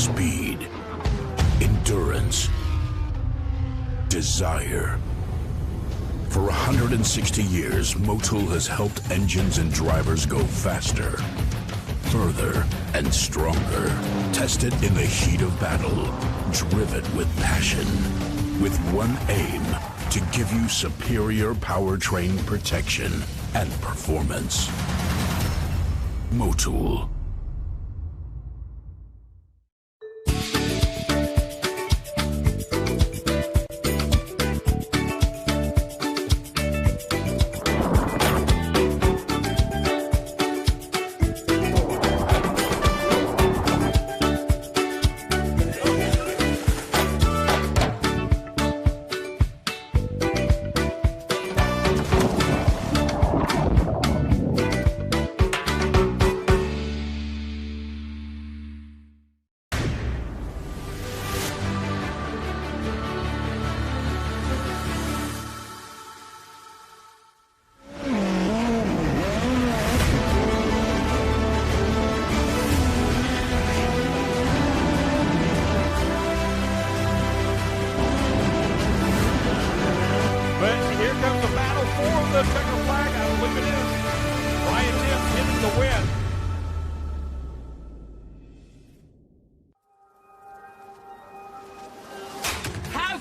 speed, endurance, desire. For 160 years, Motul has helped engines and drivers go faster, further, and stronger. Tested in the heat of battle, driven with passion, with one aim, to give you superior powertrain protection and performance. Motul.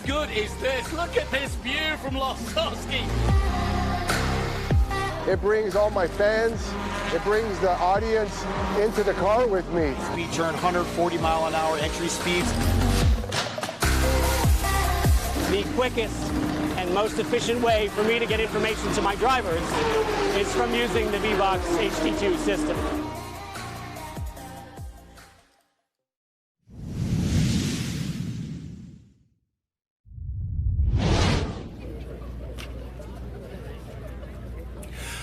Good is this? Look at this view from Losowski. It brings all my fans, it brings the audience into the car with me. We turn 140-mile-an-hour entry speeds. The quickest and most efficient way for me to get information to my drivers is from using the V-Box HT2 system.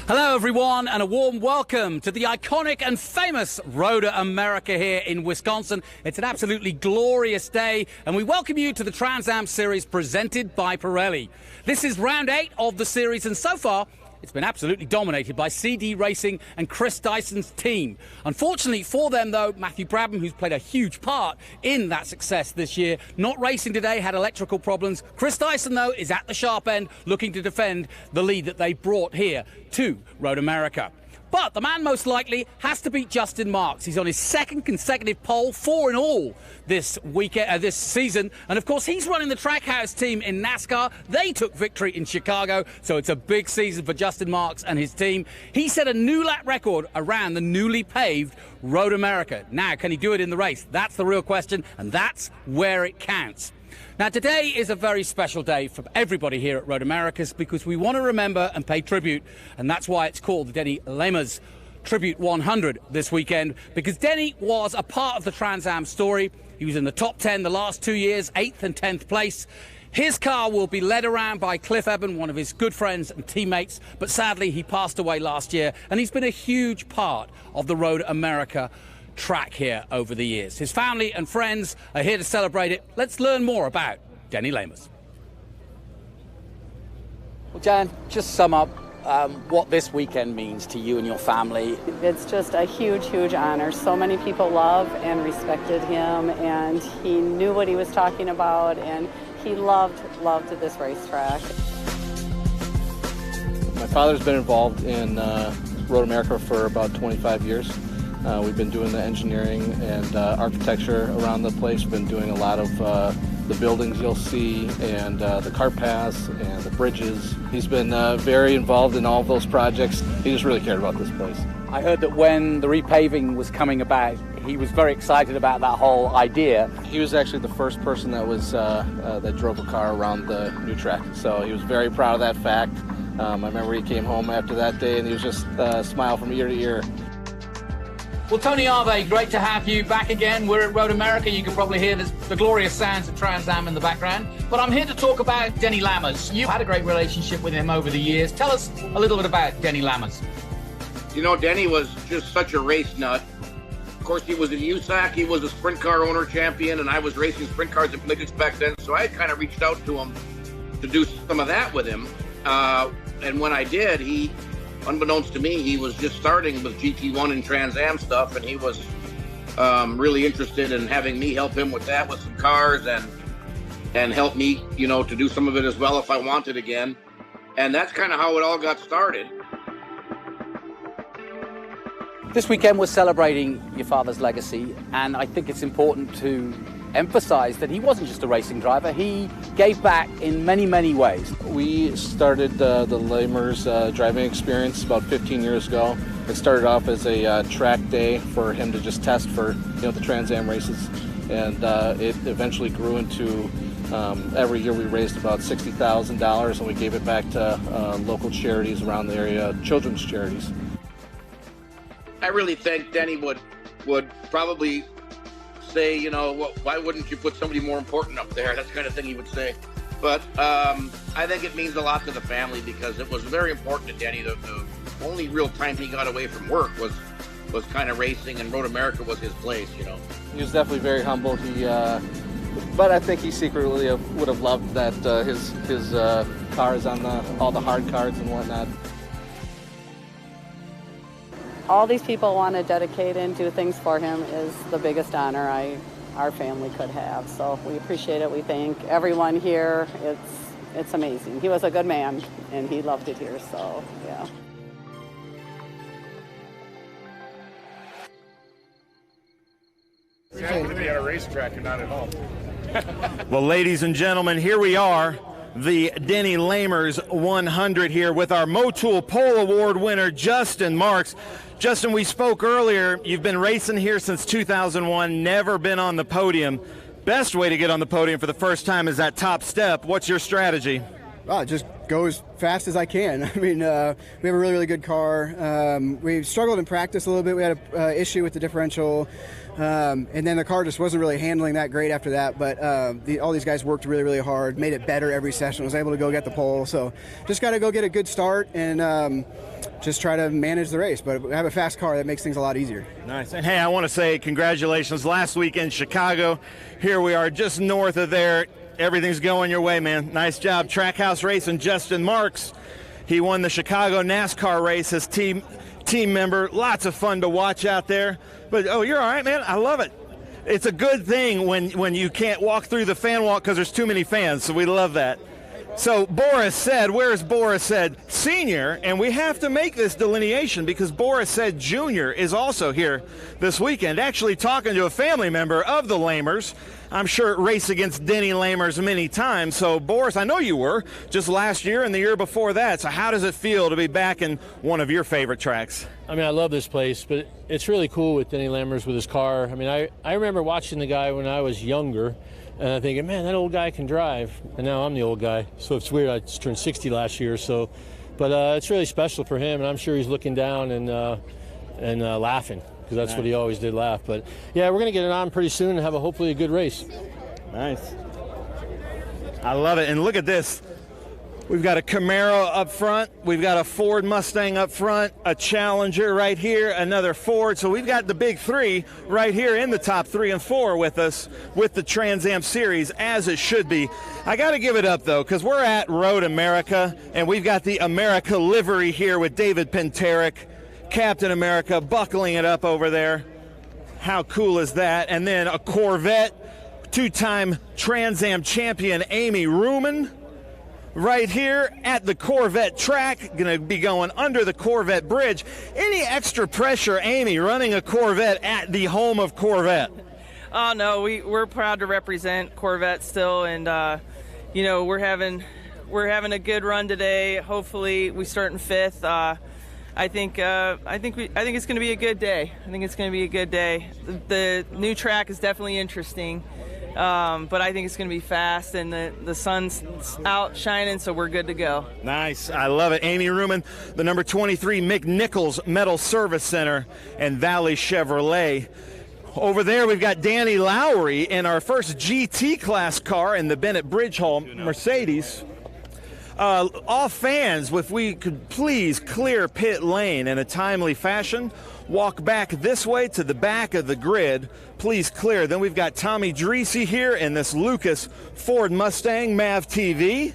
Hello everyone, and a warm welcome to the iconic and famous Road America here in Wisconsin. It's an absolutely glorious day, and we welcome you to the Trans Am Series presented by Pirelli. This is round 8 of the series, and so far it's been absolutely dominated by CD Racing and Chris Dyson's team. Unfortunately for them, though, Matthew Brabham, who's played a huge part in that success this year, not racing today, had electrical problems. Chris Dyson, though, is at the sharp end, looking to defend the lead that they brought here to Road America. But the man most likely has to beat Justin Marks. He's on his second consecutive pole, 4 in all this weekend, this season. And of course, he's running the Trackhouse team in NASCAR. They took victory in Chicago, so it's a big season for Justin Marks and his team. He set a new lap record around the newly paved Road America. Now, can he do it in the race? That's the real question, and that's where it counts. Now, today is a very special day for everybody here at Road Americas because we want to remember and pay tribute, and that's why it's called the Denny Lamers Tribute 100 this weekend, because Denny was a part of the Trans Am story. He was in the top 10 the last 2 years, 8th and 10th place. His car will be led around by Cliff Eben, one of his good friends and teammates, but sadly he passed away last year, and he's been a huge part of the Road America track here over the years. His family and friends are here to celebrate it. Let's learn more about Denny Lamers. Well, Jan, just sum up what this weekend means to you and your family. It's just a huge, huge honor. So many people love and respected him, and he knew what he was talking about, and he loved this racetrack. My father's been involved in Road America for about 25 years. We've been doing the engineering and architecture around the place. We've been doing a lot of the buildings you'll see, and the cart paths and the bridges. He's been very involved in all of those projects. He just really cared about this place. I heard that when the repaving was coming about, he was very excited about that whole idea. He was actually the first person that was that drove a car around the new track, so he was very proud of that fact. I remember he came home after that day and he was just smile from ear to ear. Well, Tony Arve, great to have you back again. We're at Road America. You can probably hear the glorious sounds of Trans Am in the background. But I'm here to talk about Denny Lamers. You've had a great relationship with him over the years. Tell us a little bit about Denny Lamers. You know, Denny was just such a race nut. Of course, he was in USAC. He was a sprint car owner champion, and I was racing sprint cars in midgets back then. So I kind of reached out to him to do some of that with him. And when I did, unbeknownst to me, he was just starting with GT1 and Trans Am stuff, and he was really interested in having me help him with that, with some cars, and help me, you know, to do some of it as well if I wanted again. And that's kind of how it all got started. This weekend we're celebrating your father's legacy, and I think it's important to emphasize that he wasn't just a racing driver, he gave back in many, many ways. We started the Lammers driving experience about 15 years ago. It started off as a track day for him to just test for, you know, the Trans Am races, and it eventually grew into every year we raised about $60,000, and we gave it back to local charities around the area, children's charities. I really think Denny would probably say, you know, why wouldn't you put somebody more important up there? That's the kind of thing he would say. But I think it means a lot to the family because it was very important to Denny. The only real time he got away from work was kind of racing, and Road America was his place, you know. He was definitely very humble. But I think he secretly would have loved that his cars on all the hard cards and whatnot. All these people want to dedicate and do things for him is the biggest honor our family could have. So we appreciate it. We thank everyone here. It's amazing. He was a good man, and he loved it here. So yeah. You have to be at a racetrack and not at home. Well, ladies and gentlemen, here we are, the Denny Lamers 100 here with our Motul Pole Award winner, Justin Marks. Justin, we spoke earlier. You've been racing here since 2001, never been on the podium. Best way to get on the podium for the first time is that top step. What's your strategy? Just go as fast as I can. I mean, we have a really, really good car. We struggled in practice a little bit. We had an issue with the differential. And then the car just wasn't really handling that great after that. But all these guys worked really, really hard, made it better every session, was able to go get the pole. So just got to go get a good start and just try to manage the race. But have a fast car, that makes things a lot easier. Nice. And hey, I want to say congratulations. Last week in Chicago, here we are just north of there. Everything's going your way, man. Nice job. Trackhouse Racing, Justin Marks. He won the Chicago NASCAR race as team member. Lots of fun to watch out there. But, oh, you're all right, man. I love it. It's a good thing when you can't walk through the fan walk because there's too many fans, so we love that. So Boris said, where's Boris said senior, and we have to make this delineation because Boris said junior is also here this weekend, actually talking to a family member of the Lammers. I'm sure raced against Denny Lamers many times. So Boris, I know you were just last year and the year before that. So how does it feel to be back in one of your favorite tracks? I mean, I love this place, but it's really cool with Denny Lamers with his car. I mean, I remember watching the guy when I was younger, and I'm thinking, man, that old guy can drive. And now I'm the old guy, so it's weird. I just turned 60 last year, so. But it's really special for him, and I'm sure he's looking down and laughing, because that's what he always did, laugh. But yeah, we're going to get it on pretty soon and have hopefully a good race. Nice. I love it. And look at this. We've got a Camaro up front. We've got a Ford Mustang up front, a Challenger right here, another Ford. So we've got the big three right here in the top 3 and 4 with us with the Trans Am Series, as it should be. I got to give it up, though, because we're at Road America, and we've got the America livery here with David Penterick, Captain America, buckling it up over there. How cool is that? And then a Corvette, 2-time Trans Am champion Amy Ruman, right here at the Corvette track, going to be going under the Corvette bridge. Any extra pressure, Amy, running a Corvette at the home of Corvette? Oh, no, we're proud to represent Corvette still, and, you know, we're having a good run today. Hopefully we start in 5th. I think it's going to be a good day. I think it's going to be a good day. The new track is definitely interesting. But I think it's going to be fast, and the sun's out shining, so we're good to go. Nice. I love it. Amy Ruman, the number 23 McNichols Metal Service Center and Valley Chevrolet. Over there, we've got Danny Lowry in our first GT class car in the Bennett Bridge Hall Mercedes. All fans, if we could please clear pit lane in a timely fashion, walk back this way to the back of the grid. Please clear. Then we've got Tommy Dreesy here in this Lucas Ford Mustang MAV TV.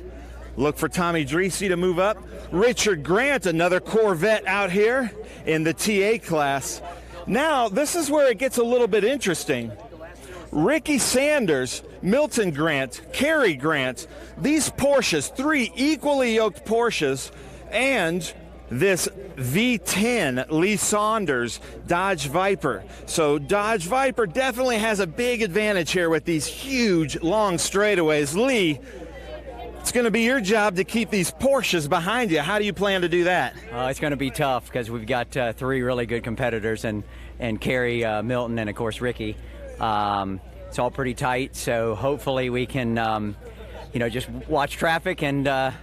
Look for Tommy Dreesy to move up. Richard Grant, another Corvette out here in the TA class. Now, this is where it gets a little bit interesting. Ricky Sanders, Milton Grant, Cary Grant, these Porsches, 3 equally yoked Porsches, and this V10 Lee Saunders Dodge Viper. So Dodge Viper definitely has a big advantage here with these huge, long straightaways. Lee, it's going to be your job to keep these Porsches behind you. How do you plan to do that? It's going to be tough because we've got 3 really good competitors, and Cary, Milton, and of course Ricky. It's all pretty tight, so hopefully we can, just watch traffic and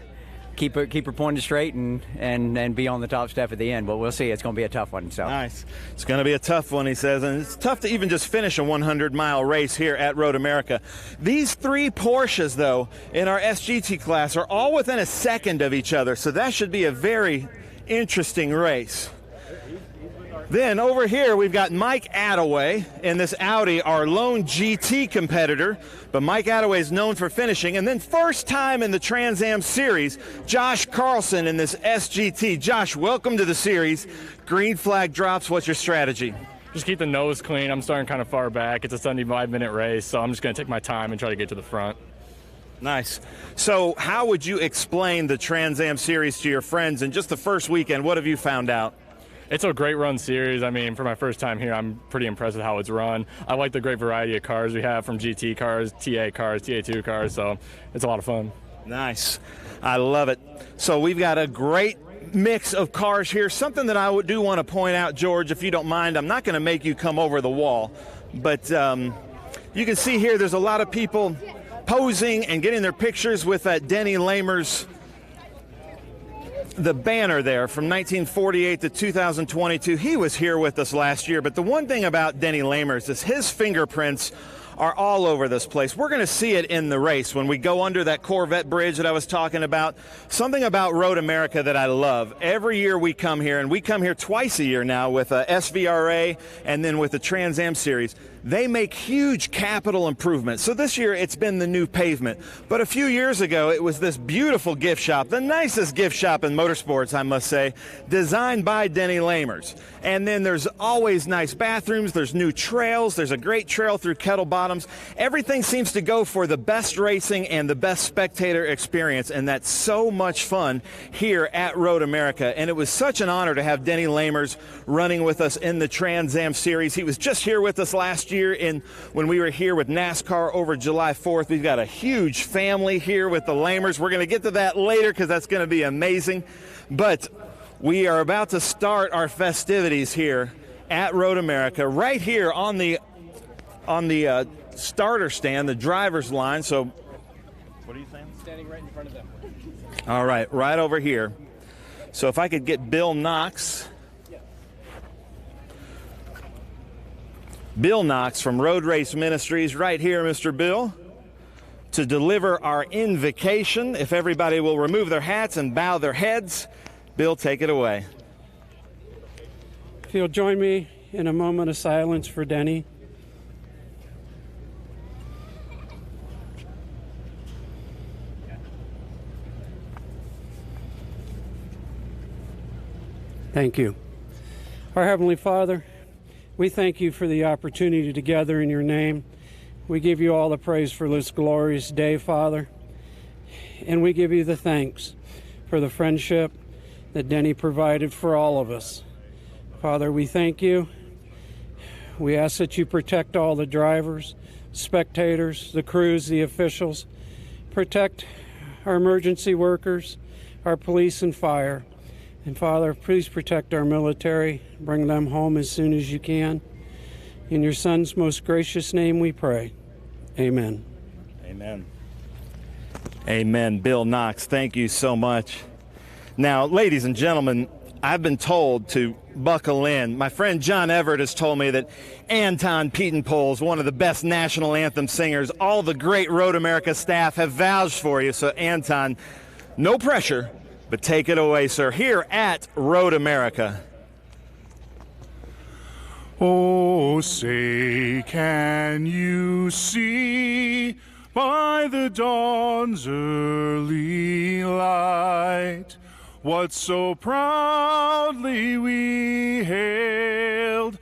keep her pointed straight and be on the top step at the end. But we'll see. It's going to be a tough one. So nice. It's going to be a tough one, he says, and it's tough to even just finish a 100-mile race here at Road America. These 3 Porsches, though, in our SGT class are all within a second of each other, so that should be a very interesting race. Then over here we've got Mike Attaway in this Audi, our lone GT competitor, but Mike Attaway is known for finishing. And then first time in the Trans Am Series, Josh Carlson in this SGT. Josh, welcome to the series. Green flag drops, what's your strategy? Just keep the nose clean. I'm starting kind of far back. It's a 75-minute race, so I'm just going to take my time and try to get to the front. Nice. So how would you explain the Trans Am Series to your friends in just the first weekend? What have you found out? It's a great run series. I mean, for my first time here, I'm pretty impressed with how it's run. I like the great variety of cars we have, from GT cars, TA cars, TA2 cars, so it's a lot of fun. Nice. I love it. So we've got a great mix of cars here. Something that I do want to point out, George, if you don't mind, I'm not going to make you come over the wall, but you can see here there's a lot of people posing and getting their pictures with that Denny Lamers, the banner there from 1948 to 2022. He was here with us last year, but the one thing about Denny Lamers is his fingerprints are all over this place. We're going to see it in the race when we go under that Corvette bridge that I was talking about. Something about Road America that I love. Every year we come here, and we come here twice a year now with SVRA and then with the Trans Am Series. They make huge capital improvements. So this year it's been the new pavement. But a few years ago it was this beautiful gift shop, the nicest gift shop in motorsports, I must say, designed by Denny Lamers. And then there's always nice bathrooms, there's new trails, there's a great trail through Kettle Bottoms. Everything seems to go for the best racing and the best spectator experience, and that's so much fun here at Road America. And it was such an honor to have Denny Lamers running with us in the Trans Am Series. He was just here with us last year when we were here with NASCAR over July 4th. We've got a huge family here with the Lammers. We're going to get to that later because that's going to be amazing. But we are about to start our festivities here at Road America, right here on the starter stand, the driver's line. So, what are you saying? Standing right in front of them. All right, right over here. So if I could get Bill Knox. Bill Knox from Road Race Ministries right here, Mr. Bill, to deliver our invocation. If everybody will remove their hats and bow their heads, Bill, take it away. If you'll join me in a moment of silence for Denny. Thank you. Our Heavenly Father, we thank you for the opportunity to gather in your name. We give you all the praise for this glorious day, Father. And we give you the thanks for the friendship that Denny provided for all of us. Father, we thank you. We ask that you protect all the drivers, spectators, the crews, the officials. Protect our emergency workers, our police and fire. And Father, please protect our military. Bring them home as soon as you can. In your Son's most gracious name we pray. Amen. Amen. Amen. Bill Knox, thank you so much. Now, ladies and gentlemen, I've been told to buckle in. My friend John Everett has told me that Anton Pietenpol is one of the best national anthem singers. All the great Road America staff have vouched for you. So, Anton, no pressure, but take it away, sir, here at Road America. Oh, say, can you see by the dawn's early light what so proudly we hailed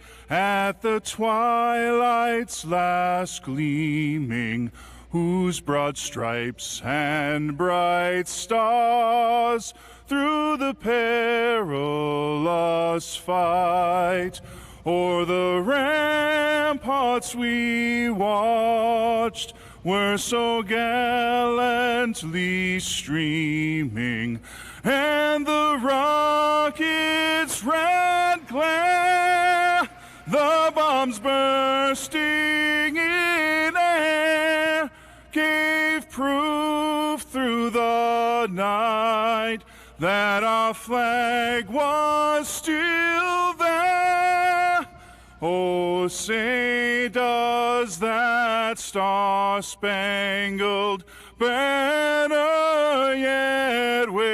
at the twilight's last gleaming, whose broad stripes and bright stars through the perilous fight o'er the ramparts we watched were so gallantly streaming, and the rocket's red glare, the bombs bursting in air, gave proof through the night that our flag was still there. Oh, say does that star-spangled banner yet wave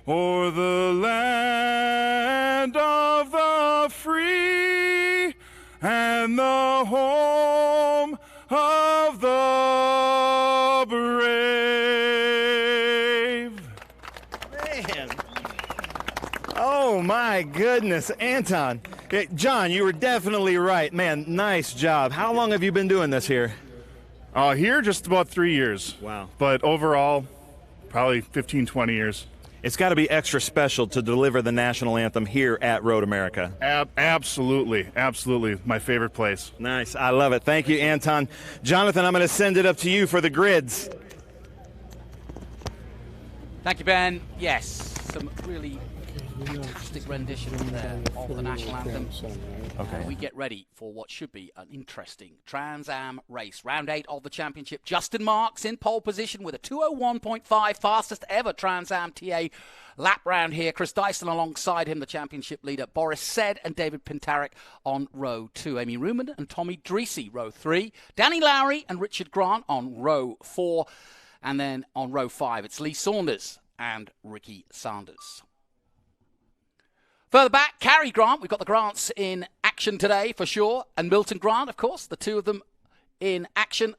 o'er the land of the free and the home of the brave. Man. Oh, my goodness. Anton. John, you were definitely right. Man, nice job. How long have you been doing this here? Here, just about 3 years. Wow. But overall, probably 15, 20 years. It's got to be extra special to deliver the national anthem here at Road America. Absolutely. Absolutely. My favorite place. Nice. I love it. Thank you, Anton. Jonathan, I'm going to send it up to you for the grids. Thank you, Ben. Yes, some really fantastic rendition there of the national anthem. Okay. We get ready for what should be an interesting Trans Am race. Round 8 of the championship. Justin Marks in pole position with a 2:01.5, fastest ever Trans Am TA lap round here. Chris Dyson alongside him, the championship leader. Boris Said and David Pintarek on row 2. Amy Ruman and Tommy Dreesy, row 3. Danny Lowry and Richard Grant on row 4. And then on row 5, it's Lee Saunders and Ricky Sanders. Further back, Cary Grant. We've got the Grants in action today for sure. And Milton Grant, of course, the two of them in action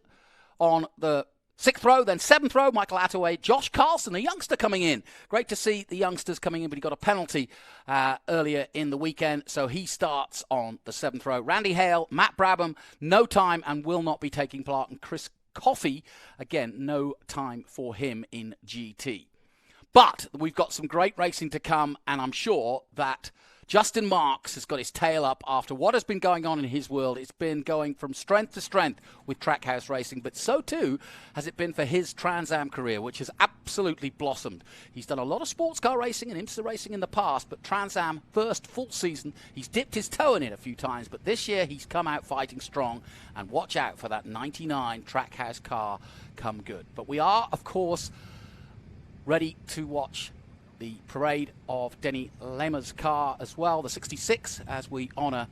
on the 6th row. Then 7th row, Michael Attaway, Josh Carlson, the youngster coming in. Great to see the youngsters coming in, but he got a penalty earlier in the weekend, so he starts on the 7th row. Randy Hale, Matt Brabham, no time and will not be taking part. And Chris Coffey, again, no time for him in GT. But we've got some great racing to come, and I'm sure that Justin Marks has got his tail up after what has been going on in his world. It's been going from strength to strength with Trackhouse Racing, but so too has it been for his Trans Am career, which has absolutely blossomed. He's done a lot of sports car racing and IMSA racing in the past, but Trans Am, first full season, he's dipped his toe in it a few times, but this year he's come out fighting strong, and watch out for that 99 Trackhouse car come good. But we are, of course, ready to watch the parade of Denny Lamers' car as well, the 66, as we honour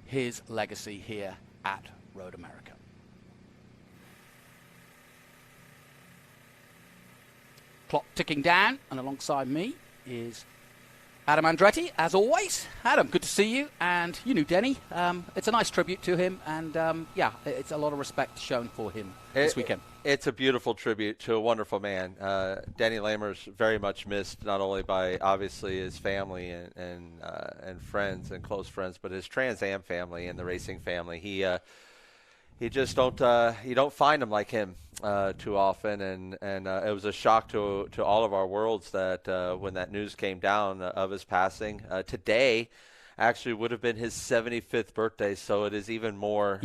his legacy here at Road America. Clock ticking down, and alongside me is Adam Andretti, as always. Adam, good to see you, and you knew Denny. It's a nice tribute to him, and yeah, it's a lot of respect shown for him this weekend. It's a beautiful tribute to a wonderful man. Denny Lamers, very much missed, not only by obviously his family and friends and close friends, but his Trans Am family and the racing family. He just you don't find him like him too often, and it was a shock to all of our worlds that when that news came down of his passing today. Actually would have been his 75th birthday, so it is even more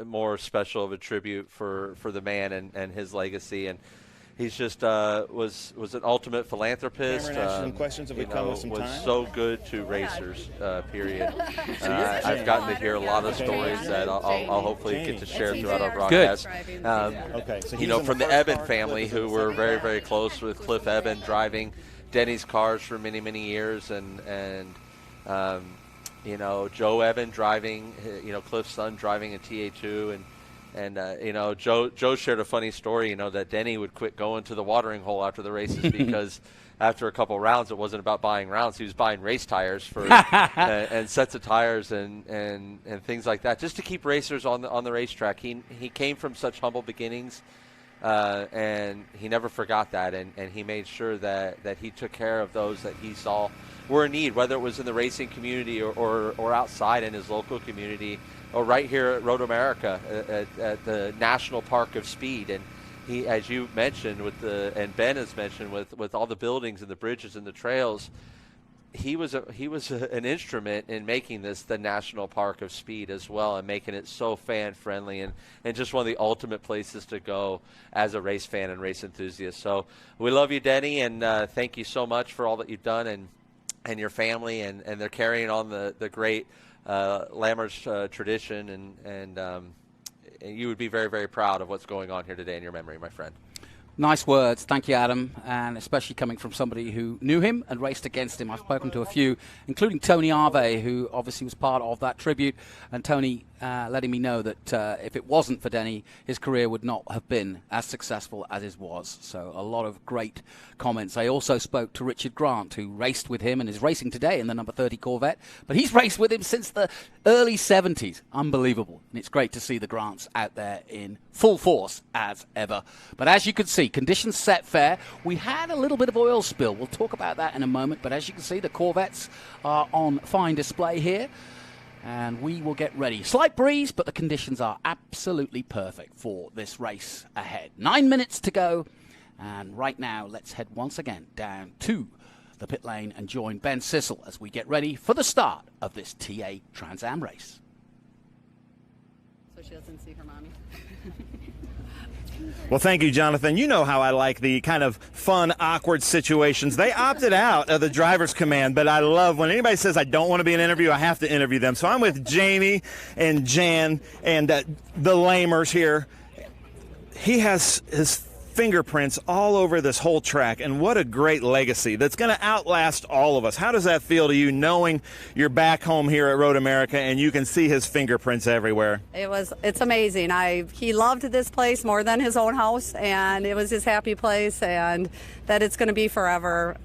more special of a tribute for the man and his legacy. And he's just was an ultimate philanthropist. Some questions if we come with some was time. So good to racers. Period. I've gotten to hear a lot of stories that I'll hopefully get to share throughout our broadcast. So from the Eben family, who were very, very close with Cliff Eben driving Denny's cars for many, many years, and Joe Eben driving, Cliff's son driving a TA2, and Joe shared a funny story, that Denny would quit going to the watering hole after the races because after a couple rounds, it wasn't about buying rounds. He was buying race tires for and sets of tires and things like that, just to keep racers on the racetrack. He came from such humble beginnings, And he never forgot that, and he made sure that he took care of those that he saw were in need, whether it was in the racing community or outside in his local community, or right here at Road America at the National Park of Speed. And he, as you mentioned, and Ben has mentioned, with all the buildings and the bridges and the trails, he was an instrument in making this the National Park of Speed as well, and making it so fan friendly and just one of the ultimate places to go as a race fan and race enthusiast. So we love you, Denny, and thank you so much for all that you've done, and your family, and they're carrying on the great Lammers tradition, and you would be very, very proud of what's going on here today in your memory, my friend. Nice words. Thank you, Adam, and especially coming from somebody who knew him and raced against him. I've spoken to a few, including Tony Arve, who obviously was part of that tribute, and Tony letting me know that if it wasn't for Denny, his career would not have been as successful as it was. So a lot of great comments. I also spoke to Richard Grant, who raced with him and is racing today in the number 30 Corvette, but he's raced with him since the early 70s. Unbelievable. And it's great to see the Grants out there in full force as ever. But as you can see, conditions set fair. We had a little bit of oil spill. We'll talk about that in a moment. But as you can see, the Corvettes are on fine display here. And we will get ready. Slight breeze, but the conditions are absolutely perfect for this race ahead. 9 minutes to go. And right now, let's head once again down to the pit lane and join Ben Sissel as we get ready for the start of this TA Trans Am race. So she doesn't see her mommy. Well, thank you, Jonathan. You know how I like the kind of fun, awkward situations. They opted out of the driver's command, but I love when anybody says I don't want to be in an interview, I have to interview them. So I'm with Jamie and Jan and the Lamers here. He has his fingerprints all over this whole track, and what a great legacy that's going to outlast all of us. How does that feel to you, knowing you're back home here at Road America and you can see his fingerprints everywhere? It's amazing. He loved this place more than his own house, and it was his happy place, and that it's going to be forever.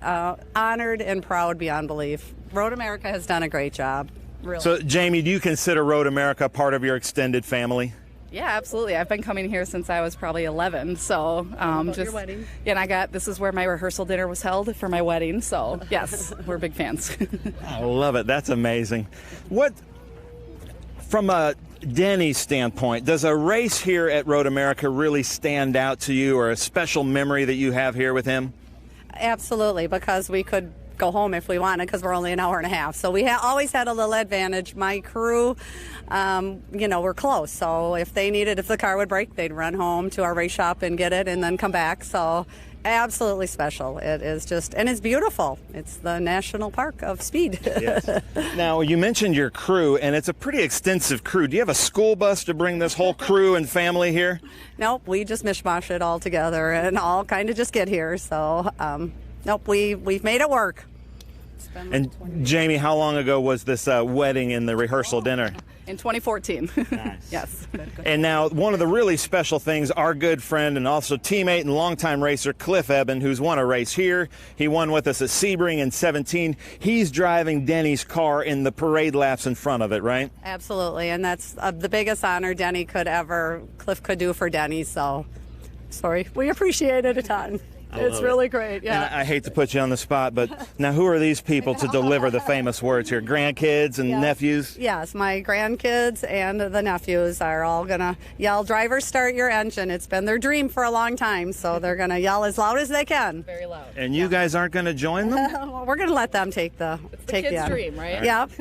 Honored and proud beyond belief. Road America has done a great job, really. So, Jamie, do you consider Road America part of your extended family? Yeah, absolutely. I've been coming here since I was probably 11. So, your wedding? Yeah, and this is where my rehearsal dinner was held for my wedding. So, yes, we're big fans. I love it. That's amazing. From a Denny's standpoint, does a race here at Road America really stand out to you, or a special memory that you have here with him? Absolutely, because we could go home if we wanted, because we're only an hour and a half. So we always had a little advantage. My crew, we're close. So if the car would break, they'd run home to our race shop and get it and then come back. So absolutely special. It is just, and it's beautiful. It's the National Park of Speed. Yes. Now, you mentioned your crew, and it's a pretty extensive crew. Do you have a school bus to bring this whole crew and family here? Nope, we just mishmash it all together and all kind of just get here. So, nope, we've made it work. And Jamie, how long ago was this wedding and the rehearsal dinner? In 2014. Nice. Yes. And now, one of the really special things, our good friend and also teammate and longtime racer, Cliff Eben, who's won a race here. He won with us at Sebring in 17. He's driving Denny's car in the parade laps in front of it, right? Absolutely, and that's the biggest honor Cliff could do for Denny, so sorry. We appreciate it a ton. It's really great, yeah. And I hate to put you on the spot, but now who are these people to deliver the famous words here? Grandkids and nephews? Yes, my grandkids and the nephews are all going to yell, "Driver, start your engine." It's been their dream for a long time, so they're going to yell as loud as they can. Very loud. And you guys aren't going to join them? We're going to let them take the kid's dream, right? Yep.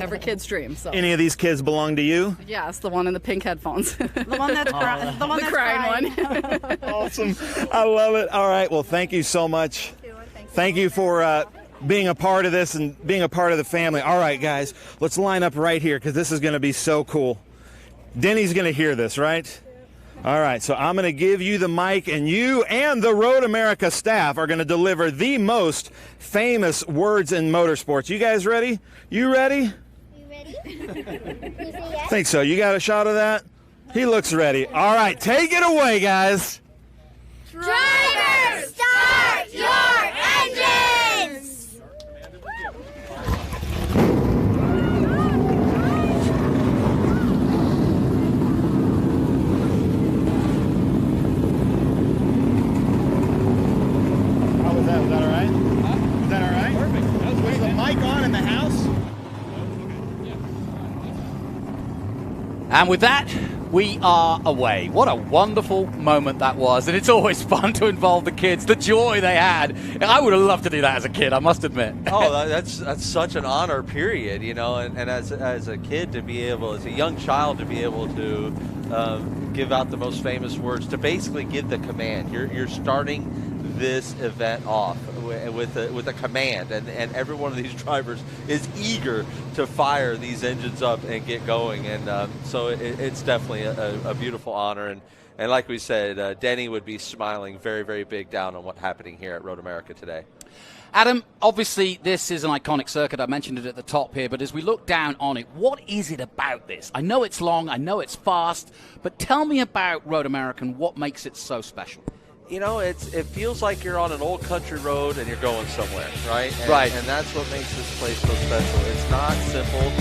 Every kid's dream. So. Any of these kids belong to you? Yes, the one in the pink headphones. The one that's the crying one. Awesome. I love it. All right. Well, thank you so much. Thank you for being a part of this and being a part of the family. All right, guys, let's line up right here because this is going to be so cool. Denny's going to hear this, right? All right, so I'm going to give you the mic, and you and the Road America staff are going to deliver the most famous words in motorsports. You guys ready? You ready? You ready? Yes. Think so. You got a shot of that? He looks ready. All right, take it away, guys. Driver, start your engines! in the house? And with that, we are away. What a wonderful moment that was. And it's always fun to involve the kids, the joy they had. I would have loved to do that as a kid, I must admit. Oh, that's such an honor, period, you know, and as a kid to be able, as a young child to be able to give out the most famous words, to basically give the command. You're starting this event off with a command, and every one of these drivers is eager to fire these engines up and get going, and so it's definitely a beautiful honor, and like we said, Denny would be smiling very, very big down on what's happening here at Road America today. Adam, obviously this is an iconic circuit. I mentioned it at the top here, but as we look down on it, what is it about this? I know it's long, I know it's fast, but tell me about Road America and what makes it so special. You know, it feels like you're on an old country road and you're going somewhere, right? And that's what makes this place so special. It's not simple.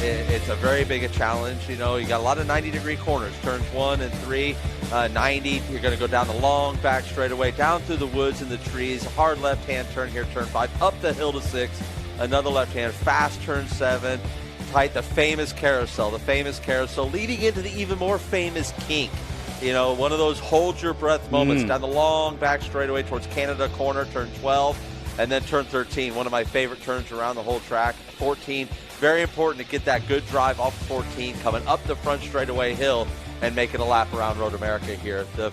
It's a very big a challenge. You know, you got a lot of 90-degree corners, turns 1 and 3, 90. You're going to go down the long back straightaway, down through the woods and the trees, a hard left-hand turn here, turn 5, up the hill to 6, another left-hand, fast turn 7, tight, the famous carousel, leading into the even more famous kink. You know, one of those hold-your-breath moments down the long back straightaway towards Canada Corner, turn 12, and then turn 13, one of my favorite turns around the whole track. 14, very important to get that good drive off 14, coming up the front straightaway hill and making a lap around Road America here at the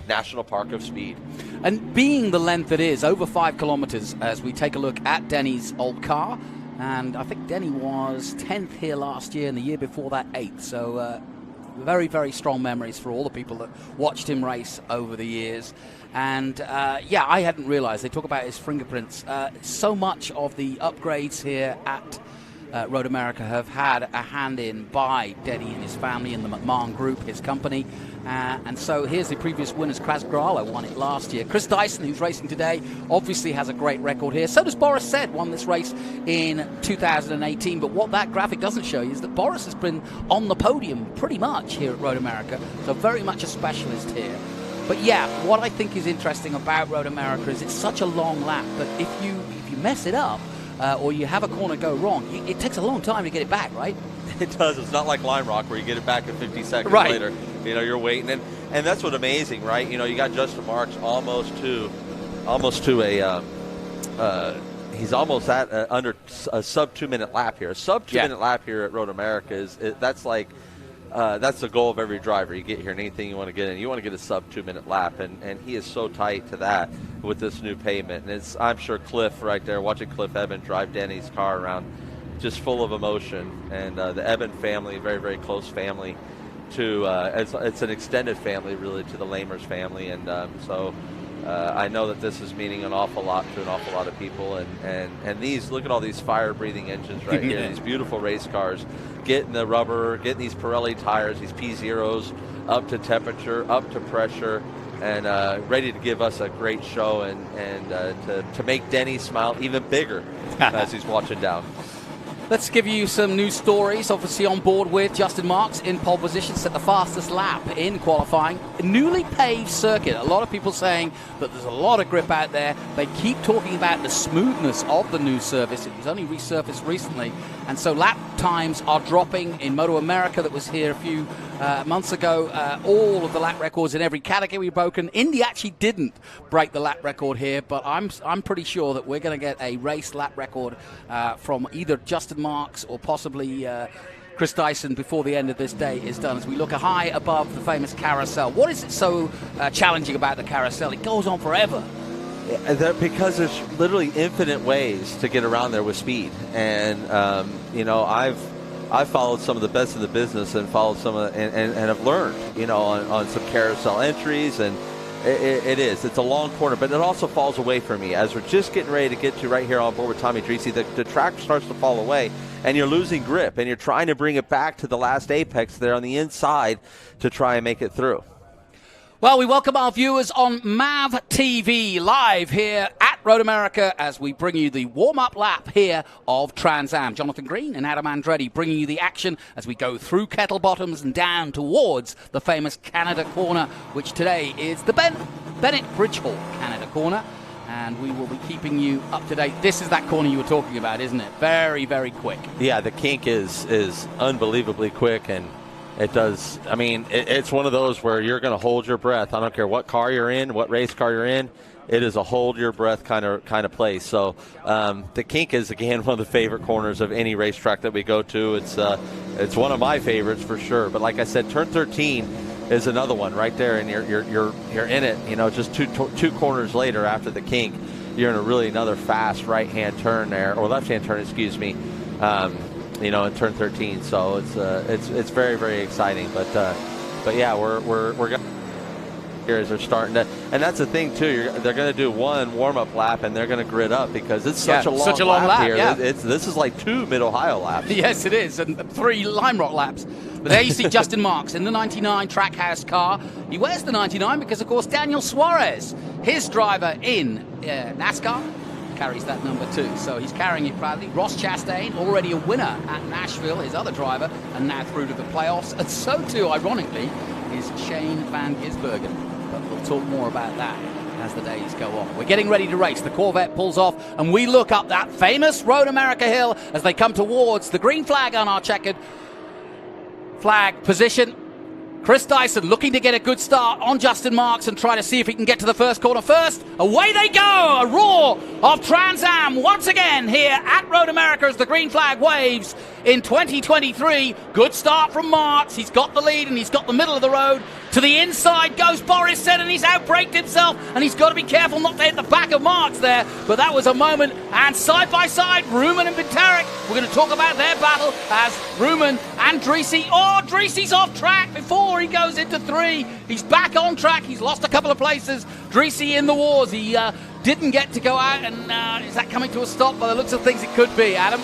National Park of Speed. And being the length it is, over 5 kilometers, as we take a look at Denny's old car, and I think Denny was 10th here last year, and the year before that 8th, so very, very strong memories for all the people that watched him race over the years. And yeah, I hadn't realized, they talk about his fingerprints. So much of the upgrades here at Road America have had a hand in by Denny and his family and the McMahon Group, his company. And so here's the previous winners. Kras Grala won it last year. Chris Dyson, who's racing today, obviously has a great record here. So does Boris Said, won this race in 2018. But what that graphic doesn't show you is that Boris has been on the podium pretty much here at Road America. So very much a specialist here. But yeah, what I think is interesting about Road America is it's such a long lap that if you mess it up, or you have a corner go wrong, it takes a long time to get it back, right? It does. It's not like Lime Rock where you get it back in 50 seconds later. You know, you're waiting, and that's what's amazing, right? You know, you got Justin Marks almost to a he's almost at under a sub 2 minute lap here. A sub 2 minute lap here at Road America that's like. That's the goal of every driver. You get here and anything you want to get in, you want to get a sub 2 minute lap, and he is so tight to that with this new pavement. And I'm sure Cliff right there, watching Cliff Eben drive Denny's car around, just full of emotion. And the Eben family, very, very close family to, it's an extended family really to the Lamers family. And so I know that this is meaning an awful lot to an awful lot of people. And these, look at all these fire-breathing engines right here, these beautiful race cars, getting the rubber, getting these Pirelli tires, these P0s up to temperature, up to pressure, and ready to give us a great show and to make Denny smile even bigger as he's watching down. Let's give you some news stories. Obviously on board with Justin Marks in pole position, set the fastest lap in qualifying. A newly paved circuit. A lot of people saying that there's a lot of grip out there. They keep talking about the smoothness of the new surface. It was only resurfaced recently. And so lap times are dropping in Moto America that was here a few months ago. All of the lap records in every category broken. Indy actually didn't break the lap record here, but I'm pretty sure that we're going to get a race lap record from either Justin Marks or possibly Chris Dyson before the end of this day is done, as we look high above the famous carousel. What is it so challenging about the carousel? It goes on forever. Because there's literally infinite ways to get around there with speed, and you know, I've followed some of the best in the business and followed some of and have learned, you know, on some carousel entries, and it's a long corner, but it also falls away from me as we're just getting ready to get to right here on board with Tommy Dreesy. The track starts to fall away, and you're losing grip, and you're trying to bring it back to the last apex there on the inside to try and make it through. Well, we welcome our viewers on MAV TV live here at Road America as we bring you the warm-up lap here of Trans Am. Jonathan Green and Adam Andretti bringing you the action as we go through Kettle Bottoms and down towards the famous Canada Corner, which today is the Bennett Bridge Hall Canada Corner. and we will be keeping you up to date. This is that corner you were talking about, isn't it? Very, very quick. Yeah, the kink is unbelievably quick, and it does. I mean, it's one of those where you're going to hold your breath. I don't care what car you're in, what race car you're in. It is a hold your breath kind of place. So the kink is, again, one of the favorite corners of any racetrack that we go to. It's one of my favorites for sure. But like I said, turn 13 is another one right there, and you're in it. You know, just two corners later after the kink, you're in another fast right-hand turn there, or left-hand turn, excuse me. You know, in turn 13. So it's very, very exciting. But yeah, we're going. Here as they're starting to, and that's the thing too. They're going to do one warm-up lap, and they're going to grid up because it's such a long lap here. Yeah. This is like 2 Mid-Ohio laps. Yes, it is, and 3 Lime Rock laps. But there you see Justin Marks in the 99 Trackhouse car. He wears the 99 because, of course, Daniel Suarez, his driver in NASCAR, carries that number too. So he's carrying it proudly. Ross Chastain, already a winner at Nashville, his other driver, and now through to the playoffs. And so too, ironically, is Shane Van Gisbergen. But we'll talk more about that as the days go on. We're getting ready to race. The Corvette pulls off, and we look up that famous Road America hill as they come towards the green flag on our checkered flag position. Chris Dyson looking to get a good start on Justin Marks and try to see if he can get to the first corner first. Away they go! A roar of Trans Am once again here at Road America as the green flag waves in 2023. Good start from Marks. He's got the lead and he's got the middle of the road. To the inside goes Boris Said, and he's outbraked himself, and he's got to be careful not to hit the back of Marks there. But that was a moment, and side by side, Ruman and Bintarek. We're going to talk about their battle as Ruman and Dreesy. Oh, Dreesy's off track before he goes into 3. He's back on track. He's lost a couple of places. Dreesy in the wars. He didn't get to go out, and is that coming to a stop? By the looks of things, it could be, Adam.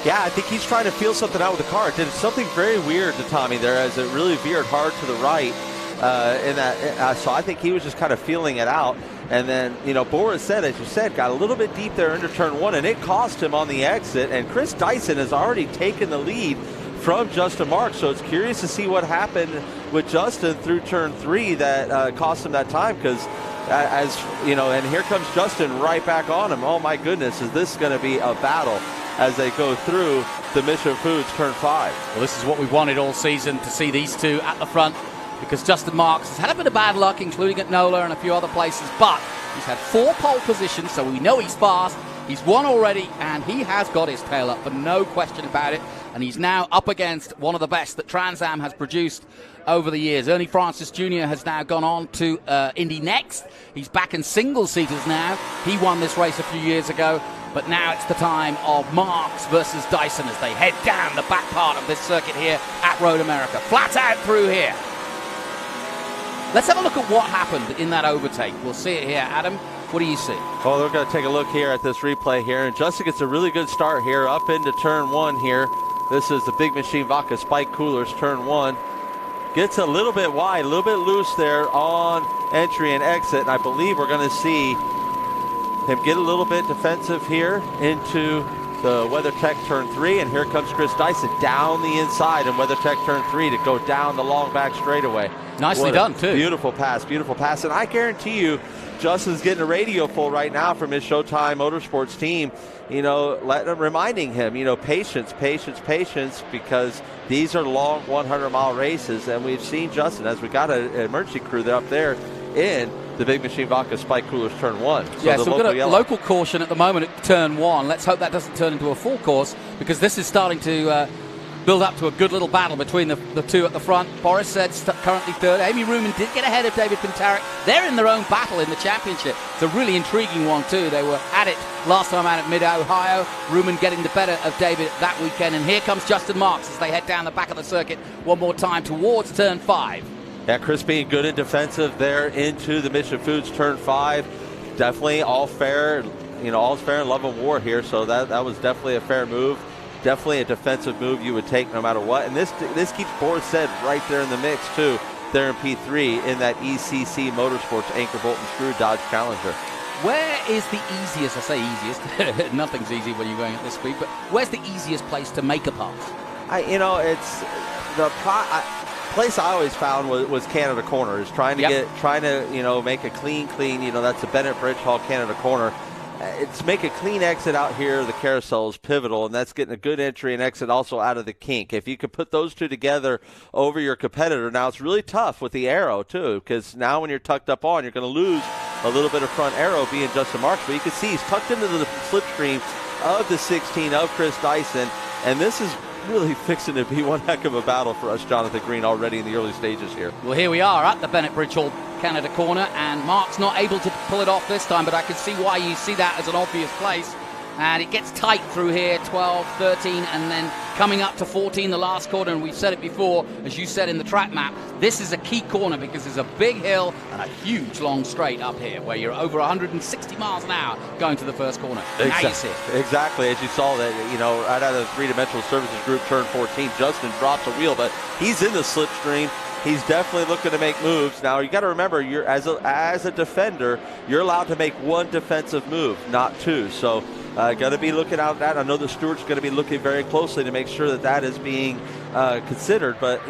Yeah, I think he's trying to feel something out with the car. It did something very weird to Tommy there as it really veered hard to the right. So I think he was just kind of feeling it out. And then, you know, Boris Said, as you said, got a little bit deep there into turn 1, and it cost him on the exit. And Chris Dyson has already taken the lead from Justin Marks. So it's curious to see what happened with Justin through turn 3 that cost him that time, because as you know, and here comes Justin right back on him. Oh my goodness, is this going to be a battle as they go through the Mission Foods turn 5? Well, this is what we've wanted all season, to see these two at the front, because Justin Marks has had a bit of bad luck, including at NOLA and a few other places, but he's had 4 pole positions, so we know he's fast. He's won already, and he has got his tail up, for no question about it. And he's now up against one of the best that Trans Am has produced over the years. Ernie Francis Jr. has now gone on to Indy Next. He's back in single-seaters now. He won this race a few years ago, but now it's the time of Marks versus Dyson as they head down the back part of this circuit here at Road America. Flat out through here. Let's have a look at what happened in that overtake. We'll see it here. Adam, what do you see? Well, we're going to take a look here at this replay here. And Justin gets a really good start here up into turn 1 here. This is the Big Machine Vodka Spike Coolers, turn 1. Gets a little bit wide, a little bit loose there on entry and exit. And I believe we're going to see him get a little bit defensive here into the WeatherTech turn 3. And here comes Chris Dyson down the inside in WeatherTech turn 3 to go down the long back straightaway. Nicely done, too. Beautiful pass, beautiful pass. And I guarantee you, Justin's getting a radio full right now from his Showtime Motorsports team, you know, reminding him, you know, patience, patience, patience, because these are long 100-mile races. And we've seen Justin, as we got an emergency crew up there in the Big Machine Vodka Spike Coolers turn 1. So yeah, so we've got a local caution at the moment at turn 1. Let's hope that doesn't turn into a full course, because this is starting to build up to a good little battle between the two at the front. Boris Said currently third. Amy Ruman did get ahead of David Bintarek. They're in their own battle in the championship. It's a really intriguing one too. They were at it last time out at Mid-Ohio. Ruman getting the better of David that weekend. And here comes Justin Marks as they head down the back of the circuit one more time towards turn 5. Yeah, Chris being good and defensive there into the Mission Foods turn 5. Definitely all fair, you know, all's fair in love and war here. So that was definitely a fair move. Definitely a defensive move you would take no matter what. And this keeps Boris Said right there in the mix too, there in P3 in that ECC Motorsports Anchor Bolt and Screw Dodge Challenger. Where is the easiest, I say easiest, nothing's easy when you're going at this speed, but where's the easiest place to make a pass? You know, it's the place I always found was Canada Corner, is trying to make a clean, that's the Bennett Bridge Hall Canada Corner. It's make a clean exit out here. The carousel is pivotal, and that's getting a good entry and exit also out of the kink. If you could put those two together over your competitor, now it's really tough with the aero too, because now when you're tucked up on, you're going to lose a little bit of front aero being Justin Marks. But you can see he's tucked into the slipstream of the 16 of Chris Dyson, and this is really fixing to be one heck of a battle for us, Jonathan Green, already in the early stages here. Well, here we are at the Bennett Bridge Hall Canada Corner, and Mark's not able to pull it off this time, but I can see why you see that as an obvious place. And it gets tight through here, 12, 13, and then coming up to 14, the last corner. And we've said it before, as you said in the track map, this is a key corner because there's a big hill and a huge long straight up here where you're over 160 miles an hour going to the first corner. Now you see it. Exactly, as you saw that, right out of the three-dimensional services group, turn 14, Justin drops a wheel, but he's in the slipstream. He's definitely looking to make moves. Now, you got to remember, you're as a defender, you're allowed to make one defensive move, not two. So, got to be looking out at that. I know the steward's going to be looking very closely to make sure that is being considered. But,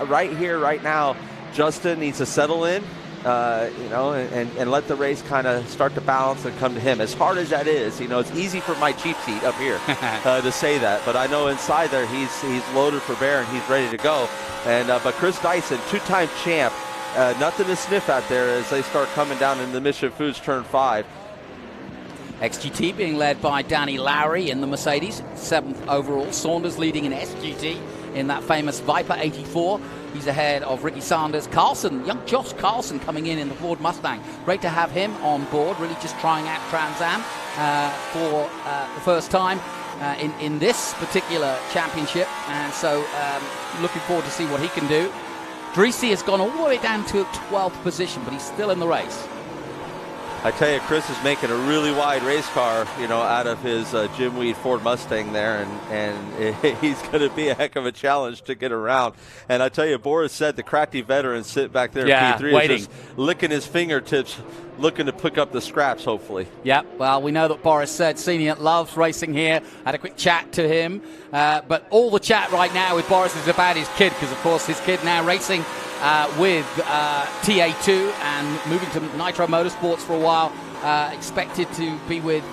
right here, right now, Justin needs to settle in, and let the race kind of start to balance and come to him. As hard as that is, it's easy for my cheap seat up here to say that. But I know inside there he's loaded for bear and he's ready to go. And but Chris Dyson, two-time champ, nothing to sniff at there as they start coming down in the Mission Foods turn 5. XGT being led by Danny Lowry in the Mercedes, 7th overall. Saunders leading in SGT in that famous Viper 84. He's ahead of Ricky Sanders. Carlson, young Josh Carlson coming in the Ford Mustang. Great to have him on board, really just trying out Trans Am for the first time in this particular championship. And so looking forward to see what he can do. Dreesy has gone all the way down to 12th position, but he's still in the race. I tell you, Chris is making a really wide race car, out of his Jim Weed Ford Mustang there, and he's going to be a heck of a challenge to get around. And I tell you, Boris said the crafty veteran sit back there in P3 waiting. is just licking his fingertips, looking to pick up the scraps, hopefully. Yeah, well, we know that Boris said Senior loves racing here. Had a quick chat to him. But all the chat right now with Boris is about his kid, because, of course, his kid now racing with TA2 and moving to Nitro Motorsports for a while. Expected to be with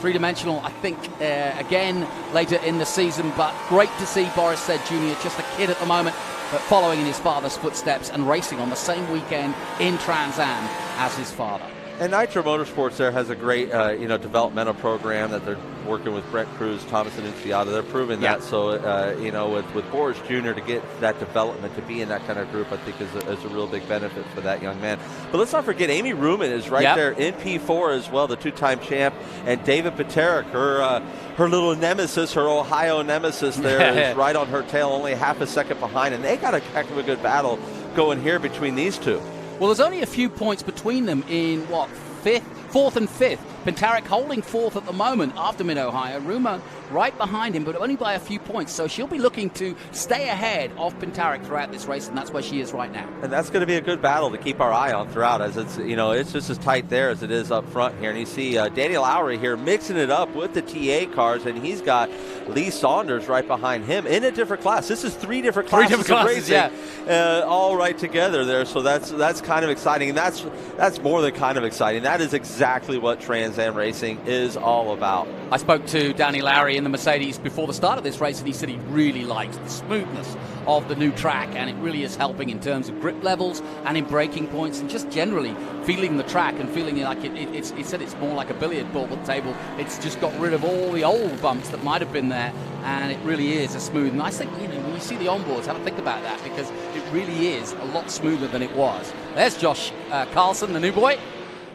three-dimensional, I think, again later in the season. But great to see Boris said Jr., just a kid at the moment, but following in his father's footsteps and racing on the same weekend in Trans Am as his father. And Nitro Motorsports there has a great, developmental program that they're working with Brett Cruz, Thomas Annunziata. They're proving that. So, with Boris Jr. to get that development, to be in that kind of group, I think is a real big benefit for that young man. But let's not forget, Amy Ruman is right there in P4 as well, the two-time champ. And David Paterick, her little nemesis, her Ohio nemesis there is right on her tail, only half a second behind. And they got a heck of a good battle going here between these two. Well, there's only a few points between them in, fourth and fifth. Pintarek holding fourth at the moment after Mid-Ohio. Ruma right behind him, but only by a few points. So she'll be looking to stay ahead of Pintarek throughout this race, and that's where she is right now. And that's going to be a good battle to keep our eye on throughout, as it's, it's just as tight there as it is up front here. And you see Danny Lowry here mixing it up with the TA cars, and he's got Lee Saunders right behind him in a different class. This is three different classes of racing, all right together there. So that's kind of exciting, and that's more than kind of exciting. That is exactly what Trans Am racing is all about. I spoke to Danny Lowry in the Mercedes before the start of this race, and he said he really likes the smoothness of the new track, and it really is helping in terms of grip levels and in braking points, and just generally feeling the track and feeling like he said it's more like a billiard ball table. It's just got rid of all the old bumps that might have been there, and it really is a smooth. And I think, when you see the onboards, have a think about that, because it really is a lot smoother than it was. There's Josh Carlson, the new boy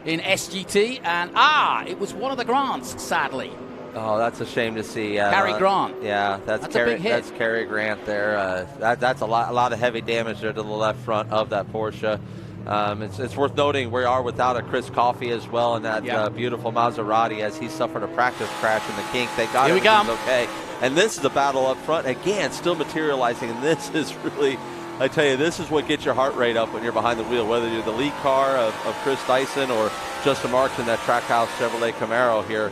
in SGT, and it was one of the Grants, sadly. Oh, that's a shame to see. Cary Grant. Yeah, that's a big hit. That's Cary Grant there. That's a lot of heavy damage there to the left front of that Porsche. It's worth noting we are without a Chris Coffey as well in that beautiful Maserati, as he suffered a practice crash in the kink. They got it. Okay. And this is a battle up front again, still materializing, and this is really, I tell you, this is what gets your heart rate up when you're behind the wheel, whether you're the lead car of Chris Dyson or Justin Marks in that Trackhouse Chevrolet Camaro here.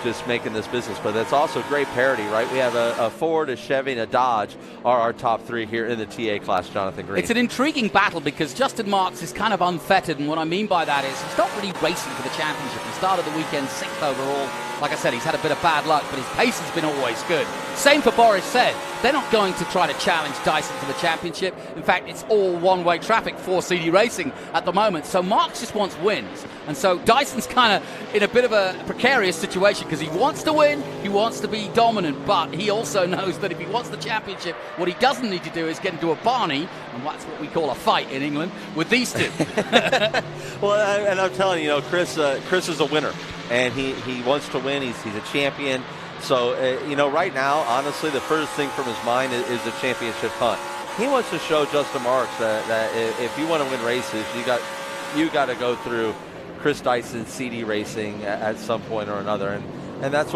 just making this business. But it's also great parity, right? We have a Ford, a Chevy, and a Dodge are our top three here in the TA class, Jonathan Green. It's an intriguing battle because Justin Marks is kind of unfettered, and what I mean by that is he's not really racing for the championship. He started the weekend 6th overall. Like I said, he's had a bit of bad luck, but his pace has been always good. Same for Boris said. They're not going to try to challenge Dyson for the championship. In fact, it's all one-way traffic for CD Racing at the moment. So Marks just wants wins. And so Dyson's kind of in a bit of a precarious situation because he wants to win, he wants to be dominant, but he also knows that if he wants the championship, what he doesn't need to do is get into a Barney, and that's what we call a fight in England, with these two. Well, and I'm telling you, Chris is a winner, and he wants to win. He's a champion. So, right now, honestly, the furthest thing from his mind is the championship hunt. He wants to show Justin Marks that if you want to win races, you got to go through Chris Dyson, CD Racing at some point or another. And that's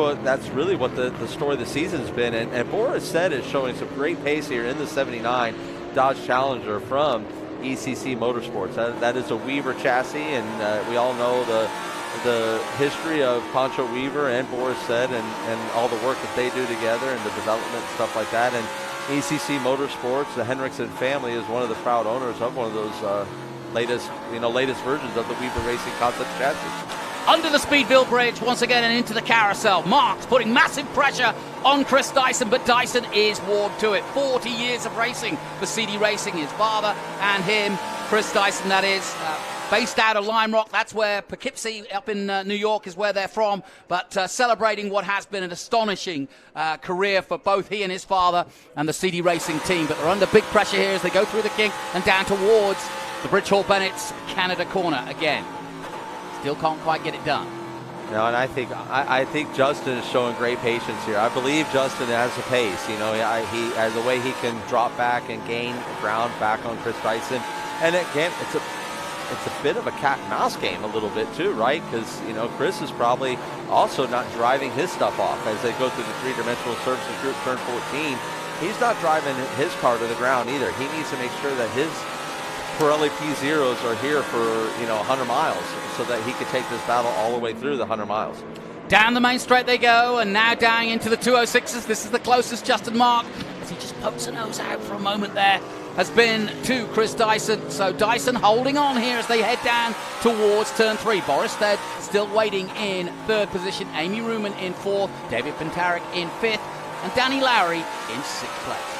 really what the story of the season's been. And Boris said is showing some great pace here in the 79 Dodge Challenger from ECC Motorsports. That is a Weaver chassis, and we all know the history of Pancho Weaver and Boris said and all the work that they do together and the development and stuff like that. And ECC Motorsports, the Henriksen family, is one of the proud owners of one of those latest versions of the Weaver Racing concept chassis. Under the Speedville Bridge, once again, and into the carousel. Marks putting massive pressure on Chris Dyson, but Dyson is warmed to it. 40 years of racing for CD Racing, his father and him. Chris Dyson, that is, based out of Lime Rock. That's where Poughkeepsie up in New York is where they're from. But celebrating what has been an astonishing career for both he and his father and the CD Racing team. But they're under big pressure here as they go through the kink and down towards the Bridge Hall Bennett's Canada corner again. Still can't quite get it done. No, and I think Justin is showing great patience here. I believe Justin has the pace. He has the way he can drop back and gain ground back on Chris Dyson. And again, it's a bit of a cat and mouse game a little bit too, right? Because Chris is probably also not driving his stuff off as they go through the three-dimensional services group turn 14. He's not driving his car to the ground either. He needs to make sure that his Pirelli P0s are here for 100 miles so that he could take this battle all the way through the 100 miles. Down the main straight they go, and now down into the 206s. This is the closest Justin Mark, as he just pokes a nose out for a moment there, has been to Chris Dyson. So Dyson holding on here as they head down towards turn 3. Boris Stead still waiting in 3rd position. Amy Ruman in 4th. David Pentarik in 5th. And Danny Lowry in 6th place.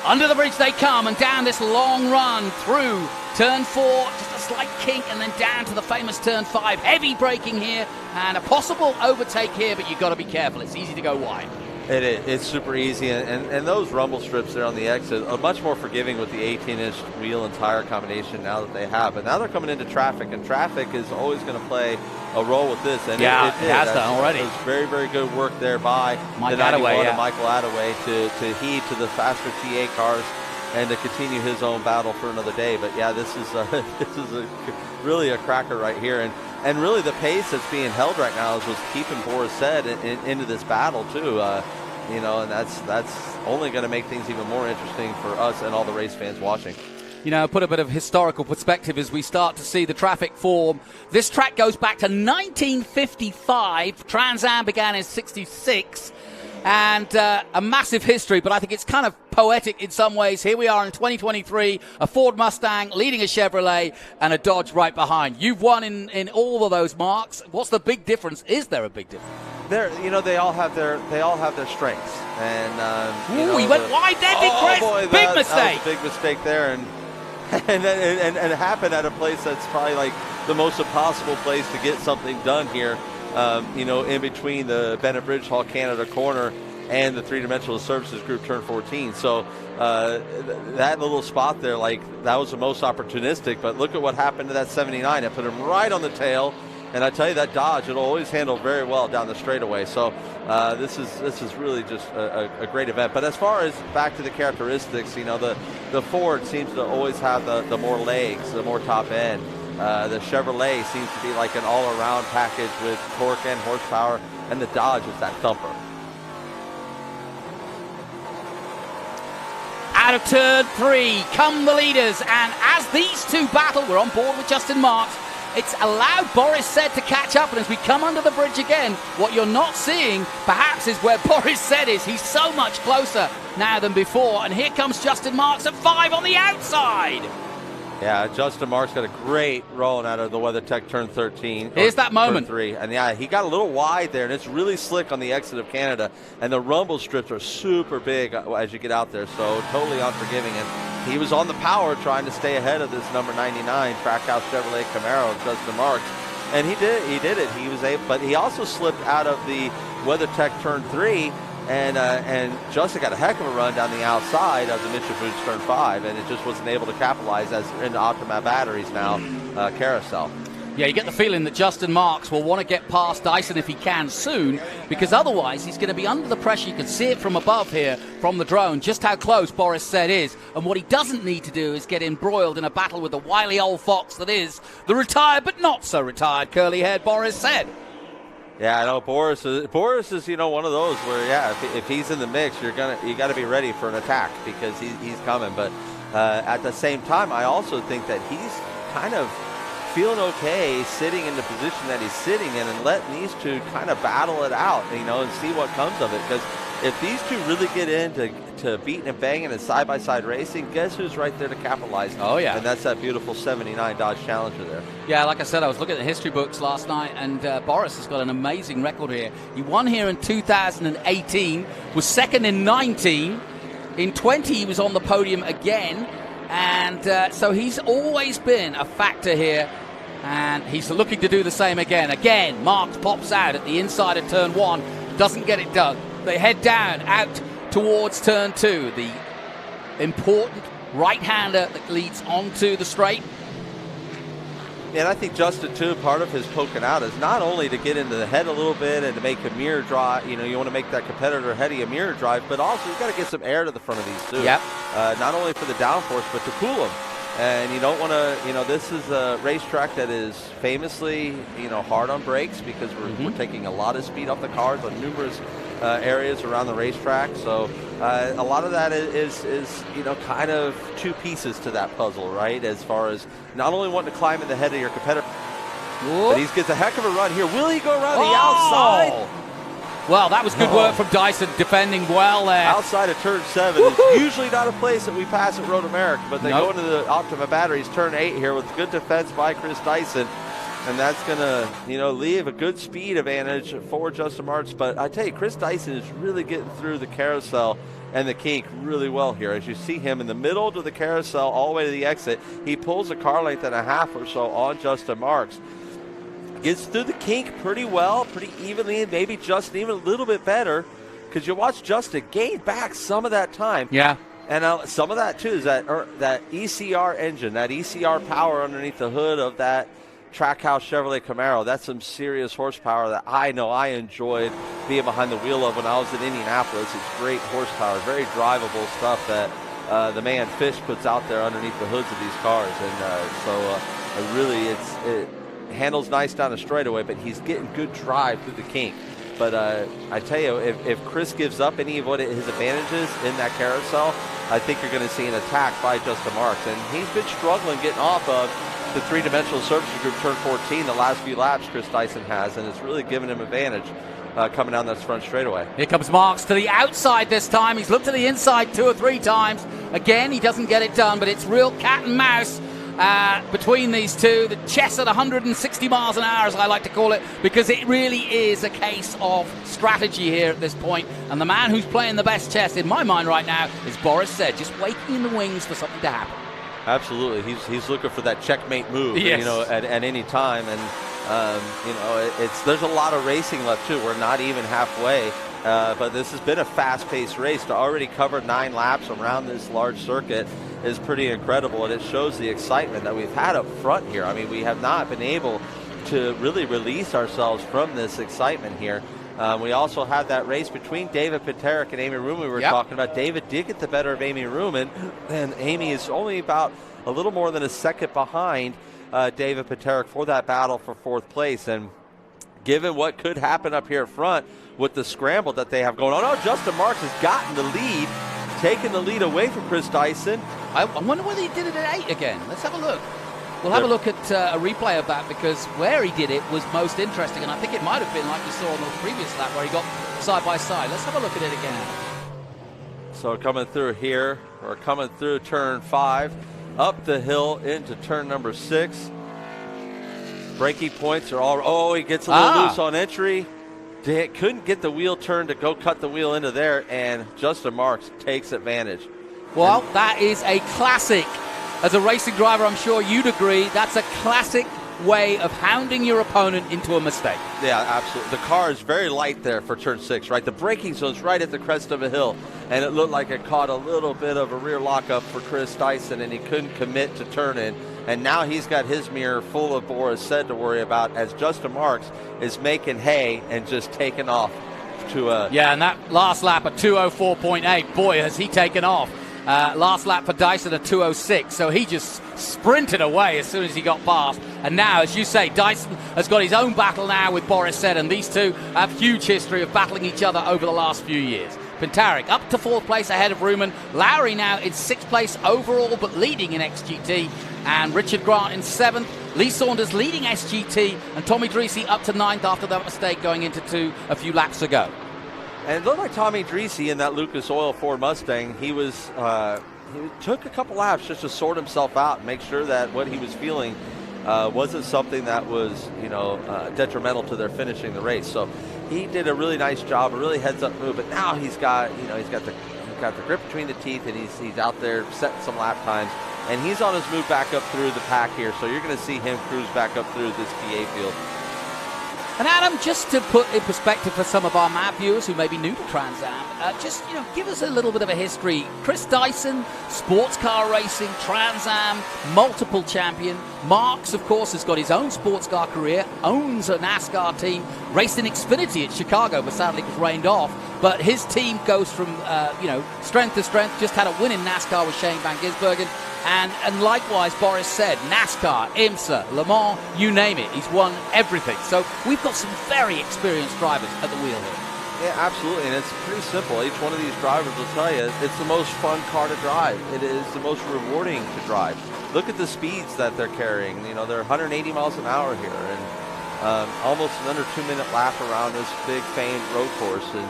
Under the bridge they come, and down this long run through turn 4, just a slight kink, and then down to the famous turn 5. Heavy braking here, and a possible overtake here, but you've got to be careful. It's easy to go wide. It is. It's super easy, and those rumble strips there on the exit are much more forgiving with the 18-inch wheel and tire combination now that they have. But now they're coming into traffic, and traffic is always going to play a role with this. And yeah, it has done already. It was very, very good work there by Mike the 91 Attaway, and Michael Attaway to heed to the faster TA cars and to continue his own battle for another day. But yeah, this is really a cracker right here, and really the pace that's being held right now is what's keeping Boris Said into this battle too. And that's only going to make things even more interesting for us and all the race fans watching. Put a bit of historical perspective as we start to see the traffic form. This track goes back to 1955. Trans Am began in 66. And a massive history, but I think it's kind of poetic in some ways. Here we are in 2023, a Ford Mustang leading a Chevrolet and a Dodge right behind. You've won in all of those marks. What's the big difference? Is there a big difference? They all have their strengths. And he went wide there, big Chris. Boy, big mistake. That was a big mistake there, and it happened at a place that's probably like the most impossible place to get something done here. In between the Bennett Bridge Hall Canada corner and the three-dimensional services group turn 14. So that little spot there, that was the most opportunistic. But look at what happened to that 79. It put him right on the tail. And I tell you, that Dodge, it'll always handle very well down the straightaway. So this is really just a great event. But as far as back to the characteristics, the Ford seems to always have the more legs, the more top end. The Chevrolet seems to be like an all-around package with torque and horsepower, and the Dodge is that thumper. Out of turn 3 come the leaders, and as these two battle, we're on board with Justin Marks. It's allowed Boris Said to catch up, and as we come under the bridge again, what you're not seeing, perhaps, is where Boris Said is. He's so much closer now than before, and here comes Justin Marks at 5 on the outside. Yeah, Justin Marks got a great run out of the WeatherTech turn 13. Here's that moment. Turn 3. And yeah, he got a little wide there, and it's really slick on the exit of Canada. And the rumble strips are super big as you get out there, so totally unforgiving. And he was on the power trying to stay ahead of this number 99 Trackhouse Chevrolet Camaro, Justin Marks. And he did it. He was able, but he also slipped out of the WeatherTech turn 3. And Justin got a heck of a run down the outside of the Mitchell Boots turn 5, and it just wasn't able to capitalize as into Optima Batteries now carousel. Yeah, you get the feeling that Justin Marks will want to get past Dyson if he can soon, because otherwise he's going to be under the pressure. You can see it from above here, from the drone, just how close Boris Said is. And what he doesn't need to do is get embroiled in a battle with the wily old fox that is the retired but not so retired curly-haired Boris Said. Yeah, I know Boris is one of those where, yeah, if he's in the mix, you got to be ready for an attack because he's coming. But at the same time, I also think that he's kind of feeling okay sitting in the position that he's sitting in and letting these two kind of battle it out, and see what comes of it. Because if these two really get into beating and banging and side-by-side racing, guess who's right there to capitalize? Oh, yeah. And that's that beautiful 79 Dodge Challenger there. Yeah, like I said, I was looking at the history books last night, and Boris has got an amazing record here. He won here in 2018, was second in 19. In 20, he was on the podium again, and so he's always been a factor here, and he's looking to do the same again. Again, Marks pops out at the inside of turn 1, doesn't get it done. They head down, out towards turn 2, the important right-hander that leads onto the straight. And I think Justin, too, part of his poking out is not only to get into the head a little bit and to make a mirror drive, you want to make that competitor head of a mirror drive, but also you got to get some air to the front of these, too. Yep. Not only for the downforce, but to cool them. And you don't want to, this is a racetrack that is famously, hard on brakes because we're taking a lot of speed off the cars on numerous areas around the racetrack. So a lot of that is kind of two pieces to that puzzle, right? As far as not only wanting to climb in the head of your competitor, but he gets a heck of a run here. Will he go around the outside? Well, that was good work from Dyson, defending well there. Outside of turn 7 is usually not a place that we pass at Road America, but they go into the Optima Batteries turn 8 here with good defense by Chris Dyson. And that's going to, leave a good speed advantage for Justin Marks. But I tell you, Chris Dyson is really getting through the carousel and the kink really well here. As you see him in the middle of the carousel all the way to the exit, he pulls a car length and a half or so on Justin Marks. Gets through the kink pretty well, pretty evenly, and maybe Justin even a little bit better. Because you watch Justin gain back some of that time. Yeah. And some of that, too, is that ECR engine, that ECR power underneath the hood of that Trackhouse Chevrolet Camaro. That's some serious horsepower that I know I enjoyed being behind the wheel of when I was in Indianapolis. It's great horsepower, very drivable stuff that the man Fish puts out there underneath the hoods of these cars. And it handles nice down the straightaway, but he's getting good drive through the kink. But I tell you, if Chris gives up any of what his advantages in that carousel, I think you're going to see an attack by Justin Marks. And he's been struggling getting off of the three-dimensional surface group turn 14 the last few laps Chris Dyson has, and it's really given him advantage coming down this front straightaway. Here comes Marks to the outside this time. He's looked to the inside 2 or 3 times. Again, he doesn't get it done, but it's real cat and mouse between these two. The chess at 160 miles an hour, as I like to call it, because it really is a case of strategy here at this point. And the man who's playing the best chess in my mind right now is Boris Said, just waiting in the wings for something to happen. Absolutely, he's looking for that checkmate move, yes. At any time, and there's a lot of racing left too. We're not even halfway, but this has been a fast-paced race. To already cover 9 laps around this large circuit is pretty incredible, and it shows the excitement that we've had up front here. I mean, we have not been able to really release ourselves from this excitement here. We also had that race between David Peterick and Amy Ruman we were talking about. David did get the better of Amy Ruman, and Amy is only about a little more than a second behind David Peterick for that battle for 4th place. And given what could happen up here front with the scramble that they have going on, Justin Marks has gotten the lead taking the lead away from Chris Dyson. I wonder whether he did it at 8 again. Let's have a look. We'll have a look at a replay of that, because where he did it was most interesting, and I think it might have been like you saw on the previous lap where he got side by side. Let's have a look at it again. So coming through here, or coming through turn 5, up the hill into turn number 6. Braking points are all, oh, he gets a little loose on entry. Couldn't get the wheel turn to go cut the wheel into there, and Justin Marks takes advantage. Well, that is a classic. As a racing driver, I'm sure you'd agree, that's a classic way of hounding your opponent into a mistake. Yeah, absolutely. The car is very light there for turn 6, right? The braking zone's right at the crest of a hill, and it looked like it caught a little bit of a rear lockup for Chris Dyson, and he couldn't commit to turning. And now he's got his mirror full of Boris Said to worry about, as Justin Marks is making hay and just taking off to a... Yeah, and that last lap at 2:04.8, boy, has he taken off. Last lap for Dyson at 2:06, so he just sprinted away as soon as he got past. And now, as you say, Dyson has got his own battle now with Boris Said, and these two have huge history of battling each other over the last few years. Pintarek up to 4th place ahead of Ruman. Lowry now in 6th place overall, but leading in XGT. And Richard Grant in 7th. Lee Saunders leading SGT, and Tommy Dreesy up to 9th after that mistake going into 2 a few laps ago. And it looked like Tommy Dreesy in that Lucas Oil Ford Mustang. He took a couple laps just to sort himself out and make sure that what he was feeling wasn't something that was, detrimental to their finishing the race. So he did a really nice job, a really heads-up move. But now he's got the grip between the teeth, and he's out there setting some lap times, and he's on his move back up through the pack here. So you're going to see him cruise back up through this PA field. And Adam, just to put in perspective for some of our map viewers who may be new to Trans Am, give us a little bit of a history. Chris Dyson, sports car racing, Trans Am, multiple champion. Marks, of course, has got his own sports car career, owns a NASCAR team, raced in Xfinity at Chicago, but sadly it was rained off. But his team goes from, strength to strength. Just had a win in NASCAR with Shane Van Gisbergen. And likewise, Boris Said, NASCAR, IMSA, Le Mans, you name it. He's won everything. So we've got some very experienced drivers at the wheel here. Yeah, absolutely, and it's pretty simple. Each one of these drivers will tell you it's the most fun car to drive. It is the most rewarding to drive. Look at the speeds that they're carrying. They're 180 miles an hour here, and almost an under 2-minute lap around this big famed road course. And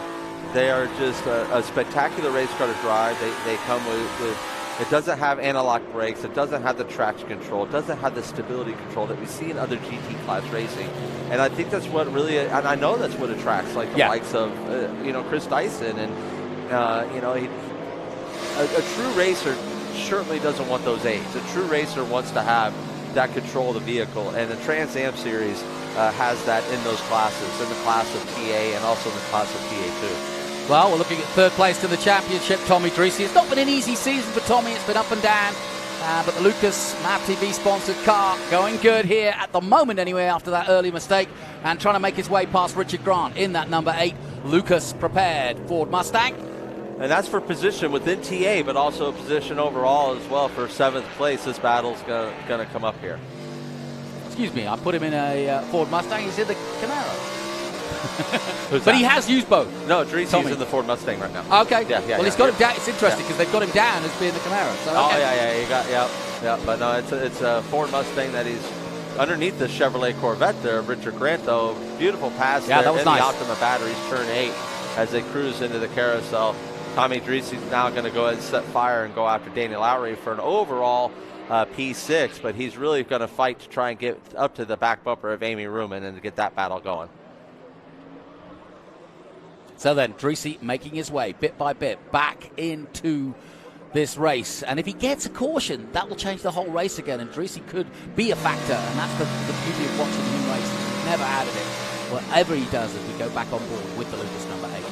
they are just a spectacular race car to drive. They come with it doesn't have analog brakes. It doesn't have the traction control. It doesn't have the stability control that we see in other GT class racing. And I think that's what really, and I know that's what attracts like the likes of, Chris Dyson. And, a true racer certainly doesn't want those A's. A true racer wants to have that control of the vehicle. And the Trans Am Series has that in those classes, in the class of PA and also in the class of PA2. Well, we're looking at 3rd place to the championship, Tommy Dreesy. It's not been an easy season for Tommy. It's been up and down. But the Lucas MAV TV-sponsored car going good here at the moment anyway after that early mistake, and trying to make his way past Richard Grant in that number 8 Lucas prepared Ford Mustang. And that's for position within TA, but also position overall as well for 7th place. This battle's going to come up here. Excuse me, I put him in a Ford Mustang. He's in the Camaro. But he has used both. No, Dreesy's in the Ford Mustang right now. Okay. Yeah, he's got him down. It's interesting because they've got him down as being the Camaro. So, okay. Yeah. But no, it's a Ford Mustang that he's underneath the Chevrolet Corvette there. Richard Grant, though, beautiful pass there. That was in nice. The Optima batteries, turn 8, as they cruise into the carousel. Tommy Dreesy's now going to go ahead and set fire and go after Danny Lowry for an overall P6, but he's really going to fight to try and get up to the back bumper of Amy Ruman and to get that battle going. So then, Dreesy making his way bit by bit back into this race. And if he gets a caution, that will change the whole race again. And Dreesy could be a factor. And that's the beauty of watching him race. He's never out of it. Whatever he does as we go back on board with the Lucas number 8.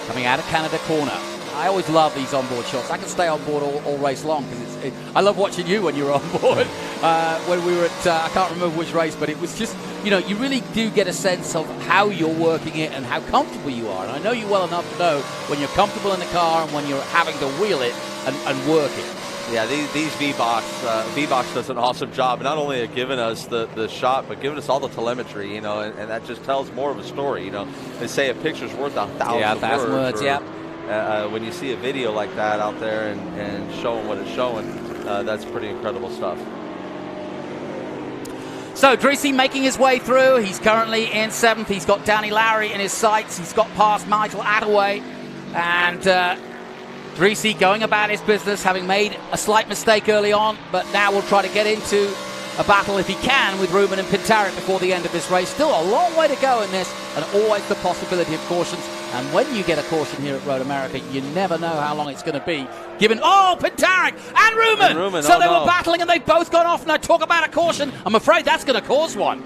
Coming out of Canada corner. I always love these onboard shots. I can stay on board all race long because I love watching you when you're on board. When we were at, I can't remember which race, but it was just, you really do get a sense of how you're working it and how comfortable you are. And I know you well enough to know when you're comfortable in the car and when you're having to wheel it and work it. Yeah, these V-Box does an awesome job, not only of giving us the shot, but giving us all the telemetry, you know, and that just tells more of a story, you know. They say a picture's worth 1,000 words. Yeah. When you see a video like that out there and showing what it's showing, that's pretty incredible stuff. So Dreesy making his way through. He's currently in 7th. He's got Danny Lowry in his sights. He's got past Michael Attaway. And Dreesy going about his business, having made a slight mistake early on, but now will try to get into a battle, if he can, with Ruben and Pintarek before the end of this race. Still a long way to go in this, and always the possibility of cautions. And when you get a caution here at Road America, you never know how long it's going to be. Given, Pintarek and Ruben! So they were battling, and they've both gone off, and I talk about a caution. I'm afraid that's going to cause one.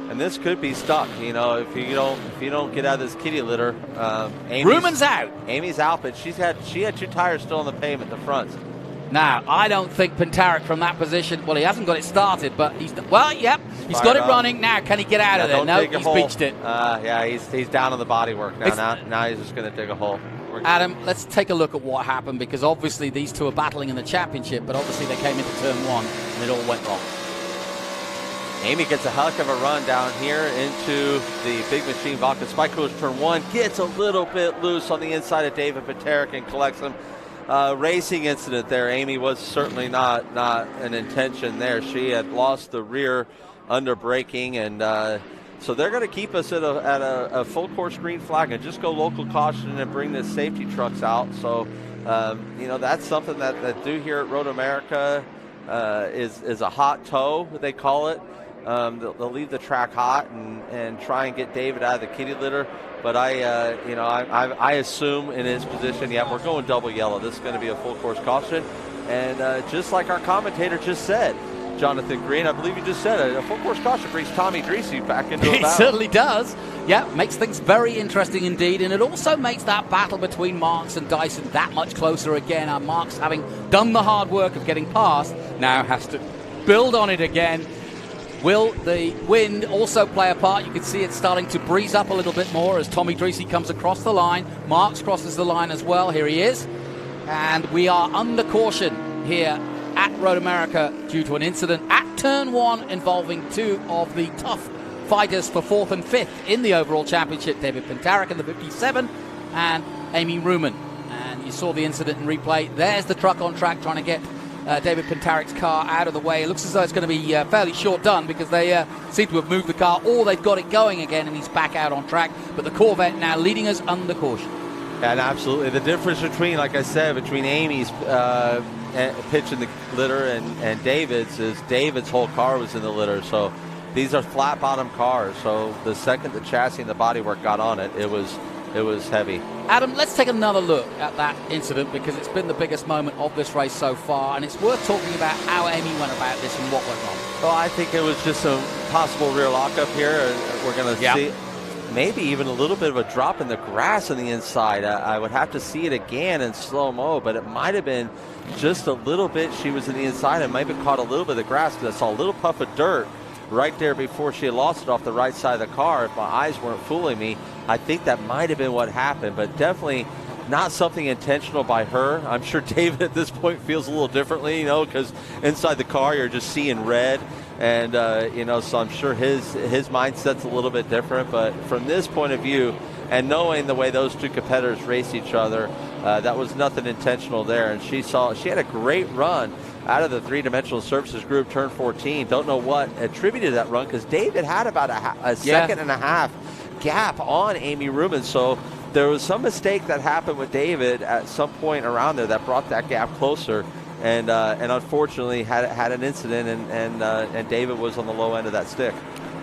And this could be stuck, you know, if you don't get out of this kitty litter. Ruben's out. Amy's out, but she had 2 tires still on the pavement, the front. Now, I don't think Pintarek from that position, well, he hasn't got it started, but he's got it running. Now, can he get out of there? No, he's beached it. He's down on the bodywork now. Now he's just going to dig a hole. Adam, let's take a look at what happened, because obviously these two are battling in the championship, but obviously they came into turn 1 and it all went wrong. Amy gets a heck of a run down here into the Big Machine Vodka Spike Coolers. Turn 1 gets a little bit loose on the inside of David Pintarek and collects him. Racing incident there. Amy was certainly not an intention there. She had lost the rear under braking, and so they're going to keep us at a full course green flag and just go local caution and bring the safety trucks out. So you know, that's something that do here at Road America is a hot tow, they call it. They'll leave the track hot and try and get David out of the kitty litter. But I assume in his position, we're going double yellow. This is going to be a full course caution. And just like our commentator just said, Jonathan Green, I believe you just said it, a full course caution brings Tommy Dreesy back into a battle. It certainly does. Yeah, makes things very interesting indeed. And it also makes that battle between Marks and Dyson that much closer again. And Marks, having done the hard work of getting past, now has to build on it again. Will the wind also play a part? You can see it starting to breeze up a little bit more as Tommy Dreesy comes across the line. Marks crosses the line as well. Here he is. And we are under caution here at Road America due to an incident at turn 1 involving 2 of the tough fighters for 4th and 5th in the overall championship. David Pintarek in the 57 and Amy Ruman. And you saw the incident in replay. There's the truck on track trying to get David Pintarek's car out of the way. It looks as though it's going to be fairly short done, because they seem to have moved the car, or they've got it going again and he's back out on track. But the Corvette now leading us under caution. And absolutely, the difference between, like I said, between Amy's pitch in the litter and David's is David's whole car was in the litter. So these are flat bottom cars. So the second the chassis and the bodywork got on it, it was heavy. Adam, let's take another look at that incident, because it's been the biggest moment of this race so far, and it's worth talking about how Amy went about this and what went wrong. Well, I think it was just a possible rear lockup here. We're going to see maybe even a little bit of a drop in the grass on the inside. I would have to see it again in slow-mo, but it might have been just a little bit. She was in the inside and maybe caught a little bit of the grass, because I saw a little puff of dirt right there before she had lost it off the right side of the car. If my eyes weren't fooling me, I think that might have been what happened, but definitely not something intentional by her. I'm sure David at this point feels a little differently, you know, because inside the car you're just seeing red, and so I'm sure his mindset's a little bit different. But from this point of view, and knowing the way those two competitors race each other, that was nothing intentional there. And she had a great run out of the three-dimensional services group, turn 14. Don't know what attributed that run, because David had about a second and a half gap on Amy Ruman. So there was some mistake that happened with David at some point around there that brought that gap closer. And unfortunately had an incident, and David was on the low end of that stick.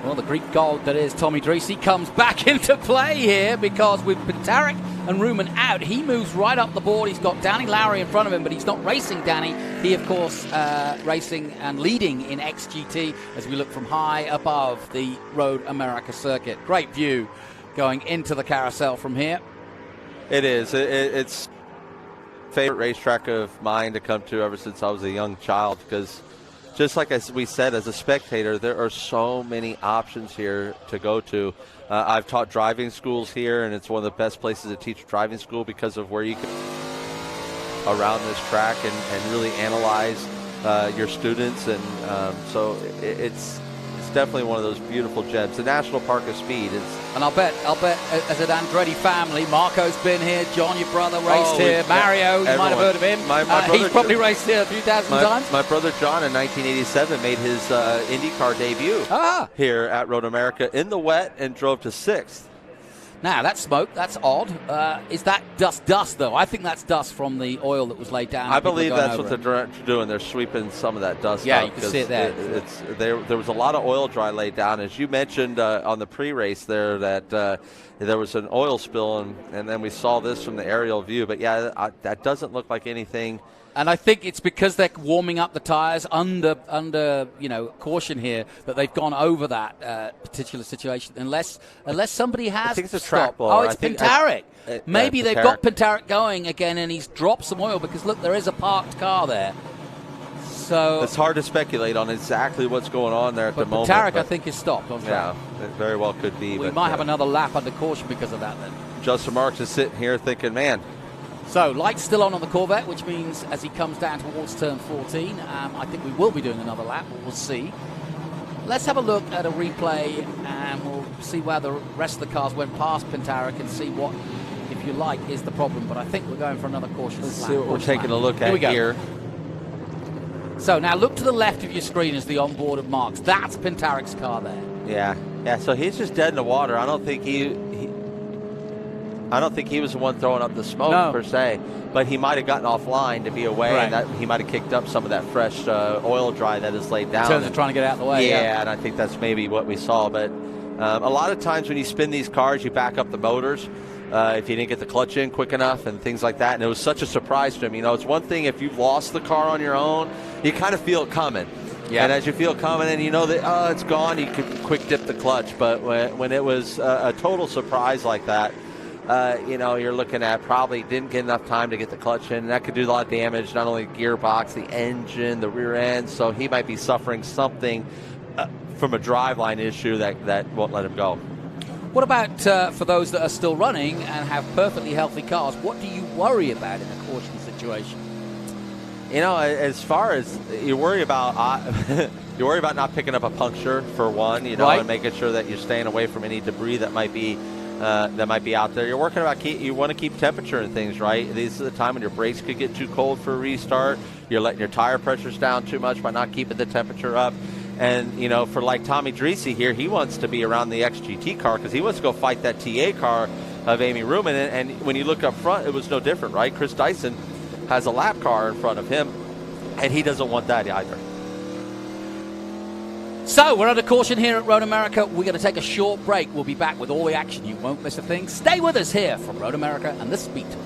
Well, the Greek god that is Tommy Dreesy comes back into play here, because with Pintarek and Ruman out, he moves right up the board. He's got Danny Lowry in front of him, but he's not racing Danny. He, of course, racing and leading in XGT as we look from high above the Road America circuit. Great view going into the carousel from here. It is. It's favorite racetrack of mine to come to ever since I was a young child, because just like we said, as a spectator, there are so many options here to go to. I've taught driving schools here, and it's one of the best places to teach driving school because of where you can. around this track and really analyze your students. And so it's definitely one of those beautiful gems. The National Park of Speed is. And I'll bet as an Andretti family, Marco's been here, John, your brother, raced here, Mario, you might have heard of him. My brother, he's probably raced here a few thousand times. My brother John in 1987 made his IndyCar debut here at Road America in the wet and drove to 6th. Now, that's smoke. That's odd. Is that dust, though? I think that's dust from the oil that was laid down. I believe that's what they're doing. They're sweeping some of that dust Yeah, up. you can see it there. There was a lot of oil dry laid down. As you mentioned on the pre-race there that there was an oil spill, and then we saw this from the aerial view. But, yeah, that doesn't look like anything. And I think it's because they're warming up the tyres under caution here that they've gone over that particular situation. Unless somebody has. I think it's a stopped. track blower. Oh, it's Pintaric. Maybe they've got Pintaric going again, and he's dropped some oil because look, there is a parked car there. So it's hard to speculate on exactly what's going on there at the moment. Pintaric, I think, is stopped on track. Yeah, it very well could be. We might have another lap under caution because of that then. Justin Marks is sitting here thinking, man. So, lights still on the Corvette, which means as he comes down towards turn 14, I think we will be doing another lap. We'll see. Let's have a look at a replay, and we'll see where the rest of the cars went past Pintaric and see what, if you like, is the problem. But I think we're going for another cautious lap. Let's see what we're taking a look at here. So, now look to the left of your screen as the onboard of Marks. That's Pintaric's car there. Yeah. So he's just dead in the water. I don't think he was the one throwing up the smoke per se, but he might have gotten offline to be away, and that he might have kicked up some of that fresh oil dry that is laid down. In terms of trying to get out of the way. Yeah, and I think that's maybe what we saw. But a lot of times when you spin these cars, you back up the motors if you didn't get the clutch in quick enough and things like that. And it was such a surprise to him. You know, it's one thing if you've lost the car on your own, you kind of feel it coming. Yeah. And as you feel it coming and you know that, it's gone, you could quick dip the clutch. But when it was a total surprise like that, you're looking at probably didn't get enough time to get the clutch in. And that could do a lot of damage, not only the gearbox, the engine, the rear end. So he might be suffering something from a driveline issue that won't let him go. What about for those that are still running and have perfectly healthy cars? What do you worry about in a caution situation? You know, as far as you worry about not picking up a puncture for one, and making sure that you're staying away from any debris that might be out there. You're working about you want to keep temperature and things, right? This is the time when your brakes could get too cold for a restart. You're letting your tire pressures down too much by not keeping the temperature up. And, for like Tommy Dreese here, he wants to be around the XGT car because he wants to go fight that TA car of Amy Ruman. And when you look up front, it was no different, right? Chris Dyson has a lap car in front of him, and he doesn't want that either. So, we're under caution here at Road America. We're going to take a short break. We'll be back with all the action. You won't miss a thing. Stay with us here from Road America and the Speed Tour.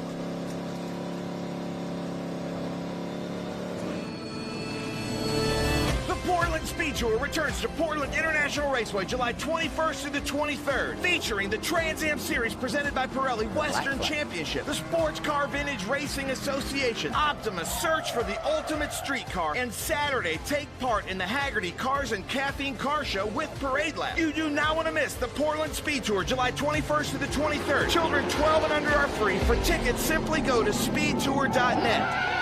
Speed Tour returns to Portland International Raceway July 21st through the 23rd, featuring the Trans Am Series presented by Pirelli Western Championship, the Sports Car Vintage Racing Association, Optimus Search for the Ultimate Street Car, and Saturday take part in the Haggerty Cars and Caffeine Car Show with Parade Lab. You do not want to miss the Portland Speed Tour July 21st through the 23rd. Children 12 and under are free. For tickets, simply go to speedtour.net.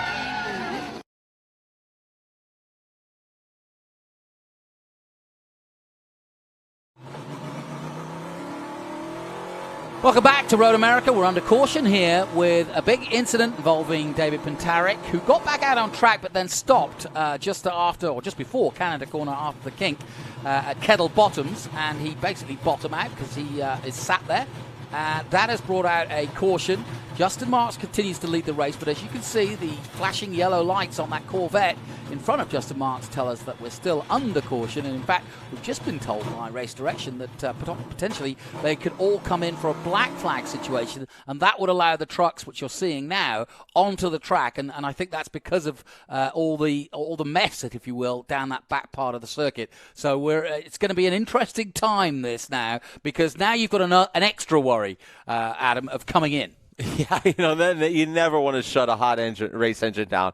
Welcome back to Road America. We're under caution here with a big incident involving David Pintaric, who got back out on track but then stopped just before Canada Corner after the kink at Kettle Bottoms, and he basically bottomed out because he is sat there. That has brought out a caution. Justin Marks continues to lead the race, but as you can see, the flashing yellow lights on that Corvette in front of Justin Marks tell us that we're still under caution. And in fact, we've just been told by race direction that potentially they could all come in for a black flag situation, and that would allow the trucks, which you're seeing now, onto the track. And I think that's because of all the mess, if you will, down that back part of the circuit. So it's going to be an interesting time this now, because now you've got an extra worry, Adam, of coming in. Yeah, then you never want to shut a hot race engine down.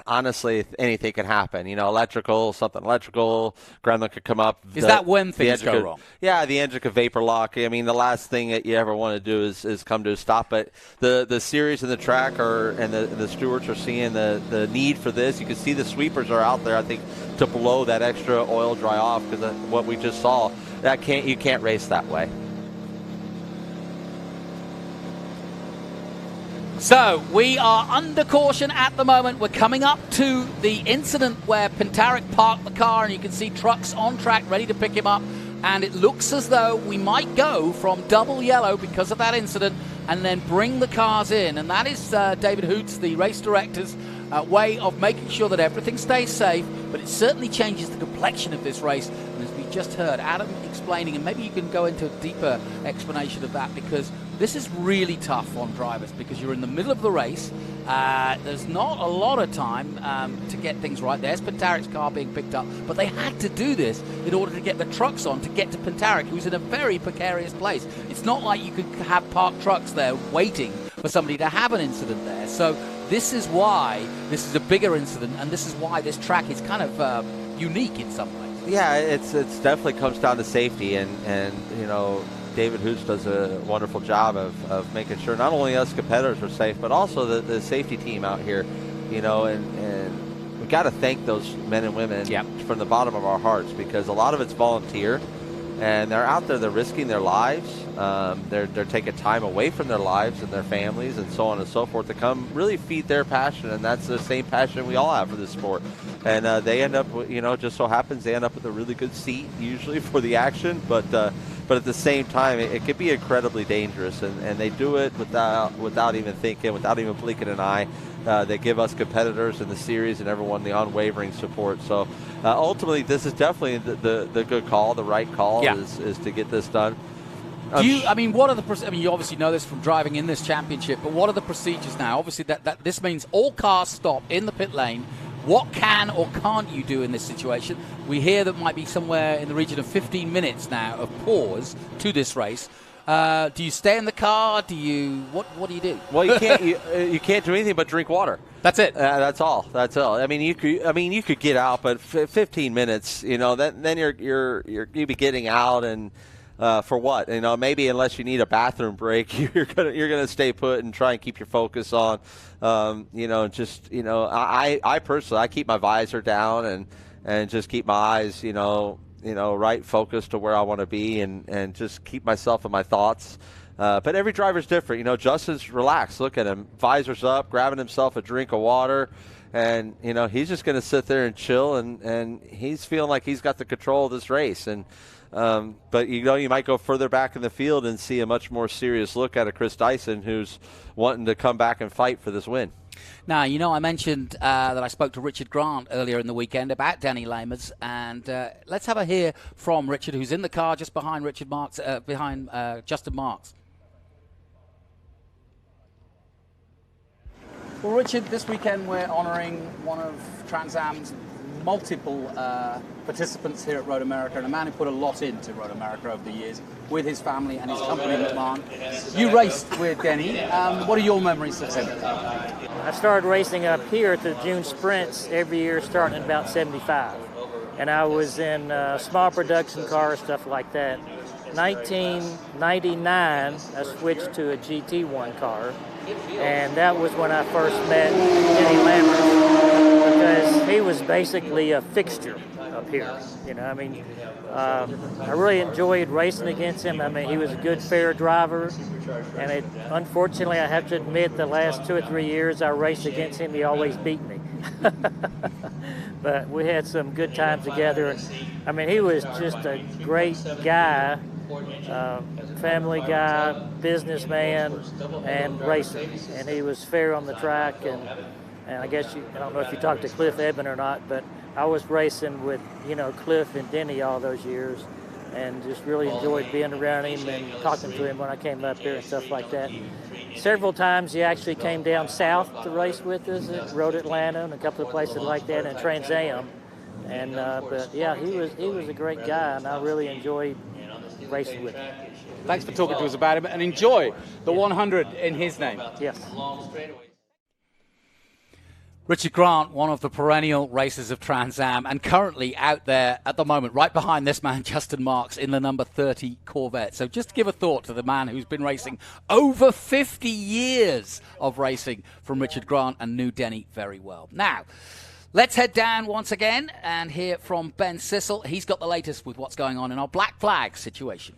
honestly, anything can happen. Something electrical, gremlin could come up. Is that when things go wrong? Yeah, the engine could vapor lock. I mean, the last thing that you ever want to do is come to a stop. But the series and the track and the stewards are seeing the need for this. You can see the sweepers are out there, I think, to blow that extra oil dry off, because what we just saw, you can't race that way. So we are under caution at the moment. We're coming up to the incident where Pentarik parked the car, and you can see trucks on track ready to pick him up. And it looks as though we might go from double yellow because of that incident and then bring the cars in. And that is David Hoots, the race director's way of making sure that everything stays safe. But it certainly changes the complexion of this race. And as we just heard Adam explaining, and maybe you can go into a deeper explanation of that, because this is really tough on drivers, because you're in the middle of the race. There's not a lot of time to get things right. There's Pentarik's car being picked up, but they had to do this in order to get the trucks on to get to Pentarik, who's in a very precarious place. It's not like you could have parked trucks there waiting for somebody to have an incident there. So this is why this is a bigger incident, and this is why this track is kind of unique in some ways. Yeah, it's definitely comes down to safety, and David Hoots does a wonderful job of making sure not only us competitors are safe, but also the safety team out here, and we got to thank those men and women from the bottom of our hearts, because a lot of it's volunteer, and they're out there, they're risking their lives, they're taking time away from their lives and their families and so on and so forth to come really feed their passion, and that's the same passion we all have for this sport. And they end up, just so happens they end up with a really good seat usually for the action, but at the same time, it could be incredibly dangerous, and they do it without even thinking, without even blinking an eye. They give us competitors in the series and everyone the unwavering support. So ultimately, this is definitely the good call, the right call is to get this done. What are the? You obviously know this from driving in this championship, but what are the procedures now? Obviously, that this means all cars stop in the pit lane. What can or can't you do in this situation? We hear that might be somewhere in the region of 15 minutes now of pause to this race. Do you stay in the car? Do you what do you do? Well, you can't you can't do anything but drink water. That's it. That's all. That's all. I mean, you could get out, but 15 minutes. Then you'd be getting out, and for what? Maybe unless you need a bathroom break, you're gonna stay put and try and keep your focus on. I personally, I keep my visor down and just keep my eyes, right focused to where I want to be, and just keep myself in my thoughts. But every driver's different. Justin's relaxed. Look at him, visors up, grabbing himself a drink of water, and he's just going to sit there and chill, and he's feeling like he's got the control of this race. And but you might go further back in the field and see a much more serious look at a Chris Dyson, who's wanting to come back and fight for this win. Now, I mentioned that I spoke to Richard Grant earlier in the weekend about Denny Lamers, and let's have a hear from Richard, who's in the car just behind Justin Marks. Well, Richard, this weekend we're honouring one of Trans Am's multiple participants here at Road America, and a man who put a lot into Road America over the years with his family and his company, McMahon. You raced with Denny. What are your memories of him? I started racing up here at the June Sprints every year starting in about 75. And I was in small production cars, stuff like that. 1999, I switched to a GT1 car. And that was when I first met Denny Lamers, because he was basically a fixture up here. I really enjoyed racing against him. He was a good, fair driver. And unfortunately, I have to admit, the last 2 or 3 years I raced against him, he always beat me. But we had some good times together. He was just a great guy. Family guy, businessman, and racer, and he was fair on the track. And I guess I don't know if you talked to Cliff Edmond or not, but I was racing with Cliff and Denny all those years, and just really enjoyed being around him and talking to him when I came up here and stuff like that. Several times he actually came down south to race with us at Road Atlanta and a couple of places like that, and Trans Am. And but yeah, he was a great guy, and I really enjoyed racing with him. Thanks for talking to us about him, and enjoy the 100 in his name. Yes. Richard Grant, one of the perennial racers of Trans Am, and currently out there at the moment, right behind this man, Justin Marks, in the number 30 Corvette. So just give a thought to the man who's been racing over 50 years of racing from Richard Grant, and knew Denny very well. Now, let's head down once again and hear from Ben Sissel. He's got the latest with what's going on in our black flag situation.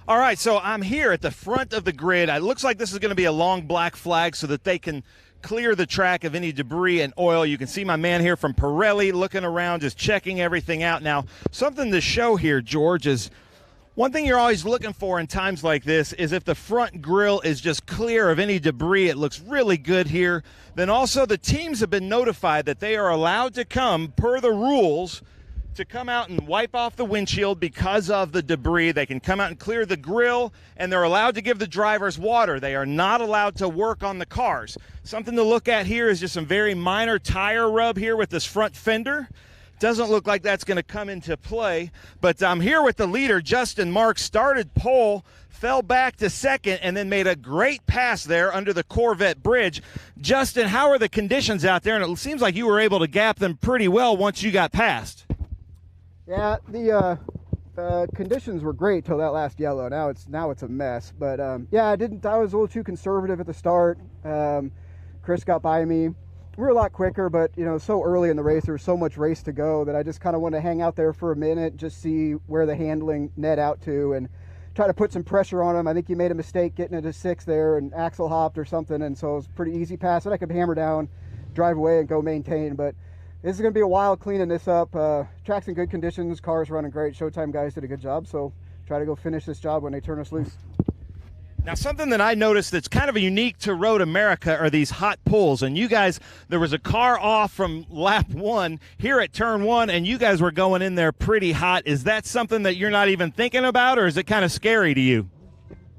All right, so I'm here at the front of the grid. It looks like this is going to be a long black flag so that they can clear the track of any debris and oil. You can see my man here from Pirelli looking around, just checking everything out. Now, something to show here, George, is one thing you're always looking for in times like this is if the front grille is just clear of any debris. It looks really good here. Then also the teams have been notified that they are allowed to come, per the rules, to come out and wipe off the windshield because of the debris. They can come out and clear the grill, and they're allowed to give the drivers water. They are not allowed to work on the cars. Something to look at here is just some very minor tire rub here with this front fender. Doesn't look like that's going to come into play, but I'm here with the leader, Justin Marks. Started pole, fell back to second, and then made a great pass there under the Corvette bridge. Justin, how are the conditions out there? And it seems like you were able to gap them pretty well once you got past. Yeah, the conditions were great till that last yellow. Now it's a mess. But yeah, I was a little too conservative at the start. Chris got by me. We were a lot quicker, but so early in the race, there was so much race to go that I just kind of wanted to hang out there for a minute, just see where the handling net out to, and try to put some pressure on him. I think he made a mistake getting into 6 there and axle hopped or something, and so it was a pretty easy pass that I could hammer down, drive away, and go maintain. But this is going to be a while cleaning this up. Track's in good conditions, car's running great. Showtime guys did a good job, so try to go finish this job when they turn us loose. Now, something that I noticed that's kind of unique to Road America are these hot pulls. And you guys, there was a car off from lap 1 here at turn 1, and you guys were going in there pretty hot. Is that something that you're not even thinking about, or is it kind of scary to you?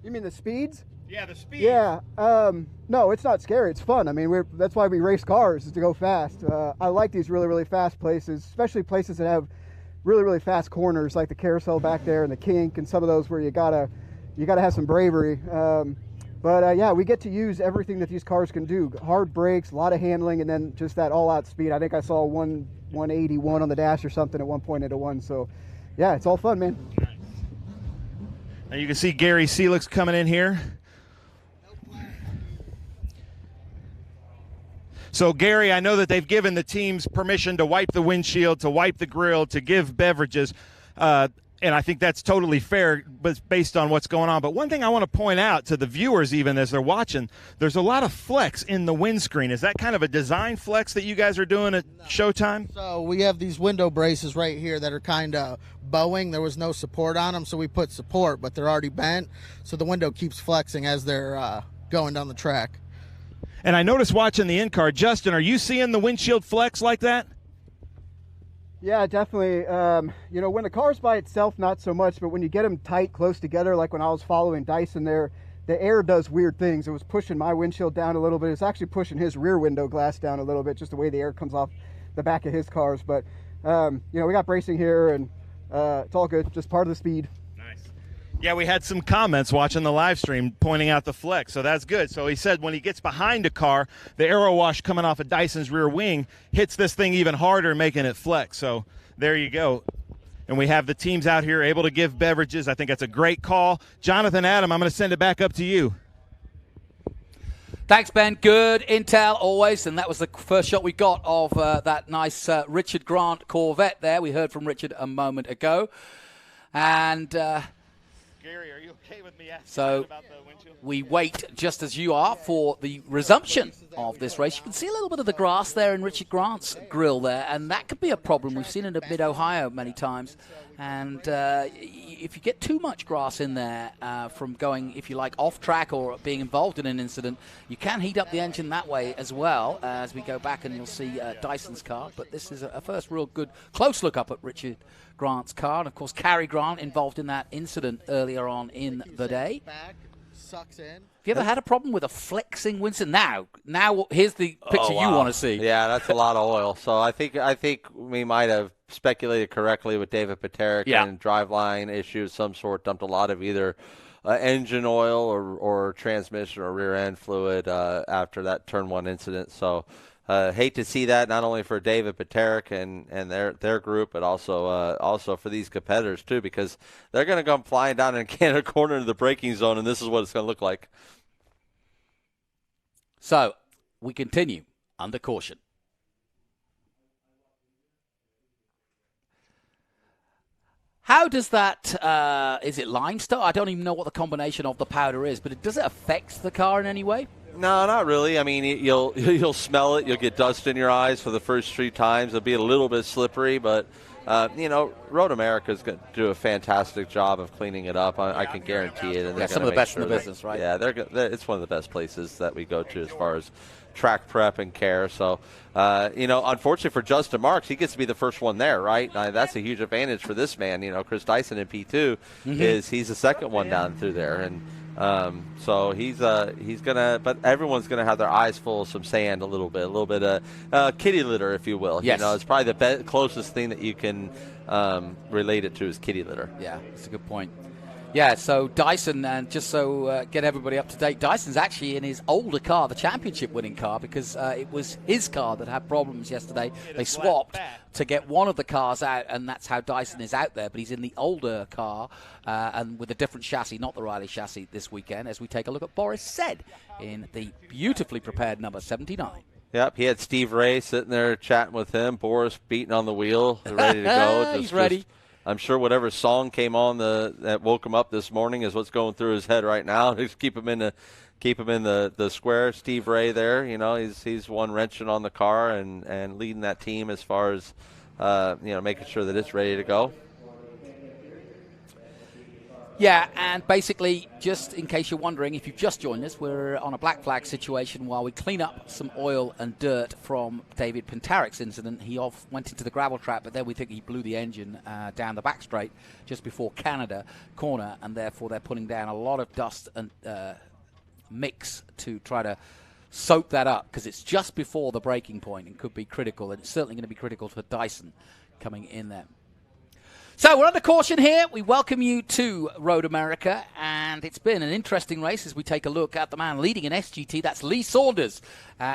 You mean the speeds? Yeah, the speeds. Yeah. No, it's not scary. It's fun. I mean, that's why we race cars, is to go fast. I like these really, really fast places, especially places that have really, really fast corners, like the carousel back there and the kink and some of those where you gotta have some bravery. But yeah, we get to use everything that these cars can do. Hard brakes, a lot of handling, and then just that all-out speed. I think I saw 181 on the dash or something at one point at a 1. So yeah, it's all fun, man. Now you can see Gary Seelix coming in here. So, Gary, I know that they've given the teams permission to wipe the windshield, to wipe the grill, to give beverages, and I think that's totally fair based on what's going on. But one thing I want to point out to the viewers, even as they're watching, there's a lot of flex in the windscreen. Is that kind of a design flex that you guys are doing at Showtime? So we have these window braces right here that are kind of bowing. There was no support on them, so we put support, but they're already bent, so the window keeps flexing as they're going down the track. And I noticed watching the in-car, Justin, are you seeing the windshield flex like that? Yeah, definitely. When the car's by itself, not so much, but when you get them tight, close together, like when I was following Dyson there, the air does weird things. It was pushing my windshield down a little bit. It's actually pushing his rear window glass down a little bit, just the way the air comes off the back of his cars. But, we got bracing here, and it's all good, just part of the speed. Yeah, we had some comments watching the live stream pointing out the flex, so that's good. So he said when he gets behind a car, the aero wash coming off of Dyson's rear wing hits this thing even harder, making it flex. So there you go. And we have the teams out here able to give beverages. I think that's a great call. Jonathan, Adam, I'm going to send it back up to you. Thanks, Ben. Good intel always, and that was the first shot we got of that nice Richard Grant Corvette there. We heard from Richard a moment ago. And Gary, are you okay with me asking so about the windshield? we wait, just as you are, for the resumption of this race. You can see a little bit of the grass there in Richard Grant's grill there, and that could be a problem. We've seen it at Mid-Ohio many times. And if you get too much grass in there from going, if you like, off track or being involved in an incident, you can heat up the engine that way as well, as we go back and you'll see Dyson's car. But this is a first real good close look up at Richard Grant's car. And, of course, Carrie Grant involved in that incident earlier on in the day. Sucks in. Have you ever had a problem with a flexing windshield? Now, here's the picture you want to see. Yeah, that's a lot of oil. So I think we might have speculated correctly with David Paterick and driveline issues, some sort, dumped a lot of either engine oil or transmission or rear end fluid after that turn 1 incident. So hate to see that, not only for David Paterick and their group, but also for these competitors too, because they're going to come flying down in Canada corner into the braking zone, and this is what it's going to look like. So we continue under caution. How does that, is it limestone? I don't even know what the combination of the powder is, but does it affect the car in any way? No, not really. I mean, you'll smell it. You'll get dust in your eyes for the first 3 times. It'll be a little bit slippery, but, Road America is going to do a fantastic job of cleaning it up. I can guarantee it. And some of the best in the business, right? Yeah, it's one of the best places that we go to as far as track prep and care. So, unfortunately for Justin Marks, he gets to be the first one there, right? That's a huge advantage for this man. Chris Dyson in P2 he's the second one down through there, and so he's gonna. But everyone's gonna have their eyes full of some sand, a little bit of kitty litter, if you will. Yes. It's probably the closest thing that you can relate it to is kitty litter. Yeah, that's a good point. Yeah, so Dyson, and just so get everybody up to date, Dyson's actually in his older car, the championship-winning car, because it was his car that had problems yesterday. They swapped to get one of the cars out, and that's how Dyson is out there. But he's in the older car and with a different chassis, not the Riley chassis this weekend, as we take a look at Boris Said in the beautifully prepared number 79. Yep, he had Steve Ray sitting there chatting with him, Boris beating on the wheel, ready to go. He's ready. I'm sure whatever song came on that woke him up this morning is what's going through his head right now. Just keep him in the square. Steve Ray there, he's one wrenching on the car and leading that team as far as making sure that it's ready to go. Yeah, and basically, just in case you're wondering, if you've just joined us, we're on a black flag situation while we clean up some oil and dirt from David Paterick's incident. He went into the gravel trap, but then we think he blew the engine down the back straight just before Canada corner, and therefore they're putting down a lot of dust and mix to try to soak that up, because it's just before the breaking point and could be critical, and it's certainly going to be critical for Dyson coming in there. So we're under caution here. We welcome you to Road America, and it's been an interesting race as we take a look at the man leading an SGT. That's Lee Saunders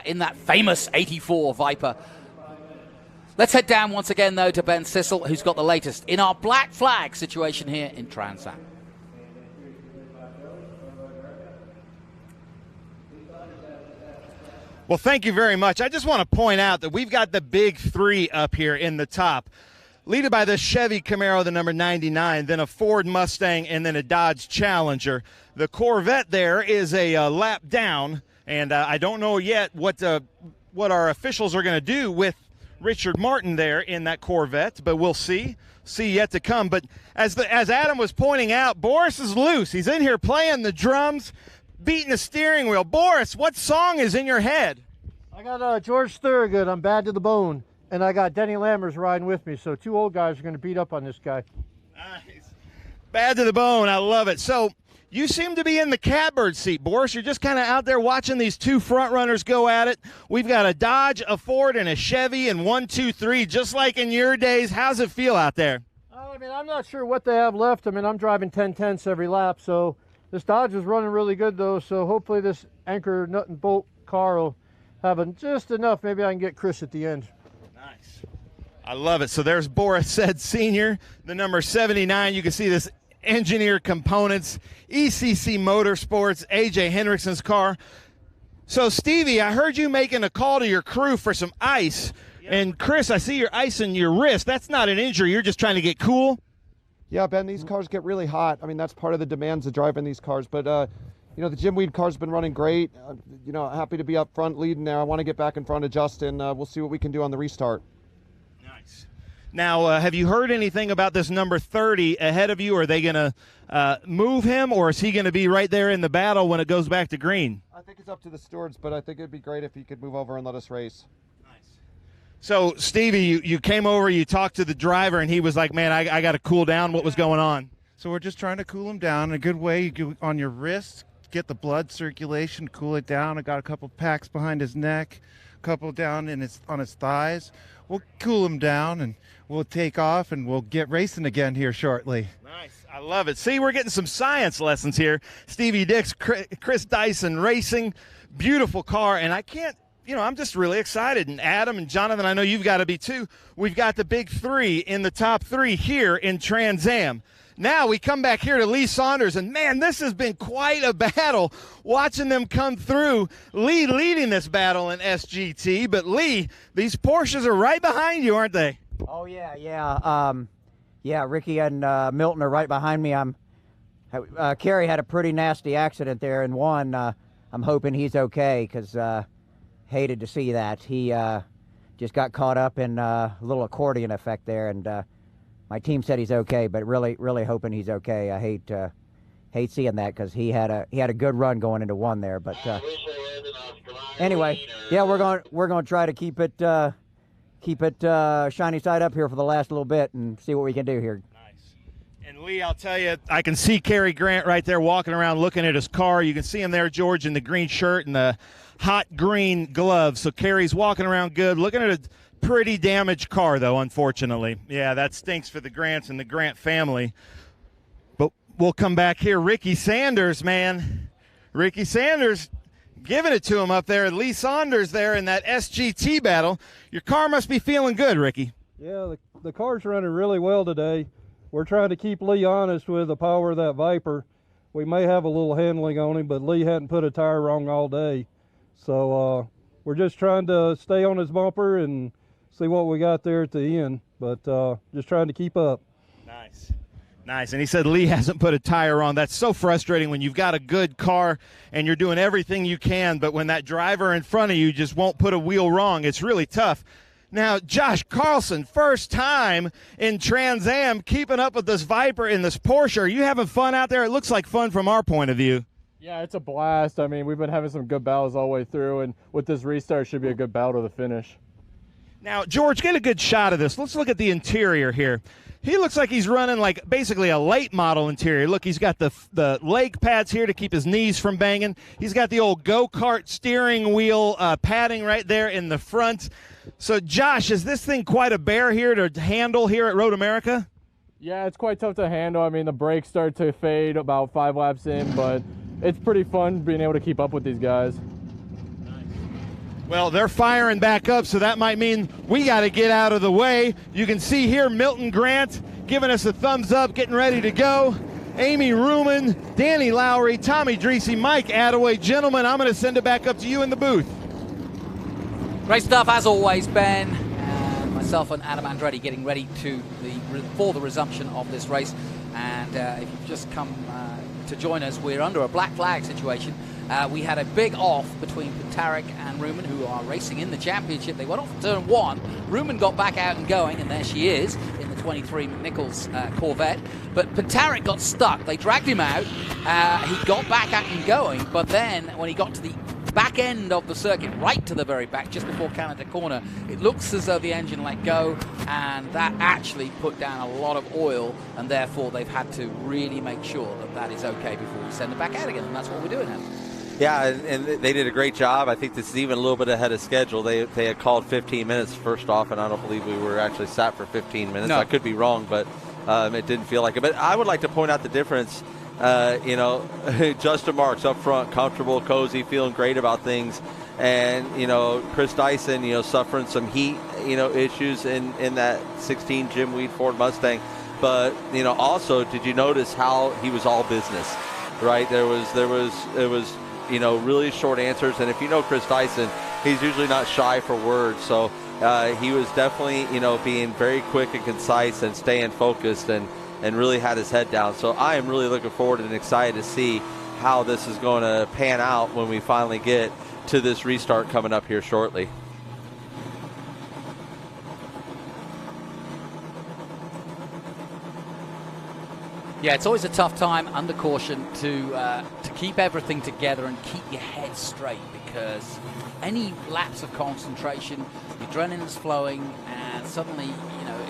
in that famous 84 Viper. Let's head down once again, though, to Ben Sissel, who's got the latest in our black flag situation here in Trans Am. Well, thank you very much. I just want to point out that we've got the big 3 up here in the top, leaded by the Chevy Camaro, the number 99, then a Ford Mustang, and then a Dodge Challenger. The Corvette there is a lap down, and I don't know yet what our officials are going to do with Richard Martin there in that Corvette, but we'll see. See yet to come. But as Adam was pointing out, Boris is loose. He's in here playing the drums, beating the steering wheel. Boris, what song is in your head? I got George Thorogood, I'm Bad to the Bone. And I got Denny Lamers riding with me, so 2 old guys are going to beat up on this guy. Nice. Bad to the bone. I love it. So you seem to be in the catbird seat, Boris. You're just kind of out there watching these 2 front runners go at it. We've got a Dodge, a Ford, and a Chevy, and 1, 2, 3, just like in your days. How's it feel out there? I mean, I'm not sure what they have left. I mean, I'm driving 10/10ths every lap, so this Dodge is running really good, though, so hopefully this anchor nut and bolt car will have just enough. Maybe I can get Chris at the end. I love it. So there's Boris Said Sr., the number 79. You can see this Engineered Components, ECC Motorsports, A.J. Hendrickson's car. So, Stevie, I heard you making a call to your crew for some ice. Yeah. And, Chris, I see you're icing your wrist. That's not an injury. You're just trying to get cool? Yeah, Ben, these cars get really hot. I mean, that's part of the demands of driving these cars. But, the Jim Weed car's been running great. Happy to be up front leading there. I want to get back in front of Justin. We'll see what we can do on the restart. Now, have you heard anything about this number 30 ahead of you? Are they going to move him, or is he going to be right there in the battle when it goes back to green? I think it's up to the stewards, but I think it'd be great if he could move over and let us race. Nice. So, Stevie, you came over, you talked to the driver, and he was like, man, I got to cool down. What was going on? So we're just trying to cool him down. A good way, you go on your wrist, get the blood circulation, cool it down. I got a couple packs behind his neck, a couple down on his thighs. We'll cool him down, and we'll take off, and we'll get racing again here shortly. Nice. I love it. See, we're getting some science lessons here. Stevie Dix, Chris Dyson Racing, beautiful car, and I can't, I'm just really excited. And Adam and Jonathan, I know you've got to be too. We've got the big three in the top three here in Trans Am. Now we come back here to Lee Saunders, and man, this has been quite a battle watching them come through. Lee leading this battle in SGT, but Lee, these Porsches are right behind you, aren't they? Oh, yeah. Yeah, Ricky and Milton are right behind me. Kerry had a pretty nasty accident there and won. I'm hoping he's okay because hated to see that. He just got caught up in a little accordion effect there, and my team said he's okay, but really hoping he's okay. I hate seeing that because he had a good run going into one there. But anyway, yeah, we're going to try to keep it shiny side up here for the last little bit and see what we can do here. And Lee, I'll tell you, I can see Kerry Grant right there walking around looking at his car. You can see him there, George, in the green shirt and the hot green gloves. So Kerry's walking around good, looking at a pretty damaged car, though, unfortunately. Yeah, that stinks for the Grants and the Grant family. But we'll come back here. Ricky Sanders, man. Ricky Sanders giving it to him up there. Lee Saunders there in that SGT battle. Your car must be feeling good, Ricky. Yeah, the car's running really well today. We're trying to keep Lee honest with the power of that Viper. We may have a little handling on him, but Lee hadn't put a tire wrong all day. So we're just trying to stay on his bumper and see what we got there at the end, but just trying to keep up. Nice. And he said Lee hasn't put a tire on. That's so frustrating when you've got a good car and you're doing everything you can, but when that driver in front of you just won't put a wheel wrong, it's really tough. Now, Josh Carlson, first time in Trans Am, keeping up with this Viper in this Porsche. Are you having fun out there? It looks like fun from our point of view. Yeah, it's a blast. I mean, we've been having some good battles all the way through, and with this restart, should be a good battle to the finish. Now, George, get a good shot of this. Let's look at the interior here. He looks like he's running like basically a late model interior. Look, he's got the leg pads here to keep his knees from banging. He's got the old go-kart steering wheel padding right there in the front. So, Josh, is this thing quite a bear here to handle here at Road America? Yeah, it's quite tough to handle. I mean, the brakes start to fade about 5 laps in, but it's pretty fun being able to keep up with these guys. Well, they're firing back up, so that might mean we got to get out of the way. You can see here Milton Grant giving us a thumbs up, getting ready to go. Amy Ruman, Danny Lowry, Tommy Dreesy, Mike Attaway. Gentlemen, I'm going to send it back up to you in the booth. Great stuff, as always, Ben. Myself and Adam Andretti getting ready for the resumption of this race. And if you've just come to join us, we're under a black flag situation. We had a big off between Pitaric and Ruman, who are racing in the championship. They went off turn one. Ruman got back out and going, and there she is in the 23 McNichols Corvette. But Pitaric got stuck. They dragged him out. He got back out and going, but then when he got to the back end of the circuit, right to the very back, just before Canada Corner, it looks as though the engine let go, and that actually put down a lot of oil, and therefore they've had to really make sure that that is okay before we send it back out again, and that's what we're doing now. Yeah, and they did a great job. I think this is even a little bit ahead of schedule. They had called 15 minutes first off, and I don't believe we were actually sat for 15 minutes. No. I could be wrong, but it didn't feel like it. But I would like to point out the difference. Justin Marks up front, comfortable, cozy, feeling great about things. And, Chris Dyson, suffering some heat, issues in that 16 Jim Weed Ford Mustang. But, also, did you notice how he was all business, right? It was really short answers. And if you know Chris Dyson, he's usually not shy for words. So he was definitely, being very quick and concise and staying focused and really had his head down. So I am really looking forward and excited to see how this is going to pan out when we finally get to this restart coming up here shortly. Yeah, it's always a tough time under caution to keep everything together and keep your head straight, because any lapse of concentration, your adrenaline's flowing, and suddenly,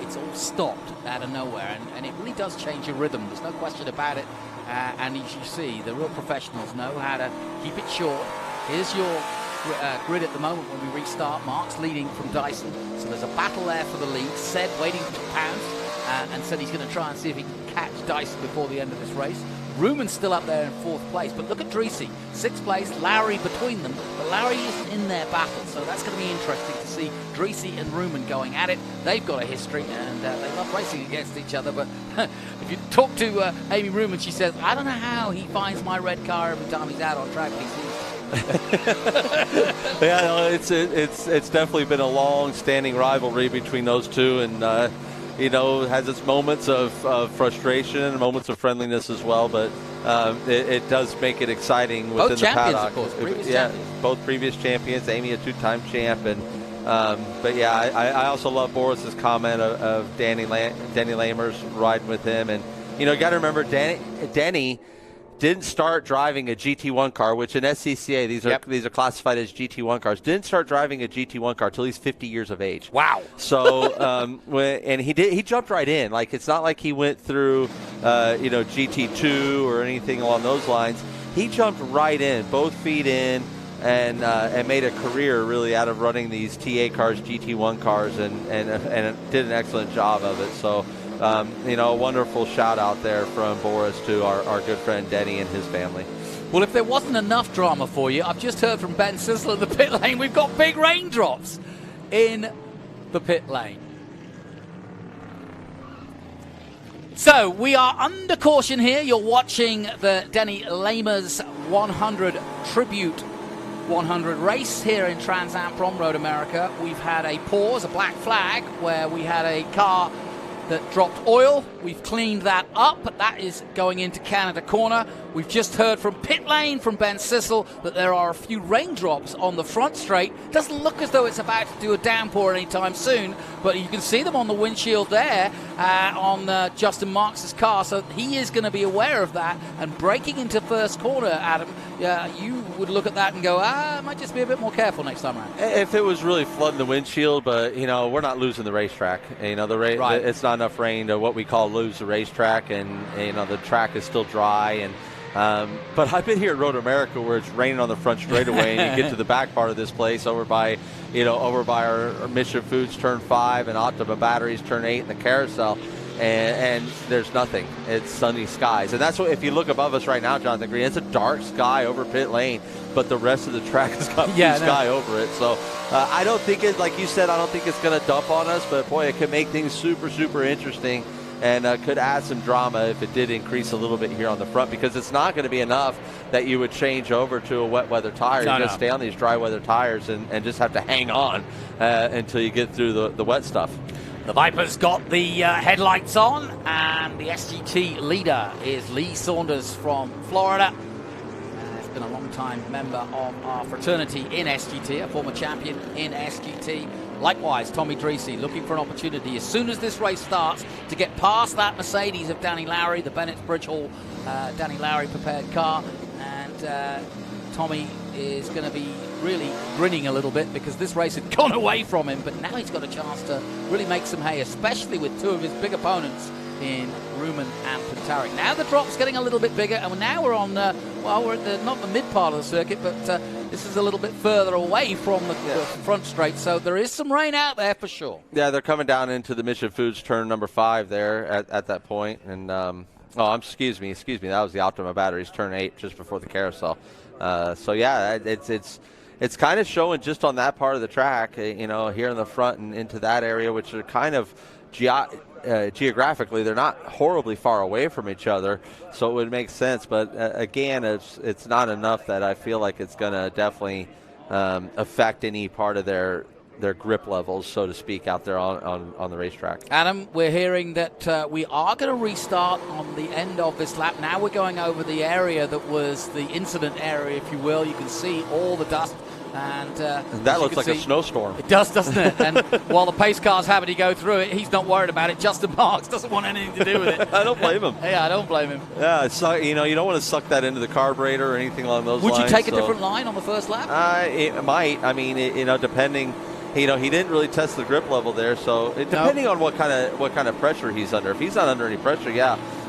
it's all stopped out of nowhere, and it really does change your rhythm. There's no question about it. And as you see, the real professionals know how to keep it short. Here's your grid at the moment when we restart. Mark's leading from Dyson, so there's a battle there for the lead. Seb waiting to pounce, and said he's going to try and see if he can catch Dyson before the end of this race. Ruman's still up there in 4th place, but look at Dreesy, 6th place, Lowry between them, but Lowry isn't in their battle, so that's going to be interesting to see Dreesy and Ruman going at it. They've got a history, and they love racing against each other, but if you talk to Amy Ruman, she says, I don't know how he finds my red car every time he's out on track, but he seems yeah, no, it's definitely been a long-standing rivalry between those two, and you know, has its moments of frustration and moments of friendliness as well, but it does make it exciting within both the champions, paddock. Of course, previous yeah, champions. Both previous champions. Amy, a 2-time champ, and but yeah, I also love Boris's comment of Denny Lamers riding with him, and you know, you got to remember Denny didn't start driving a GT1 car, which in SCCA these are classified as GT1 cars. Didn't start driving a GT1 car till he's 50 years of age. Wow! So and he jumped right in. Like, it's not like he went through you know, GT2 or anything along those lines. He jumped right in, both feet in, and made a career really out of running these TA cars, GT1 cars, and did an excellent job of it. So. You know, a wonderful shout out there from Boris to our good friend Denny and his family. Well, if there wasn't enough drama for you, I've just heard from Ben Sissler in the pit lane. We've got big raindrops in the pit lane. So we are under caution here. You're watching the Denny Lamers 100 Tribute 100 race here in Trans Am Prom Road America. We've had a pause, a black flag, where we had a car that dropped oil. We've cleaned that up. That is going into Canada Corner. We've just heard from pit lane from Ben Sissel that there are a few raindrops on the front straight. Doesn't look as though it's about to do a downpour anytime soon, but you can see them on the windshield there on Justin Marks' car, so he is going to be aware of that. And braking into first corner, Adam, you would look at that and go, I might just be a bit more careful next time around. If it was really flooding the windshield, but you know, we're not losing the racetrack. You know, Right. It's not enough rain to what we call lose the racetrack, and you know, the track is still dry. And but I've been here at Road America where it's raining on the front straightaway, and you get to the back part of this place over by our Mission Foods turn 5 and Optima Batteries turn 8 and the carousel. And there's nothing. It's sunny skies. And that's what, if you look above us right now, Jonathan Green, it's a dark sky over pit lane, but the rest of the track has got blue sky over it. So I don't think it, like you said, I don't think it's going to dump on us, but boy, it could make things super, super interesting, and could add some drama if it did increase a little bit here on the front, because it's not going to be enough that you would change over to a wet weather tire. You're going to stay on these dry weather tires and just have to hang on until you get through the wet stuff. The Viper's got the headlights on, and the SGT leader is Lee Saunders from Florida. He's been a long-time member of our fraternity in SGT, a former champion in SGT. Likewise, Tommy Dreesy looking for an opportunity as soon as this race starts to get past that Mercedes of Danny Lowry, the Bennett's Bridge Hall Danny Lowry prepared car, and Tommy is going to be really grinning a little bit because this race had gone away from him, but now he's got a chance to really make some hay, especially with two of his big opponents in Ruman and Pantaric. Now the drop's getting a little bit bigger, and now we're on, we're at not the mid part of the circuit, but this is a little bit further away from the front straight, so there is some rain out there for sure. Yeah, they're coming down into the Mission Foods turn number 5 there at that point, and excuse me, that was the Optima Batteries turn 8 just before the carousel. So yeah, it's kind of showing just on that part of the track, you know, here in the front and into that area, which are kind of geographically, they're not horribly far away from each other, so it would make sense. But again, it's not enough that I feel like it's going to definitely affect any part of their grip levels, so to speak, out there on the racetrack. Adam, we're hearing that we are going to restart on the end of this lap. Now we're going over the area that was the incident area, if you will. You can see all the dust. And that looks like a snowstorm. It does, doesn't it? And while the pace car's having to go through it, he's not worried about it. Justin Marks doesn't want anything to do with it. I don't blame him. Yeah, I don't blame him. Yeah, you know, you don't want to suck that into the carburetor or anything along those lines. Would you take a different line on the first lap? It might. I mean, you know, depending. You know, he didn't really test the grip level there, so depending on what kind of pressure he's under. If he's not under any pressure,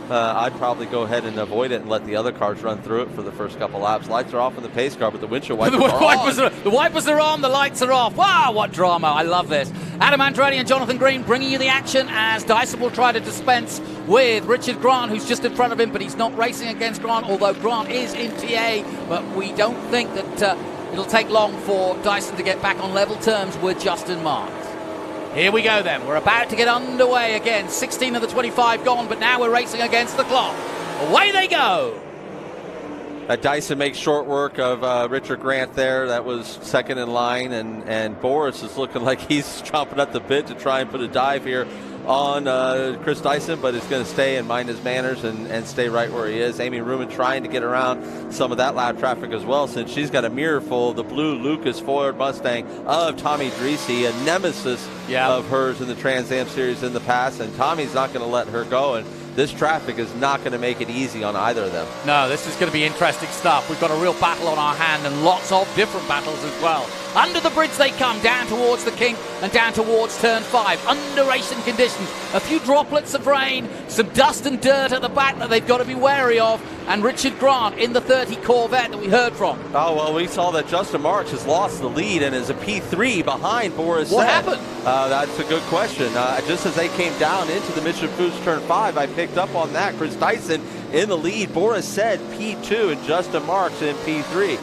I'd probably go ahead and avoid it and let the other cars run through it for the first couple laps. Lights are off in the pace car, but the windshield wipers are on. The wipers are on, the lights are off. Wow, what drama. I love this. Adam Andretti and Jonathan Green bringing you the action as Dyson will try to dispense with Richard Grant, who's just in front of him, but he's not racing against Grant, although Grant is in TA. But we don't think that it'll take long for Dyson to get back on level terms with Justin Marks. Here we go then. We're about to get underway again. 16 of the 25 gone, but now we're racing against the clock. Away they go. Dyson makes short work of Richard Grant there. That was second in line, and Boris is looking like he's chomping at the bit to try and put a dive here on Chris Dyson, but is going to stay and mind his manners and stay right where he is. Amy Ruman trying to get around some of that lap traffic as well, since she's got a mirror full of the blue Lucas Ford Mustang of Tommy Dreese, a nemesis of hers in the Trans Am Series in the past, and Tommy's not going to let her go, and this traffic is not going to make it easy on either of them. No, this is going to be interesting stuff. We've got a real battle on our hand, and lots of different battles as well. Under the bridge they come, down towards the King and down towards turn 5. Under racing conditions, a few droplets of rain, some dust and dirt at the back that they've got to be wary of, and Richard Grant in the 30 Corvette that we heard from. Oh, well, we saw that Justin Marks has lost the lead and is a P3 behind Boris. What happened? That's a good question. Just as they came down into the Mission Foods turn 5, I picked up on that. Chris Dyson in the lead. Boris said P2 and Justin Marks in P3.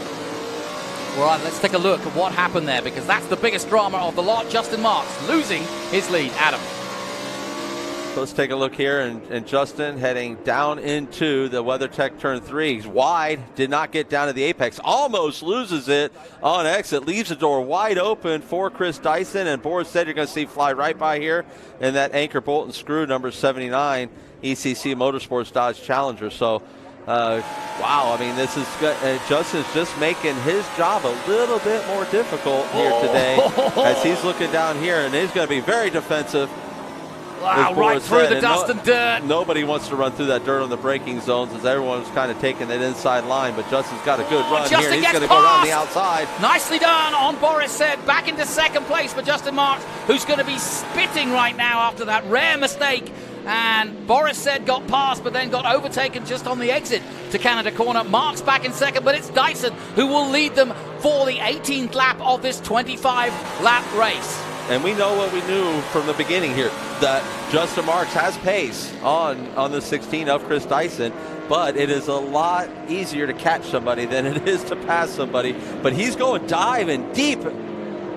Right, let's take a look at what happened there, because that's the biggest drama of the lot. Justin Marks losing his lead. Adam. So let's take a look here, and Justin heading down into the WeatherTech turn 3. He's wide, did not get down to the apex, almost loses it on exit, leaves the door wide open for Chris Dyson, and Boris said you're going to see fly right by here in that anchor bolt and screw number 79 ECC Motorsports Dodge Challenger. So wow, I mean, this is good. Justin's just making his job a little bit more difficult here today as he's looking down here, and he's going to be very defensive. Wow, right through the dust and dirt. Nobody wants to run through that dirt on the braking zones, as everyone's kind of taking that inside line, but Justin's got a good run here. He's going to go around the outside. Nicely done on Boris Said. Back into second place for Justin Marks, who's going to be spitting right now after that rare mistake. And Boris Said got past, but then got overtaken just on the exit to Canada Corner. Marks back in second, but it's Dyson who will lead them for the 18th lap of this 25-lap race. And we know what we knew from the beginning here, that Justin Marks has pace on the 16 of Chris Dyson, but it is a lot easier to catch somebody than it is to pass somebody. But he's going diving deep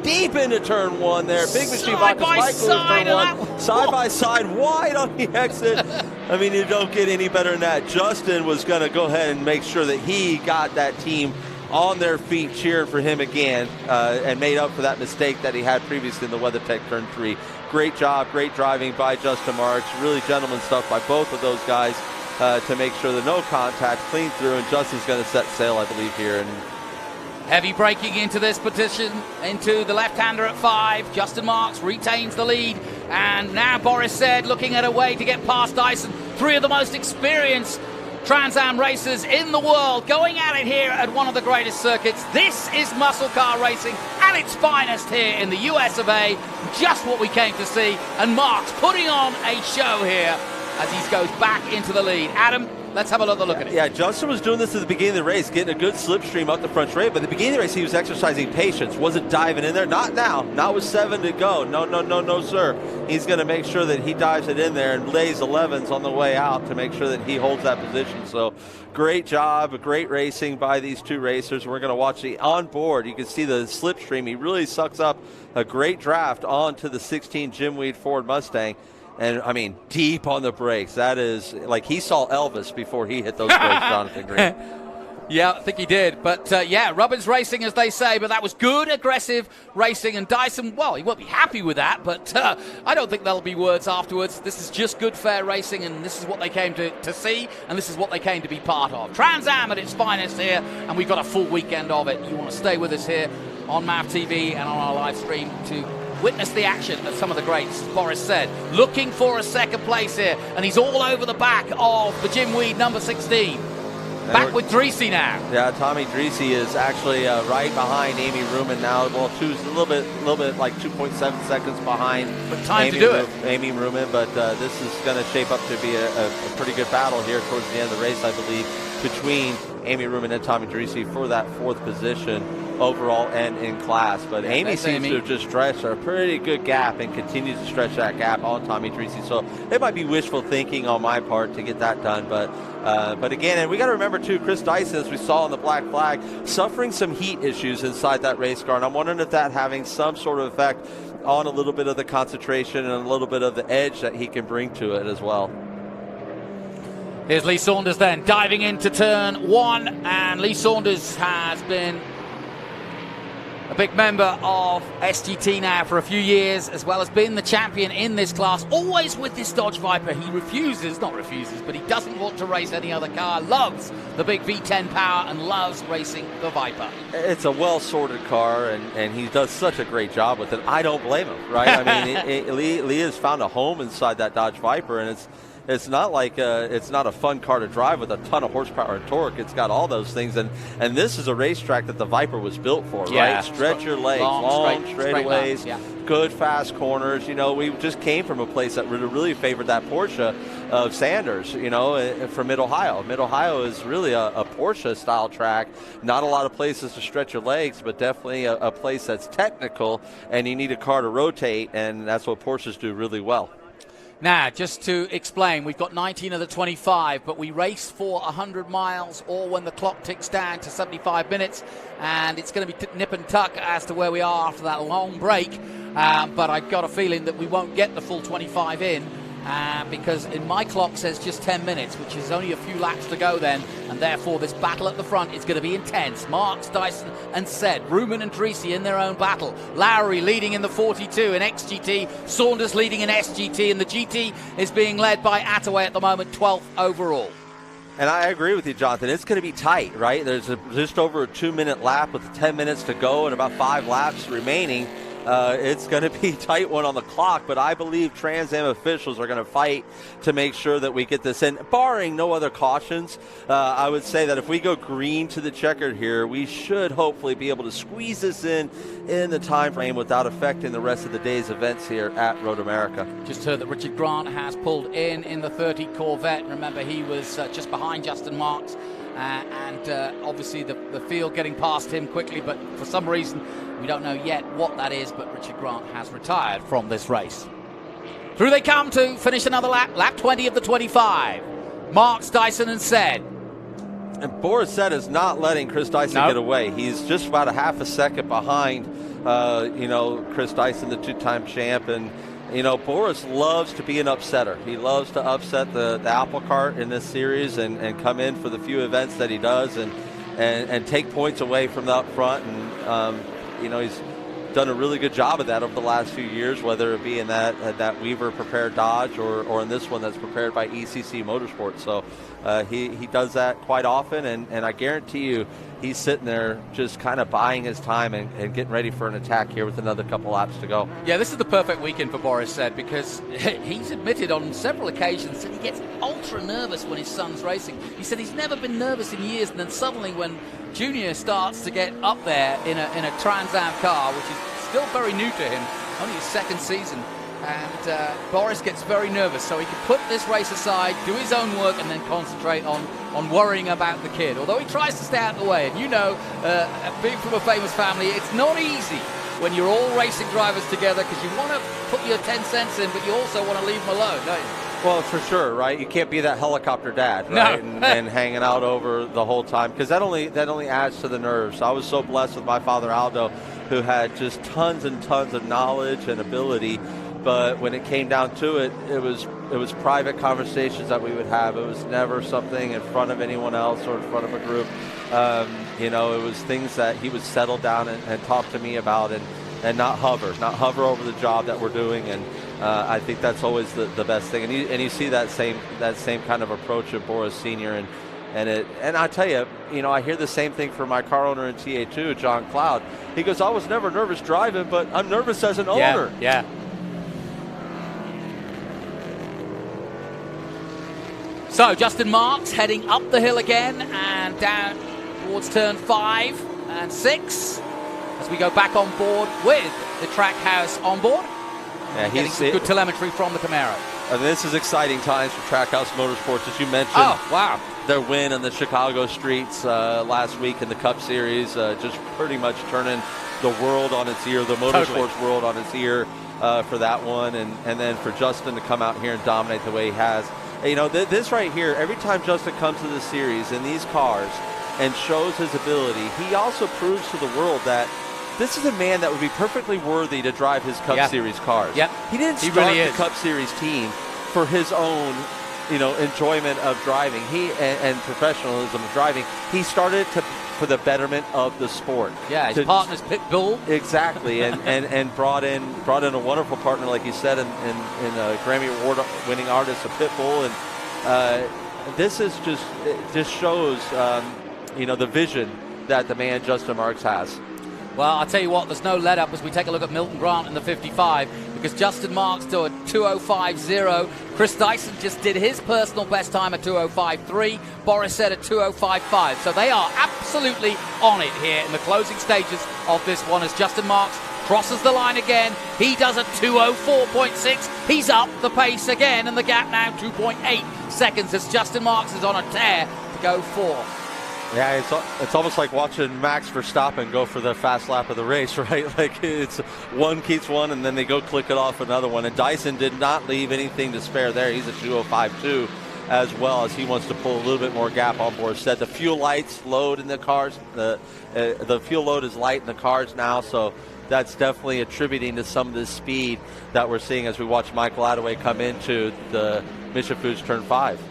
into turn 1 there. Big machine side by side, side by side, wide on the exit. I mean, you don't get any better than that. Justin was going to go ahead and make sure that he got that team on their feet cheering for him again, and made up for that mistake that he had previously in the WeatherTech turn 3. Great job, great driving by Justin Marks. Really gentleman stuff by both of those guys to make sure that no contact, clean through, and Justin's going to set sail, I believe, here. And heavy braking into this position, into the left-hander at 5. Justin Marks retains the lead, and now Boris Said looking at a way to get past Dyson. 3 of the most experienced Trans Am racers in the world going at it here at one of the greatest circuits. This is muscle car racing at its finest here in the US of A. Just what we came to see, and Marks putting on a show here as he goes back into the lead. Adam, let's have another look at it. Yeah, Justin was doing this at the beginning of the race, getting a good slipstream up the front straight, but at the beginning of the race he was exercising patience, wasn't diving in there. Not now, not with 7 to go. No, sir. He's going to make sure that he dives it in there and lays 11s on the way out to make sure that he holds that position. So great job, great racing by these 2 racers. We're going to watch the onboard. You can see the slipstream. He really sucks up a great draft onto the 16 Jim Weed Ford Mustang. And, I mean, deep on the brakes. That is, like, he saw Elvis before he hit those brakes, Jonathan Green. Yeah, I think he did. But, yeah, Robbins racing, as they say. But that was good, aggressive racing. And Dyson, well, he won't be happy with that. But I don't think there'll be words afterwards. This is just good, fair racing. And this is what they came to see. And this is what they came to be part of. Trans Am at its finest here. And we've got a full weekend of it. You want to stay with us here on MAV TV and on our live stream to witness the action of some of the greats. Boris Said looking for a second place here, and he's all over the back of the Jim Weed number 16. Back with Dreese now. Yeah, Tommy Dreese is actually right behind Amy Ruman now. Well, a little bit like 2.7 seconds behind. But time to do it. Amy Ruman, but this is going to shape up to be a pretty good battle here towards the end of the race, I believe, between Amy Ruman and Tommy Dreese for that 4th position. overall and in class. But Yeah, Amy that's seems Amy. to have just stretched a pretty good gap and continues to stretch that gap on Tommy Treacy. So it might be wishful thinking on my part to get that done. But again, and we got to remember too, Chris Dyson, as we saw in the black flag, suffering some heat issues inside that race car. And I'm wondering if that having some sort of effect on a little bit of the concentration and a little bit of the edge that he can bring to it as well. Here's Lee Saunders then diving into turn 1, and Lee Saunders has been a big member of SGT now for a few years, as well as being the champion in this class, always with this Dodge Viper. He but he doesn't want to race any other car, loves the big V10 power and loves racing the Viper. It's a well-sorted car, and he does such a great job with it. I don't blame him, right? I mean, Lee has found a home inside that Dodge Viper, and it's not like it's not a fun car to drive with a ton of horsepower and torque. It's got all those things, and this is a racetrack that the Viper was built for, right? Stretch your legs, long straightaways, good fast corners. You know, we just came from a place that really favored that Porsche of Sanders, you know, from Mid-Ohio. Mid-Ohio is really a Porsche-style track. Not a lot of places to stretch your legs, but definitely a place that's technical, and you need a car to rotate, and that's what Porsches do really well. Now, just to explain, we've got 19 of the 25, but we race for 100 miles or when the clock ticks down to 75 minutes, and it's going to be nip and tuck as to where we are after that long break. But I've got a feeling that we won't get the full 25 in because in my clock says just 10 minutes, which is only a few laps to go then, and therefore this battle at the front is going to be intense. Marks, Dyson and Sed, Ruman and Treacy in their own battle. Lowry leading in the 42 in XGT, Saunders leading in SGT, and the GT is being led by Attaway at the moment, 12th overall. And I agree with you, Jonathan. It's going to be tight, right? There's just over a 2-minute lap with 10 minutes to go and about 5 laps remaining. It's going to be a tight one on the clock, but I believe Trans Am officials are going to fight to make sure that we get this in. Barring no other cautions, I would say that if we go green to the checkered here, we should hopefully be able to squeeze this in the time frame without affecting the rest of the day's events here at Road America. Just heard that Richard Grant has pulled in the 30 Corvette. Remember, he was just behind Justin Marks. Obviously the field getting past him quickly, but for some reason we don't know yet what that is, but Richard Grant has retired from this race. Through they come to finish another lap 20 of the 25. Marks, Dyson and Sed. And Boris Sed is not letting Chris Dyson get away. He's just about a half a second behind, Chris Dyson, the two-time champ, and Boris loves to be an upsetter. He loves to upset the apple cart in this series and come in for the few events that he does and take points away from the up front. And, he's done a really good job of that over the last few years, whether it be in that Weaver prepared Dodge or in this one that's prepared by ECC Motorsports. So he does that quite often, and I guarantee you he's sitting there just kind of buying his time and getting ready for an attack here with another couple laps to go. Yeah, this is the perfect weekend for Boris Sed because he's admitted on several occasions that he gets ultra nervous when his son's racing. He said he's never been nervous in years, and then suddenly when Junior starts to get up there in a Trans Am car, which is still very new to him, only his second season, and Boris gets very nervous, so he can put this race aside, do his own work, and then concentrate on worrying about the kid. Although he tries to stay out of the way, and being from a famous family, it's not easy when you're all racing drivers together because you want to put your 10 cents in, but you also want to leave them alone, don't you? Well, for sure, right? You can't be that helicopter dad, right? No. and hanging out over the whole time, because that only adds to the nerves. I was so blessed with my father Aldo, who had just tons and tons of knowledge and ability. But when it came down to it, it was private conversations that we would have. It was never something in front of anyone else or in front of a group. It was things that he would settle down and talk to me about and not hover over the job that we're doing. And I think that's always the best thing. And you see that same kind of approach of Boris Sr. And I tell you, I hear the same thing from my car owner in TA2, John Cloud. He goes, I was never nervous driving, but I'm nervous as an owner. Yeah. So Justin Marks heading up the hill again and down towards turn 5 and 6 as we go back on board with the Trackhouse on board. Yeah, getting some good telemetry from the Camaro. And this is exciting times for Trackhouse Motorsports, as you mentioned. Oh, wow. their win on the Chicago streets last week in the Cup Series, just pretty much turning the world on its ear, the motorsports world on its ear for that one, and then for Justin to come out here and dominate the way he has. You know, this right here, every time Justin comes to the series in these cars and shows his ability, he also proves to the world that this is a man that would be perfectly worthy to drive his Cup Series cars. Yep. He didn't start the Cup Series team for his own, you know, enjoyment of driving and professionalism of driving. He started for the betterment of the sport. Yeah, his partner's Pitbull. Exactly, and brought in a wonderful partner, like you said, in a Grammy Award-winning artist, a Pitbull, and this is just shows you know, the vision that the man Justin Marks has. Well, I'll tell you what, there's no let-up as we take a look at Milton Grant in the 55, because Justin Marks do a 2:05.0. Chris Dyson just did his personal best time at 2:05.3. Boris said at 2:05.5. So they are absolutely on it here in the closing stages of this one as Justin Marks crosses the line again. He does a 2:04.6. He's up the pace again, and the gap now 2.8 seconds as Justin Marks is on a tear to go fourth. Yeah, it's almost like watching Max Verstappen go for the fast lap of the race, right? Like, it's one keeps one, and then they go click it off another one. And Dyson did not leave anything to spare there. He's a 2:05.2 as well, as he wants to pull a little bit more gap on board. Said the fuel lights load in the cars. The fuel load is light in the cars now, so that's definitely attributing to some of the speed that we're seeing as we watch Michael Attaway come into the Mission Foods Turn 5.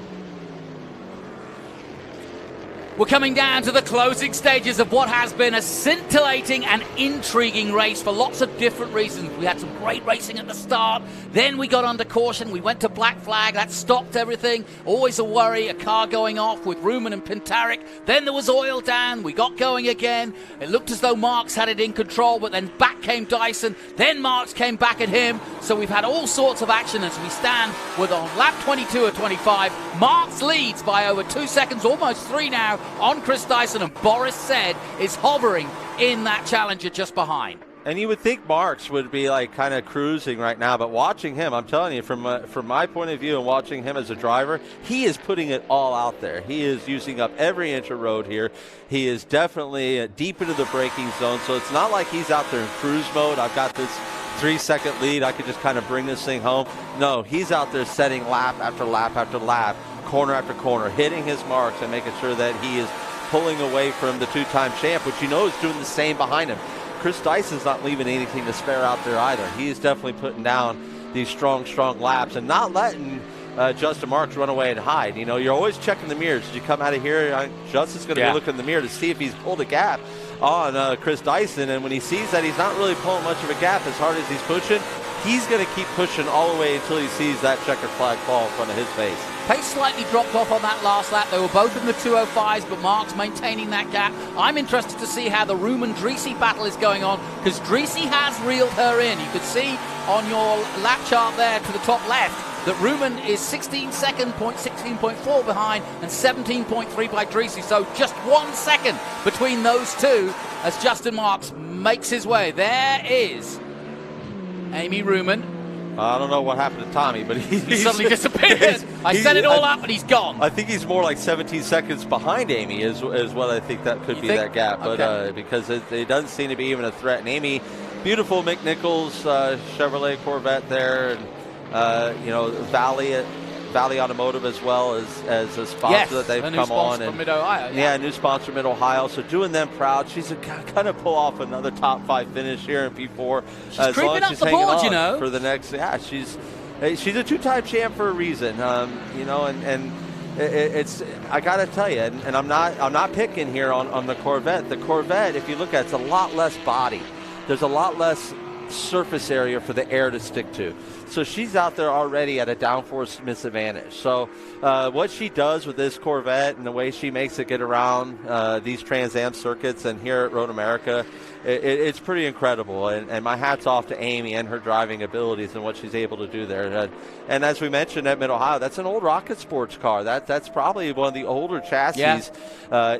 We're coming down to the closing stages of what has been a scintillating and intriguing race for lots of different reasons. We had some great racing at the start, then we got under caution, we went to black flag, that stopped everything. Always a worry, a car going off with Ruman and Pintarik. Then there was oil down, we got going again. It looked as though Marks had it in control, but then back came Dyson, then Marks came back at him. So we've had all sorts of action as we stand with on lap 22 of 25. Marks leads by over 2 seconds, almost 3 now, on Chris Dyson, and Boris said is hovering in that Challenger just behind. And you would think Marks would be like kind of cruising right now, but watching him, I'm telling you, from my point of view and watching him as a driver, he is putting it all out there. He is using up every inch of road here. He is definitely deep into the braking zone, so it's not like he's out there in cruise mode. I've got this 3-second lead, I could just kind of bring this thing home. No, he's out there setting lap after lap after lap, corner after corner, hitting his marks and making sure that he is pulling away from the two-time champ, which you know is doing the same behind him. Chris Dyson's not leaving anything to spare out there either. He is definitely putting down these strong laps and not letting Justin Marks run away and hide. You know, you're always checking the mirrors. As you come out of here, Justin's going to be looking in the mirror to see if he's pulled a gap on Chris Dyson, and when he sees that he's not really pulling much of a gap as hard as he's pushing, he's going to keep pushing all the way until he sees that checkered flag fall in front of his face. Pace slightly dropped off on that last lap. They were both in the 2:05s, but Marks maintaining that gap. I'm interested to see how the Ruman-Dreesy battle is going on, because Dreesy has reeled her in. You could see on your lap chart there to the top left that Ruman is 16.4 behind and 17.3 by Dreesy. So just 1 second between those two as Justin Marks makes his way. There is Amy Ruman. I don't know what happened to Tommy, but he suddenly disappeared. I set it all up, and he's gone. I think he's more like 17 seconds behind Amy is what I think that could be that gap. But Okay. because it doesn't seem to be even a threat. And Amy, beautiful McNichols Chevrolet Corvette there, and you know, Valley Automotive as well as a sponsor that they've come on. From Mid-Ohio. Yeah, new sponsor Mid-Ohio. So doing them proud. She's going to pull off another top 5 finish here in P4. She's as creeping long as up she's the hanging board, on you know. for the next. Yeah, she's a 2-time champ for a reason. You know, and it's I got to tell you, and I'm not picking here on the Corvette. The Corvette, if you look at it, it's a lot less body. There's a lot less surface area for the air to stick to. So she's out there already at a downforce misadvantage. So what she does with this Corvette and the way she makes it get around these Trans Am circuits and here at Road America, it's pretty incredible. And my hat's off to Amy and her driving abilities and what she's able to do there. And as we mentioned at Mid-Ohio, that's an old Rocket Sports car. That's probably one of the older chassis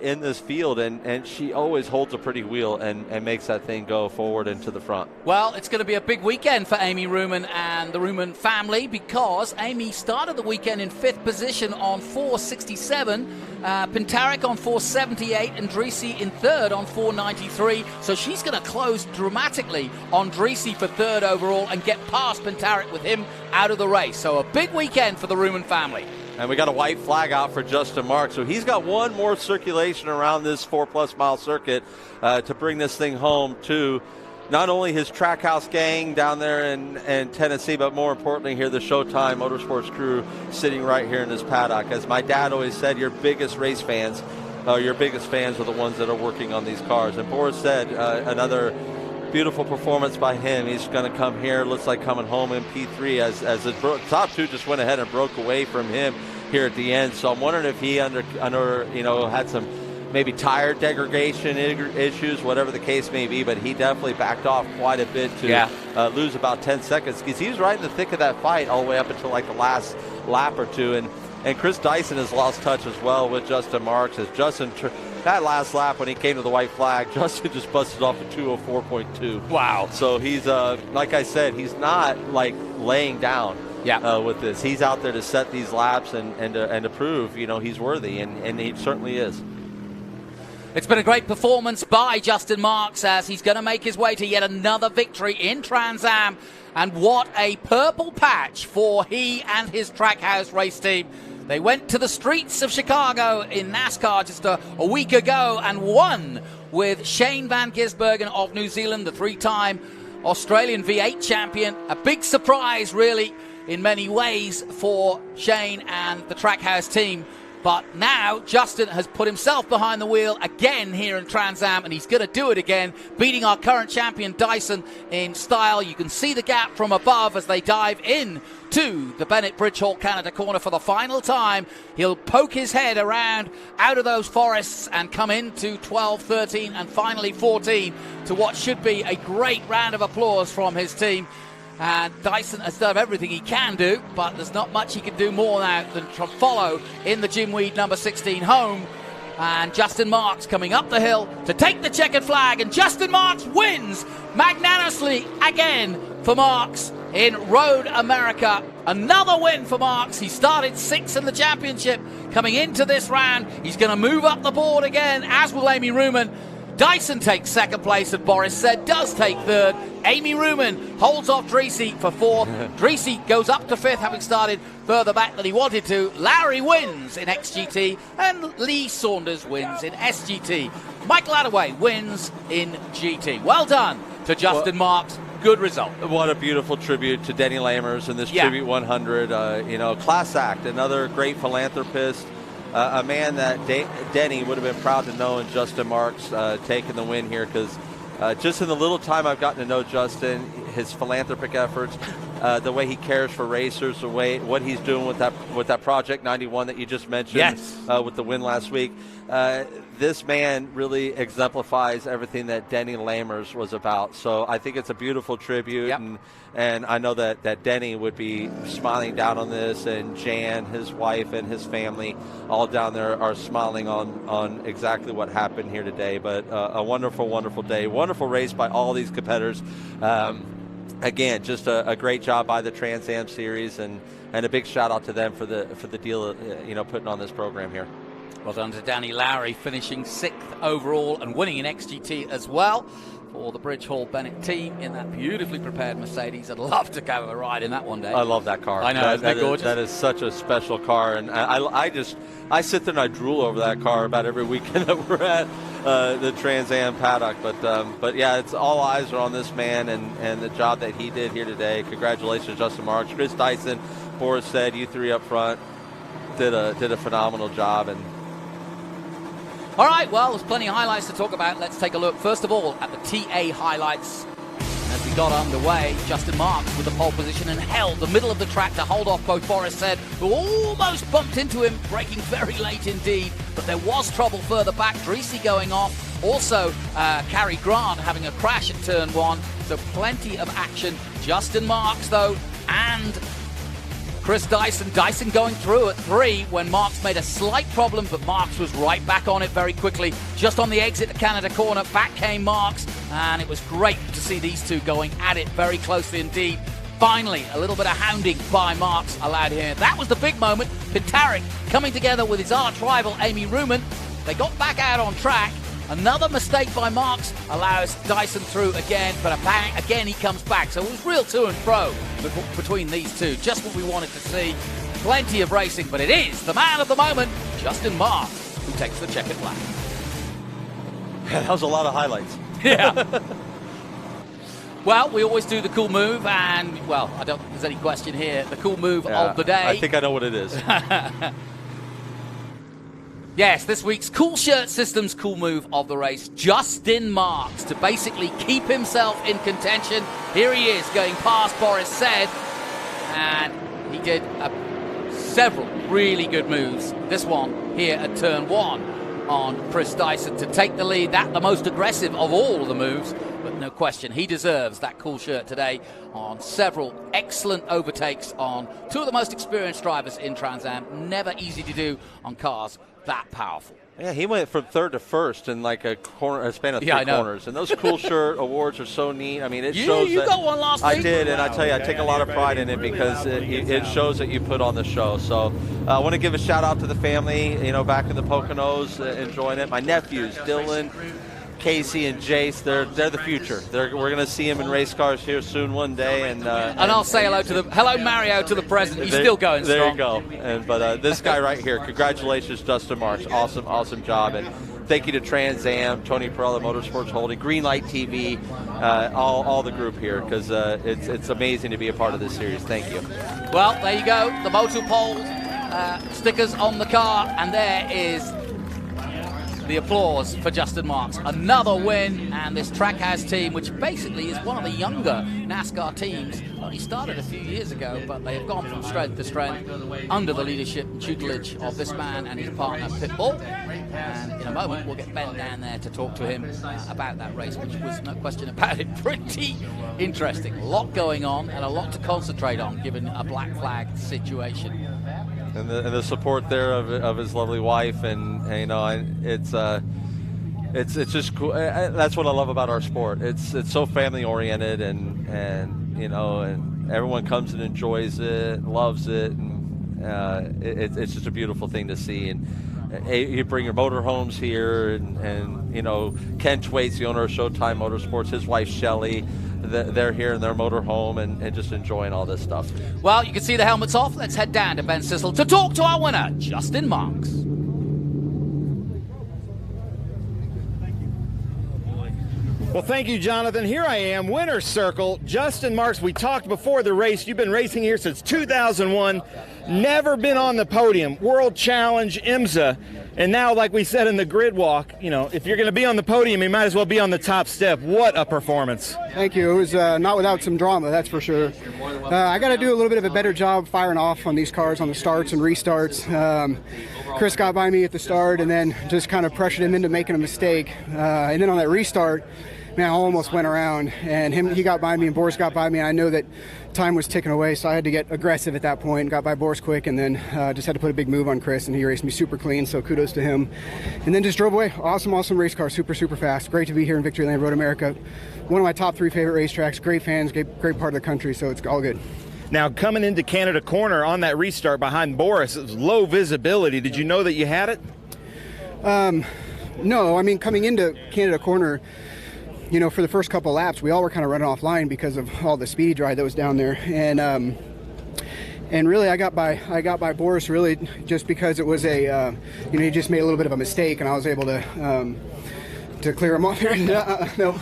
in this field. And she always holds a pretty wheel and makes that thing go forward and to the front. Well, it's going to be a big weekend for Amy Ruman and the Ruman family, because Amy started the weekend in 5th position on 467. Pintarek on 478 and Dreesy in third on 493. So she's going to close dramatically on Dreesy for third overall and get past Pintarek with him out of the race. So a big weekend for the Ruman family. And we got a white flag out for Justin Marks. So he's got one more circulation around this 4+ mile circuit to bring this thing home to not only his Trackhouse gang down there in Tennessee, but more importantly here, the Showtime Motorsports crew sitting right here in this paddock. As my dad always said, your biggest race fans, your biggest fans are the ones that are working on these cars. And Boris said another beautiful performance by him. He's going to come here, looks like coming home in P3 as the top two just went ahead and broke away from him here at the end. So I'm wondering if he under had some maybe tire degradation issues, whatever the case may be, but he definitely backed off quite a bit to lose about 10 seconds because he was right in the thick of that fight all the way up until like the last lap or two. And Chris Dyson has lost touch as well with Justin Marks. As Justin, that last lap when he came to the white flag, Justin just busted off a 2:04.2. Wow. So he's, like I said, he's not like laying down. With this, he's out there to set these laps and to prove, he's worthy, and he certainly is. It's been a great performance by Justin Marks as he's going to make his way to yet another victory in Trans Am. And what a purple patch for he and his Trackhouse race team. They went to the streets of Chicago in NASCAR just a week ago and won with Shane Van Gisbergen of New Zealand, the 3-time Australian V8 champion. A big surprise, really, in many ways for Shane and the Trackhouse team. But now Justin has put himself behind the wheel again here in Trans Am, and he's going to do it again, beating our current champion Dyson in style. You can see the gap from above as they dive in to the Bennett Bridge Hall Canada corner for the final time. He'll poke his head around out of those forests and come into 12, 13 and finally 14 to what should be a great round of applause from his team. And Dyson has done everything he can do, but there's not much he can do more now than to follow in the Jim Weed number 16 home. And Justin Marks coming up the hill to take the checkered flag, and Justin Marks wins magnanimously again for Marks in Road America. Another win for Marks. He started 6th in the championship coming into this round. He's going to move up the board again, as will Amy Ruman. Dyson takes second place, and Boris said does take third. Amy Ruman holds off Dreesy for fourth. Dreesy goes up to fifth, having started further back than he wanted to. Larry wins in XGT, and Lee Saunders wins in SGT. Michael Attaway wins in GT. Well done to Justin Marks. Good result. What a beautiful tribute to Denny Lamers in this Tribute 100. Class act, another great philanthropist. A man that Denny would have been proud to know in Justin Marks taking the win here, because just in the little time I've gotten to know Justin, his philanthropic efforts, the way he cares for racers, what he's doing with that Project 91 that you just mentioned, with the win last week. This man really exemplifies everything that Denny Lamers was about. So I think it's a beautiful tribute, and I know that Denny would be smiling down on this, and Jan, his wife, and his family all down there are smiling on exactly what happened here today. But a wonderful, wonderful day, wonderful race by all these competitors. Again, just a great job by the Trans Am Series, and a big shout out to them for the deal, putting on this program here. Well done to Danny Lowry, finishing 6th overall and winning in XGT as well for the Bridge Hall Bennett team in that beautifully prepared Mercedes. I'd love to go a ride in that one day. I love that car. I know, isn't it gorgeous? That is such a special car, and I sit there and I drool over that car about every weekend that we're at the Trans Am paddock. But yeah, it's all eyes are on this man and the job that he did here today. Congratulations, Justin Marks. Chris Dyson, Boris said, you three up front did a phenomenal job. And all right, well, there's plenty of highlights to talk about. Let's take a look, first of all, at the TA highlights. As we got underway, Justin Marks with the pole position and held the middle of the track to hold off both Boris said, who almost bumped into him, braking very late indeed. But there was trouble further back, Dreesy going off. Also, Carrie Grant having a crash at turn 1. So plenty of action. Justin Marks, though, and Chris Dyson going through at 3 when Marks made a slight problem, but Marks was right back on it very quickly. Just on the exit to Canada corner, back came Marks, and it was great to see these two going at it very closely indeed. Finally, a little bit of hounding by Marks allowed here. That was the big moment. Pitaric coming together with his arch rival, Amy Ruman. They got back out on track. Another mistake by Marks allows Dyson through again, but a bang, again he comes back. So it was real to and fro between these two. Just what we wanted to see. Plenty of racing, but it is the man of the moment, Justin Marks, who takes the checkered flag. That was a lot of highlights. Yeah. Well, we always do the cool move, and, well, I don't think there's any question here. The cool move of the day. I think I know what it is. Yes, this week's Cool Shirt Systems cool move of the race, Justin Marks, to basically keep himself in contention. Here he is going past Boris Said, and he did several really good moves. This one here at turn 1 on Chris Dyson to take the lead. That the most aggressive of all the moves, but no question, he deserves that cool shirt today on several excellent overtakes on two of the most experienced drivers in Trans Am. Never easy to do on cars that powerful. Yeah, he went from third to first in like a span of 3 corners. And those cool shirt awards are so neat. I mean, it shows you that got one last week. I did, and I tell you, I take a lot of pride in it because it shows that you put on the show. So I want to give a shout out to the family, you know, back in the Poconos, enjoying it. My nephews, Dylan, Casey, and Jace, they're the future. We're going to see them in race cars here soon one day. And I'll say hello Mario to the present. He's still going strong. There you go. But this guy right here, congratulations, Justin Marks. Awesome job. And thank you to Trans Am, Tony Pirelli Motorsports Holding, Greenlight TV, all the group here, because it's amazing to be a part of this series. Thank you. Well, there you go. The Motopole stickers on the car, and there is the applause for Justin Marks. Another win, and this Trackhouse team, which basically is one of the younger NASCAR teams, only started a few years ago, but they have gone from strength to strength under the leadership and tutelage of this man and his partner Pitbull. And in a moment, we'll get Ben down there to talk to him about that race, which was, no question about it, pretty interesting. A lot going on and a lot to concentrate on, given a black flag situation. And the support there of his lovely wife, and you know, it's just cool. That's what I love about our sport. It's so family oriented, and you know, and everyone comes and enjoys it, loves it, and it's just a beautiful thing to see. And you bring your motorhomes here, and you know, Ken Twaits, the owner of Showtime Motorsports, his wife Shelly, they're here in their motorhome and just enjoying all this stuff. Well, you can see the helmets off. Let's head down to Ben Sissel to talk to our winner, Justin Marks. Well, thank you, Jonathan. Here I am, winner's circle, Justin Marks. We talked before the race. You've been racing here since 2001. Never been on the podium. World Challenge, IMSA. And now, like we said in the grid walk, you know, if you're going to be on the podium, you might as well be on the top step. What a performance. Thank you. It was not without some drama, that's for sure. I got to do a little bit of a better job firing off on these cars on the starts and restarts. Chris got by me at the start and then just kind of pressured him into making a mistake. And then on that restart, man, I almost went around, and he got by me and Boris got by me, and I know that time was ticking away, so I had to get aggressive at that point. Got by Boris quick, and then just had to put a big move on Chris, and he raced me super clean, so kudos to him. And then just drove away. Awesome race car, super fast. Great to be here in Victory Lane, Road America. One of my top 3 favorite racetracks. Great fans, great part of the country, so it's all good. Now, coming into Canada Corner on that restart behind Boris, it was low visibility. Did you know that you had it? No, I mean, coming into Canada Corner, you know, for the first couple laps, we all were kind of running offline because of all the speedy dry that was down there, and really I got by Boris really just because it was a, you know, he just made a little bit of a mistake, and I was able to clear him off here. No.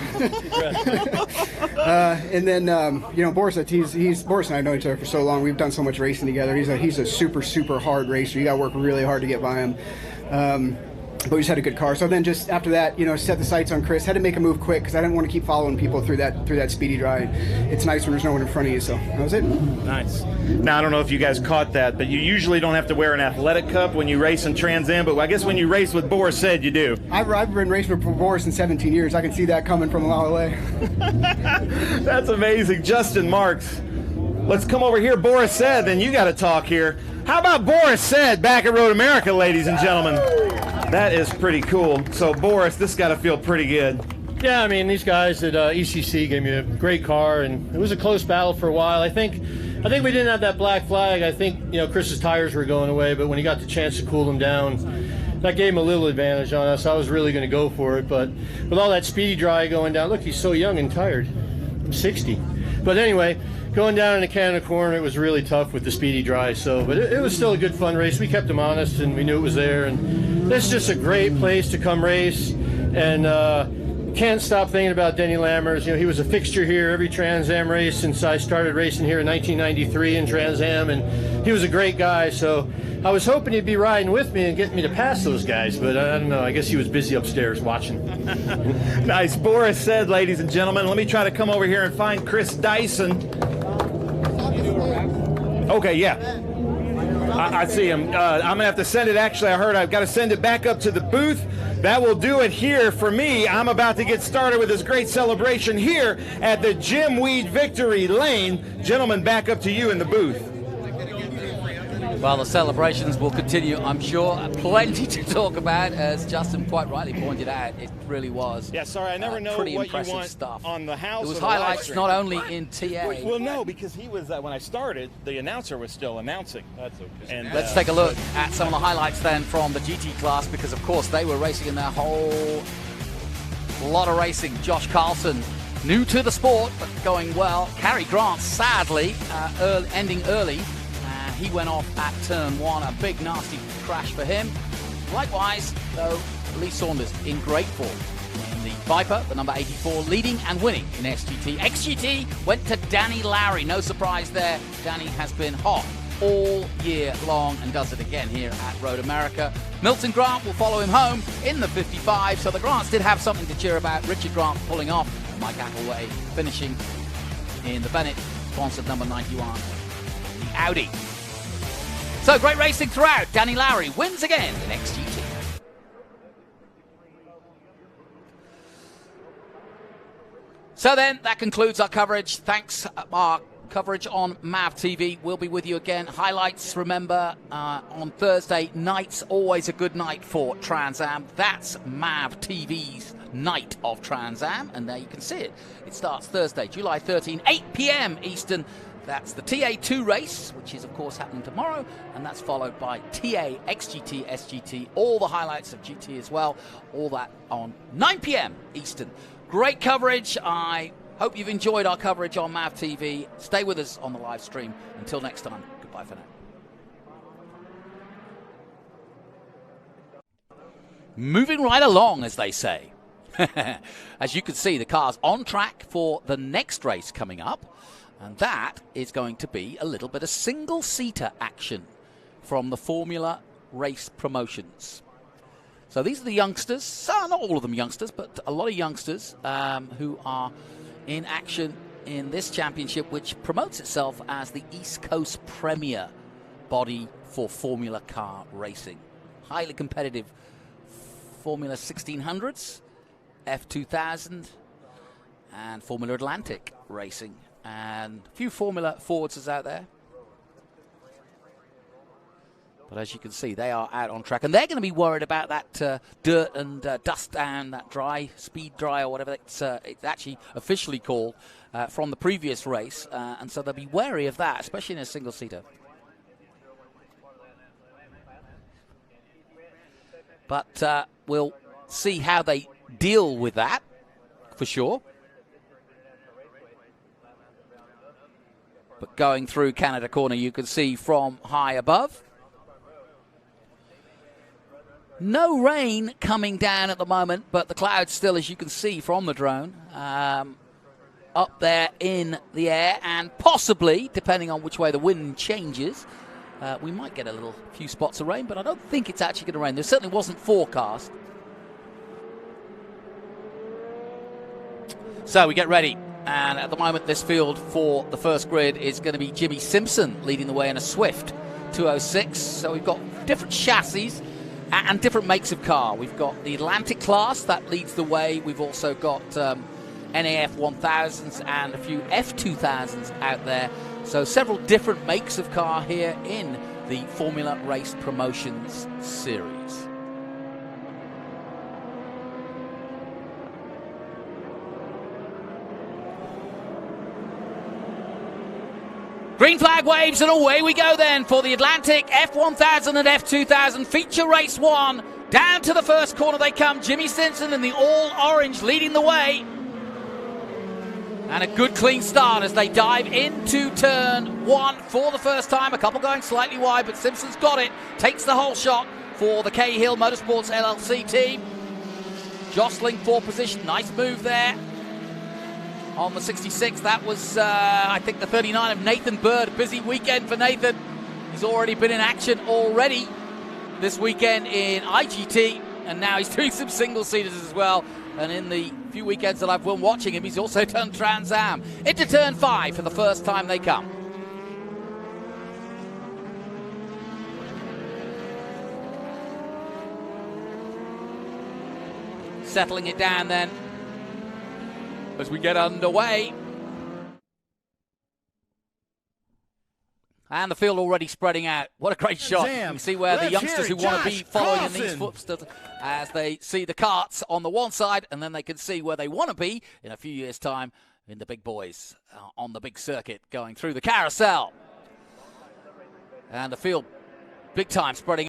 And then you know, Boris, Boris and I know each other for so long. We've done so much racing together. He's a super hard racer. You got to work really hard to get by him. But we just had a good car. So then just after that, you know, set the sights on Chris. Had to make a move quick because I didn't want to keep following people through that speedy dry. It's nice when there's no one in front of you. So that was it. Nice. Now, I don't know if you guys caught that, but you usually don't have to wear an athletic cup when you race in Trans Am, but I guess when you race with Boris Said, you do. I've been racing with Boris in 17 years. I can see that coming from a mile away. That's amazing. Justin Marks. Let's come over here. Boris Said, then you got to talk here. How about Boris Said back at Road America, ladies and gentlemen? That is pretty cool. So, Boris, this got to feel pretty good. Yeah, I mean, these guys at ECC gave me a great car, and it was a close battle for a while. I think we didn't have that black flag. I think, Chris's tires were going away, but when he got the chance to cool them down, that gave him a little advantage on us. I was really going to go for it, but with all that speedy dry going down, look, he's so young and tired. I'm 60. But anyway, going down in the Canada corner, it was really tough with the speedy dry. But it was still a good fun race. We kept him honest, and we knew it was there. And this is just a great place to come race. And can't stop thinking about Denny Lamers. He was a fixture here every Trans Am race since I started racing here in 1993 in Trans Am, and he was a great guy. So I was hoping he'd be riding with me and getting me to pass those guys, but I don't know. I guess he was busy upstairs watching. Nice. Boris said, ladies and gentlemen, let me try to come over here and find Chris Dyson. Okay, yeah. I see him. I'm going to have to send it. Actually, I heard I've got to send it back up to the booth. That will do it here for me. I'm about to get started with this great celebration here at the Jim Weed Victory Lane. Gentlemen, back up to you in the booth. Well, the celebrations will continue, I'm sure. Plenty to talk about, as Justin quite rightly pointed out. It really was. Yeah, sorry, I never know pretty what you impressive want stuff on the house. It was or the live highlights stream. not only in TA. Well, no, because he was when I started, the announcer was still announcing. That's okay. And Let's take a look at some of the highlights then from the GT class, because of course they were racing in their whole lot of racing. Josh Carlson, new to the sport, but going well. Cary Grant, sadly, ending early. He went off at turn one, a big nasty crash for him. Likewise, though, Lee Saunders in great form in the Viper, the number 84, leading and winning in SGT. XGT went to Danny Lowry, no surprise there. Danny has been hot all year long and does it again here at Road America. Milton Grant will follow him home in the 55, so the Grants did have something to cheer about. Richard Grant pulling off, Mike Appleway finishing in the Bennett sponsored number 91, the Audi. So great racing throughout. Danny Lowry wins again in XGT. So then, that concludes our coverage. Thanks, our coverage on MAV TV. We'll be with you again. Highlights, remember, on Thursday nights, always a good night for Trans Am. That's MAV TV's night of Trans Am, and there you can see it. It starts Thursday, July 13, 8 p.m. Eastern. That's the TA2 race, which is, of course, happening tomorrow, and that's followed by TA, XGT, SGT, all the highlights of GT as well, all that on 9 p.m. Eastern. Great coverage. I hope you've enjoyed our coverage on MAV TV. Stay with us on the live stream. Until next time, goodbye for now. Moving right along, as they say. As you can see, the car's on track for the next race coming up. And that is going to be a little bit of single-seater action from the Formula Race Promotions. So these are the youngsters, not all of them youngsters, but a lot of youngsters who are in action in this championship, which promotes itself as the East Coast Premier body for Formula car racing. Highly competitive Formula 1600s, F2000, and Formula Atlantic racing. And a few Formula Fords out there. But as you can see, they are out on track. And they're going to be worried about that dirt and dust down, that speed dry or whatever it's actually officially called from the previous race. And so they'll be wary of that, especially in a single-seater. But we'll see how they deal with that, for sure. But going through Canada Corner, you can see from high above. No rain coming down at the moment, but the clouds still, as you can see from the drone, up there in the air. And possibly, depending on which way the wind changes, we might get a few spots of rain, but I don't think it's actually going to rain. There certainly wasn't forecast. So we get ready. And at the moment, this field for the first grid is going to be Jimmy Simpson leading the way in a Swift 206. So we've got different chassis and different makes of car. We've got the Atlantic class that leads the way. We've also got NAF 1000s and a few F2000s out there. So several different makes of car here in the Formula Race Promotions series. Green flag waves, and away we go then for the Atlantic F1000 and F2000 feature race 1. Down to the first corner they come. Jimmy Stinson in the all-orange leading the way. And a good clean start as they dive into turn 1 for the first time. A couple going slightly wide, but Simpson's got it. Takes the whole shot for the Cahill Motorsports LLC team. Jostling for position. Nice move there. On the 66, that was, I think, the 39 of Nathan Bird. Busy weekend for Nathan. He's already been in action already this weekend in IGT, and now he's doing some single-seaters as well. And in the few weekends that I've been watching him, he's also done Trans Am. Into turn 5 for the first time they come. Settling it down then as we get underway. And the field already spreading out. What a great shot. You can see where the youngsters who want to be following in these footsteps as they see the karts on the one side, and then they can see where they want to be in a few years' time in the big boys on the big circuit going through the carousel. And the field big time spreading